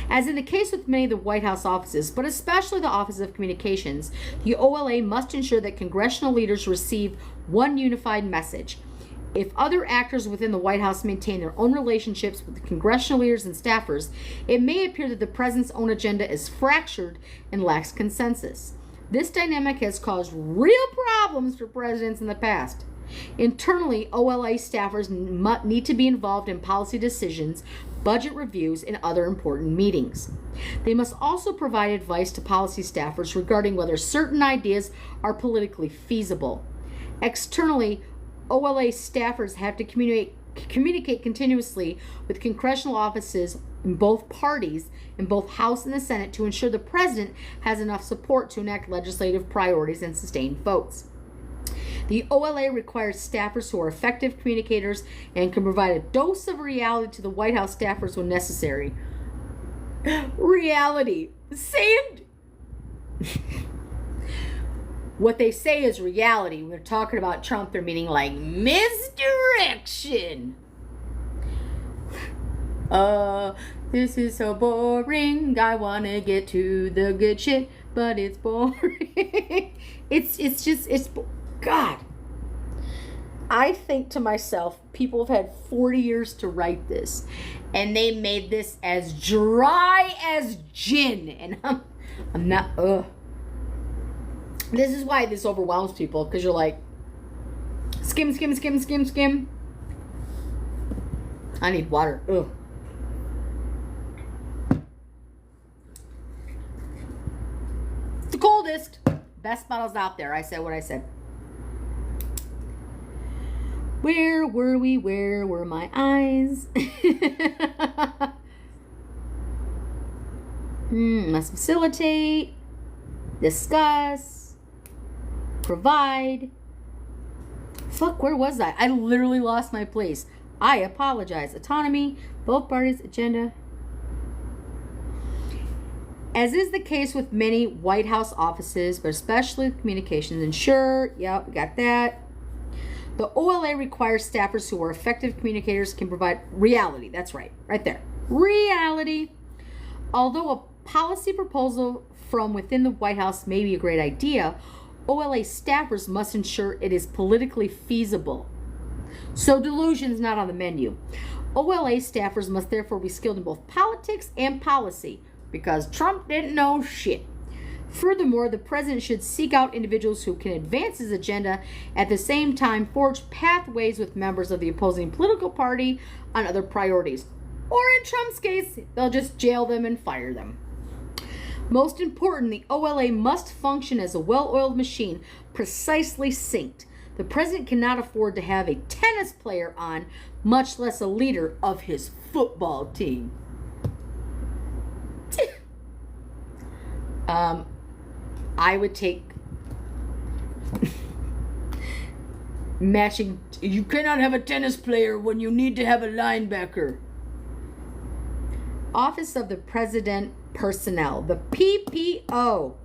As in the case with many of the White House offices, but especially the Office of Communications, the OLA must ensure that congressional leaders receive one unified message. If other actors within the White House maintain their own relationships with the congressional leaders and staffers, it may appear that the president's own agenda is fractured and lacks consensus. This dynamic has caused real problems for presidents in the past. Internally, OLA staffers need to be involved in policy decisions, budget reviews, and other important meetings. They must also provide advice to policy staffers regarding whether certain ideas are politically feasible. Externally, OLA staffers have to communicate continuously with congressional offices in both parties, in both House and the Senate, to ensure the president has enough support to enact legislative priorities and sustain votes. The OLA requires staffers who are effective communicators and can provide a dose of reality to the White House staffers when necessary. Reality. What they say is reality. When they're talking about Trump, they're meaning like misdirection. This is so boring. I want to get to the good shit, but it's boring. It's God. I think to myself, people have had 40 years to write this, and they made this as dry as gin, and I'm not, This is why this overwhelms people, because you're like, skim, skim, skim, skim, skim. I need water. Ugh. It's the coldest. Best bottles out there. I said what I said. Where were we? Where were my eyes? Must facilitate, discuss, provide. Fuck, where was I? I literally lost my place. I apologize. Autonomy, both parties, agenda. As is the case with many White House offices, but especially communications, ensure, yep, we got that. The OLA requires staffers who are effective communicators can provide reality. That's right there. Reality. Although a policy proposal from within the White House may be a great idea, OLA staffers must ensure it is politically feasible. So delusion's not on the menu. OLA staffers must therefore be skilled in both politics and policy, because Trump didn't know shit. Furthermore, the president should seek out individuals who can advance his agenda, at the same time forge pathways with members of the opposing political party on other priorities. Or in Trump's case, they'll just jail them and fire them. Most important, the OLA must function as a well-oiled machine, precisely synced. The president cannot afford to have a tennis player on, much less a leader of his football team. I would take matching. You cannot have a tennis player when you need to have a linebacker. Office of the President Personnel, the PPO.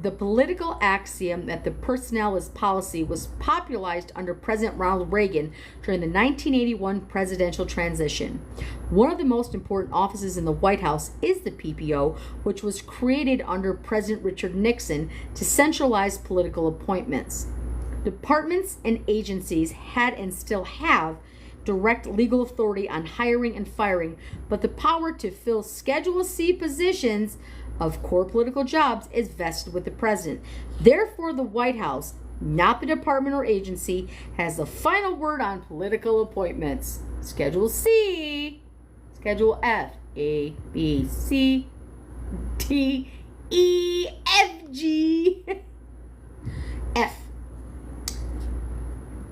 The political axiom that the personnel is policy was popularized under President Ronald Reagan during the 1981 presidential transition. One of the most important offices in the White House is the PPO, which was created under President Richard Nixon to centralize political appointments. Departments and agencies had and still have direct legal authority on hiring and firing, but the power to fill Schedule C positions of core political jobs is vested with the president. Therefore, the White House, not the department or agency, has the final word on political appointments. Schedule C, Schedule F, A, B, C, D, E, F, G. F.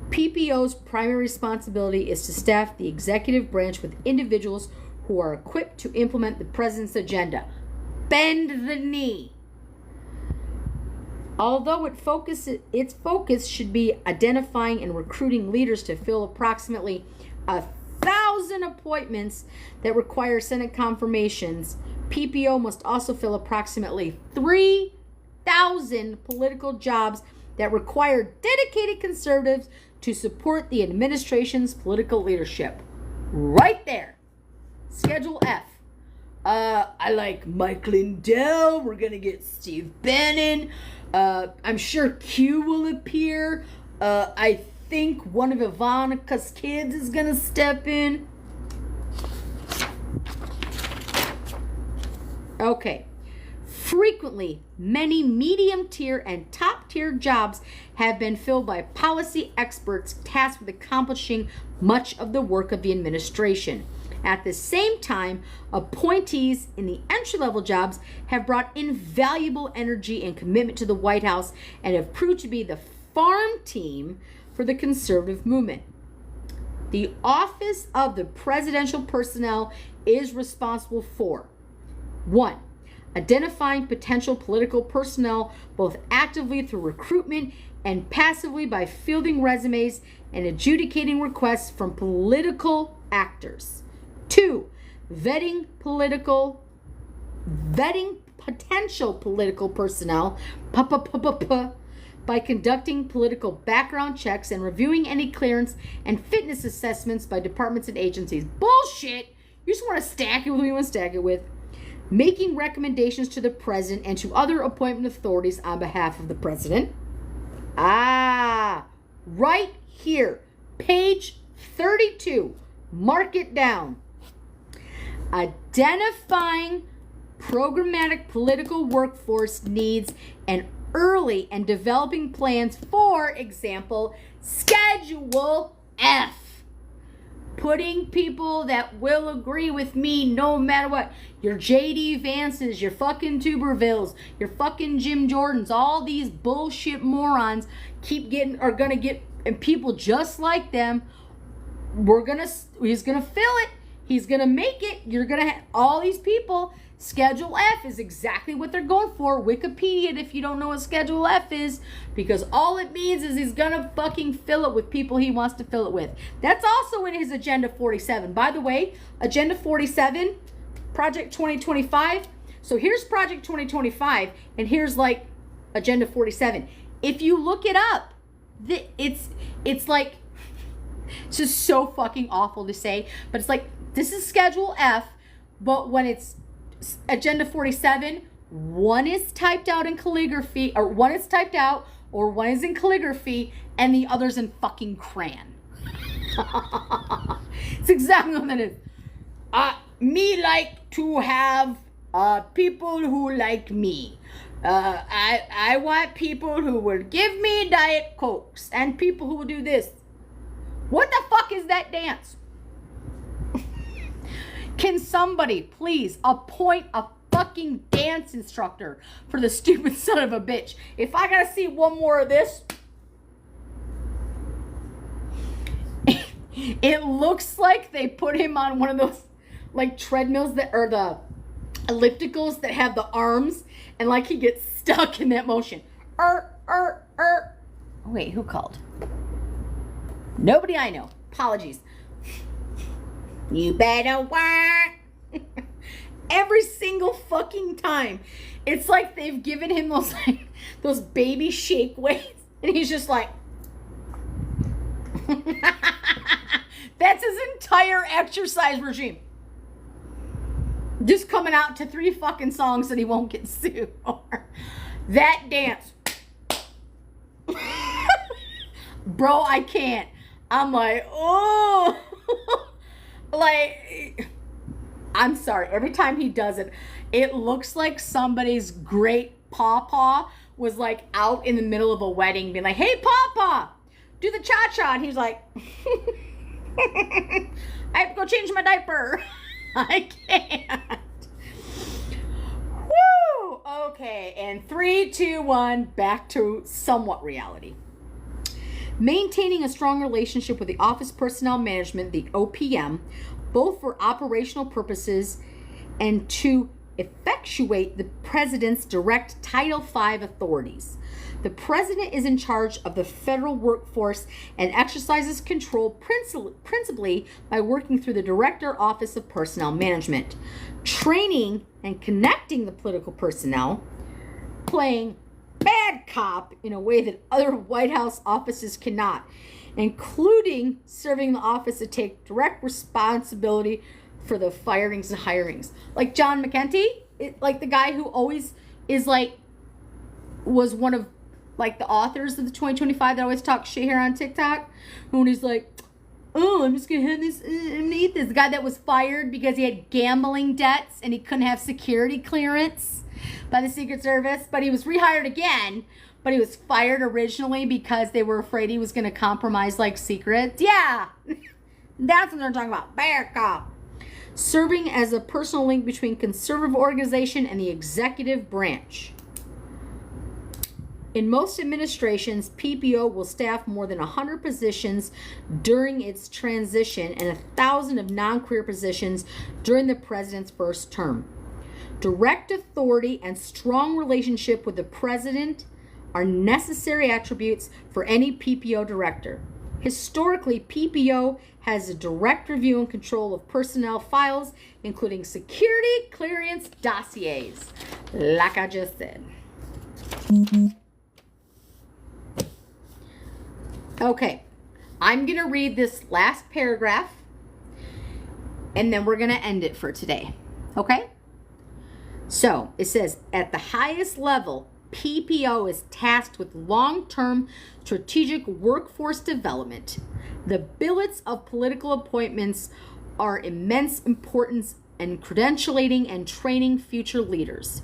PPO's primary responsibility is to staff the executive branch with individuals who are equipped to implement the president's agenda. Bend the knee. Although its focus should be identifying and recruiting leaders to fill approximately 1,000 appointments that require Senate confirmations, PPO must also fill approximately 3,000 political jobs that require dedicated conservatives to support the administration's political leadership. Right there. Schedule F. I like Mike Lindell. We're going to get Steve Bannon. I'm sure Q will appear. I think one of Ivanka's kids is going to step in? Okay. Frequently, many medium-tier and top-tier jobs have been filled by policy experts tasked with accomplishing much of the work of the administration. At the same time, appointees in the entry-level jobs have brought invaluable energy and commitment to the White House and have proved to be the farm team for the conservative movement. The Office of the Presidential Personnel is responsible for 1. Identifying potential political personnel both actively through recruitment and passively by fielding resumes and adjudicating requests from political actors. 2. Vetting potential political personnel by conducting political background checks and reviewing any clearance and fitness assessments by departments and agencies. Bullshit! You just want to stack it with who you want to stack it with. Making recommendations to the president and to other appointment authorities on behalf of the president. Right here, page 32. Mark it down. Identifying programmatic political workforce needs and early and developing plans, for example, Schedule F. Putting people that will agree with me no matter what. Your J.D. Vances, your fucking Tubervilles, your fucking Jim Jordans, all these bullshit morons are gonna get, and people just like them, he's gonna fill it. He's gonna make it. You're gonna have all these people. Schedule F is exactly what they're going for. Wikipedia it if you don't know what Schedule F is, because all it means is he's gonna fucking fill it with people he wants to fill it with. That's also in his Agenda 47. By the way, Agenda 47, Project 2025. So here's Project 2025, and here's like Agenda 47. If you look it up, it's like, it's just so fucking awful to say, but it's like, this is Schedule F, but when it's Agenda 47, one is typed out in calligraphy, or one is typed out, or one is in calligraphy, and the other's in fucking crayon. It's exactly what that is. Me like to have people who like me. I want people who will give me Diet Cokes, and people who will do this. What the fuck is that dance? Can somebody please appoint a fucking dance instructor for the stupid son of a bitch? If I gotta see one more of this, it looks like they put him on one of those like treadmills that are the ellipticals that have the arms, and like he gets stuck in that motion. Wait, who called? Nobody I know. Apologies. You better work. Every single fucking time. It's like they've given him those baby shake weights, and he's just like that's his entire exercise regime. Just coming out to 3 fucking songs that he won't get sued for. That dance. Bro, I can't. I'm like, oh. Like, I'm sorry. Every time he does it, it looks like somebody's great pawpaw was like out in the middle of a wedding being like, hey, pawpaw, do the cha-cha. And he's like, I have to go change my diaper. I can't. Woo! Okay, and 3, 2, 1, back to somewhat reality. Maintaining a strong relationship with the Office Personnel Management, the OPM, both for operational purposes and to effectuate the President's direct Title V authorities. The President is in charge of the federal workforce and exercises control principally by working through the Director Office of Personnel Management, training and connecting the political personnel, playing bad cop in a way that other White House offices cannot, including serving the office to take direct responsibility for the firings and hirings. Like John McEntee, like the guy who always is like, was one of like the authors of the 2025 that always talk shit here on TikTok, when he's like, oh, I'm just gonna have this, I'm gonna eat this. The guy that was fired because he had gambling debts and he couldn't have security clearance by the Secret Service, but he was rehired again, but he was fired originally because they were afraid he was gonna compromise like secrets. Yeah, that's what they're talking about. Bear cop. Serving as a personal link between conservative organization and the executive branch. In most administrations, PPO will staff more than 100 positions during its transition and 1,000 of non-career positions during the president's first term. Direct authority and strong relationship with the president are necessary attributes for any PPO director. Historically, PPO has a direct review and control of personnel files, including security clearance dossiers, like I just said. Okay, I'm going to read this last paragraph, and then we're going to end it for today. Okay? So, it says, at the highest level, PPO is tasked with long-term strategic workforce development. The billets of political appointments are immense importance in credentialing and training future leaders.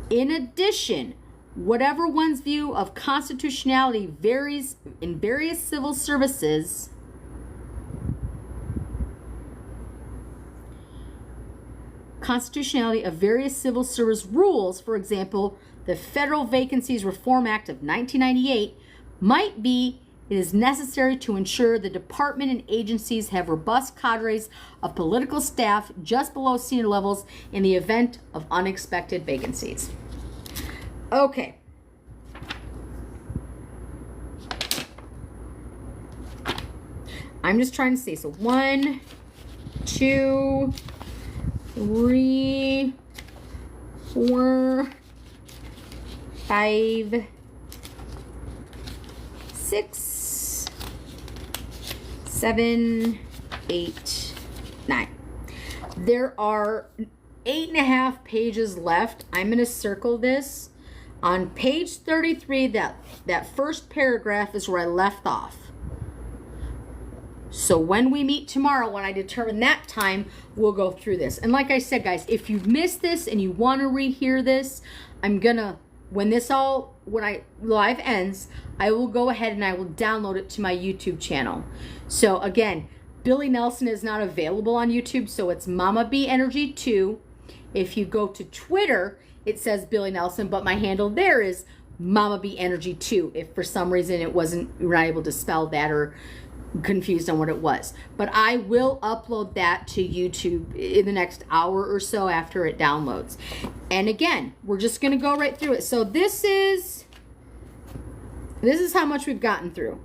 In addition, whatever one's view of constitutionality varies in various civil services, constitutionality of various civil service rules, for example, the Federal Vacancies Reform Act of 1998, might be it is necessary to ensure the department and agencies have robust cadres of political staff just below senior levels in the event of unexpected vacancies. Okay. I'm just trying to see. So 1, 2, 3, 4, 5, 6, 7, 8, 9. There are 8.5 pages left. I'm going to circle this. On page 33, that first paragraph is where I left off. So when we meet tomorrow, when I determine that time, we'll go through this. And like I said, guys, if you've missed this and you want to rehear this, I'm going to, when live ends, I will go ahead and I will download it to my YouTube channel. So again, Billy Nelson is not available on YouTube, so it's Mama B Energy 2. If you go to Twitter, it says Billy Nelson, but my handle there is Mama B Energy 2. If for some reason you were not able to spell that or confused on what it was. But I will upload that to YouTube in the next hour or so after it downloads. And again, we're just going to go right through it. So this is how much we've gotten through.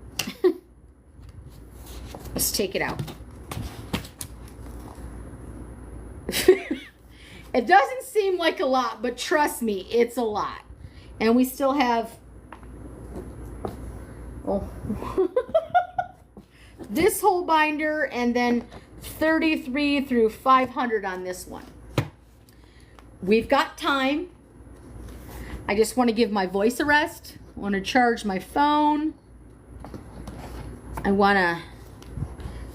Let's take it out. It doesn't seem like a lot, but trust me, it's a lot. And we still have this whole binder and then 33 through 500 on this one. We've got time. I just want to give my voice a rest. I want to charge my phone. I want to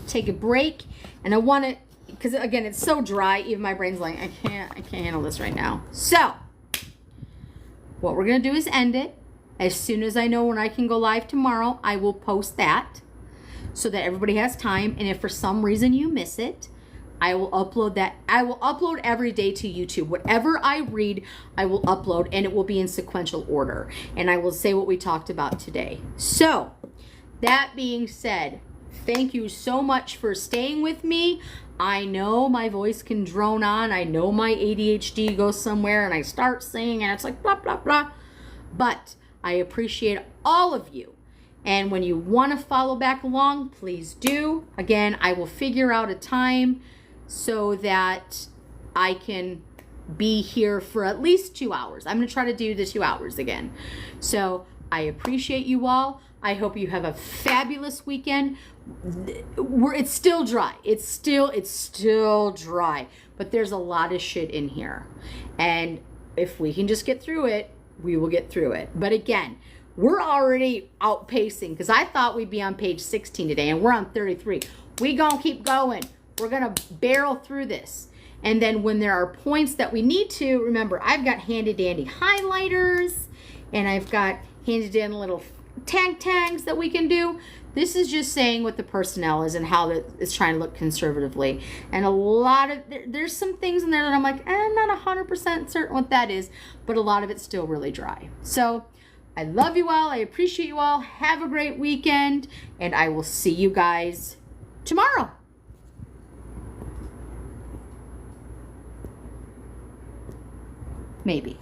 take a break, and I want to, because again, it's so dry, even my brain's like, I can't handle this right now. So what we're going to do is end it. As soon as I know when I can go live tomorrow, I will post that so that everybody has time. And if for some reason you miss it, I will upload that. I will upload every day to YouTube. Whatever I read, I will upload, and it will be in sequential order. And I will say what we talked about today. So that being said, thank you so much for staying with me. I know my voice can drone on. I know my ADHD goes somewhere and I start singing and it's like blah, blah, blah. But I appreciate all of you. And when you want to follow back along, please do. Again, I will figure out a time so that I can be here for at least 2 hours. I'm going to try to do the 2 hours again. So I appreciate you all. I hope you have a fabulous weekend. It's still dry. It's still dry. But there's a lot of shit in here. And if we can just get through it, we will get through it. But again, we're already outpacing, because I thought we'd be on page 16 today, and we're on 33. We gonna keep going. We're gonna barrel through this. And then when there are points that we need to, remember, I've got handy dandy highlighters, and I've got handy dandy little tags that we can do. This is just saying what the personnel is and how it's trying to look conservatively. And a lot of, there's some things in there that I'm like, I'm not 100% certain what that is, but a lot of it's still really dry. So I love you all. I appreciate you all. Have a great weekend, and I will see you guys tomorrow. Maybe.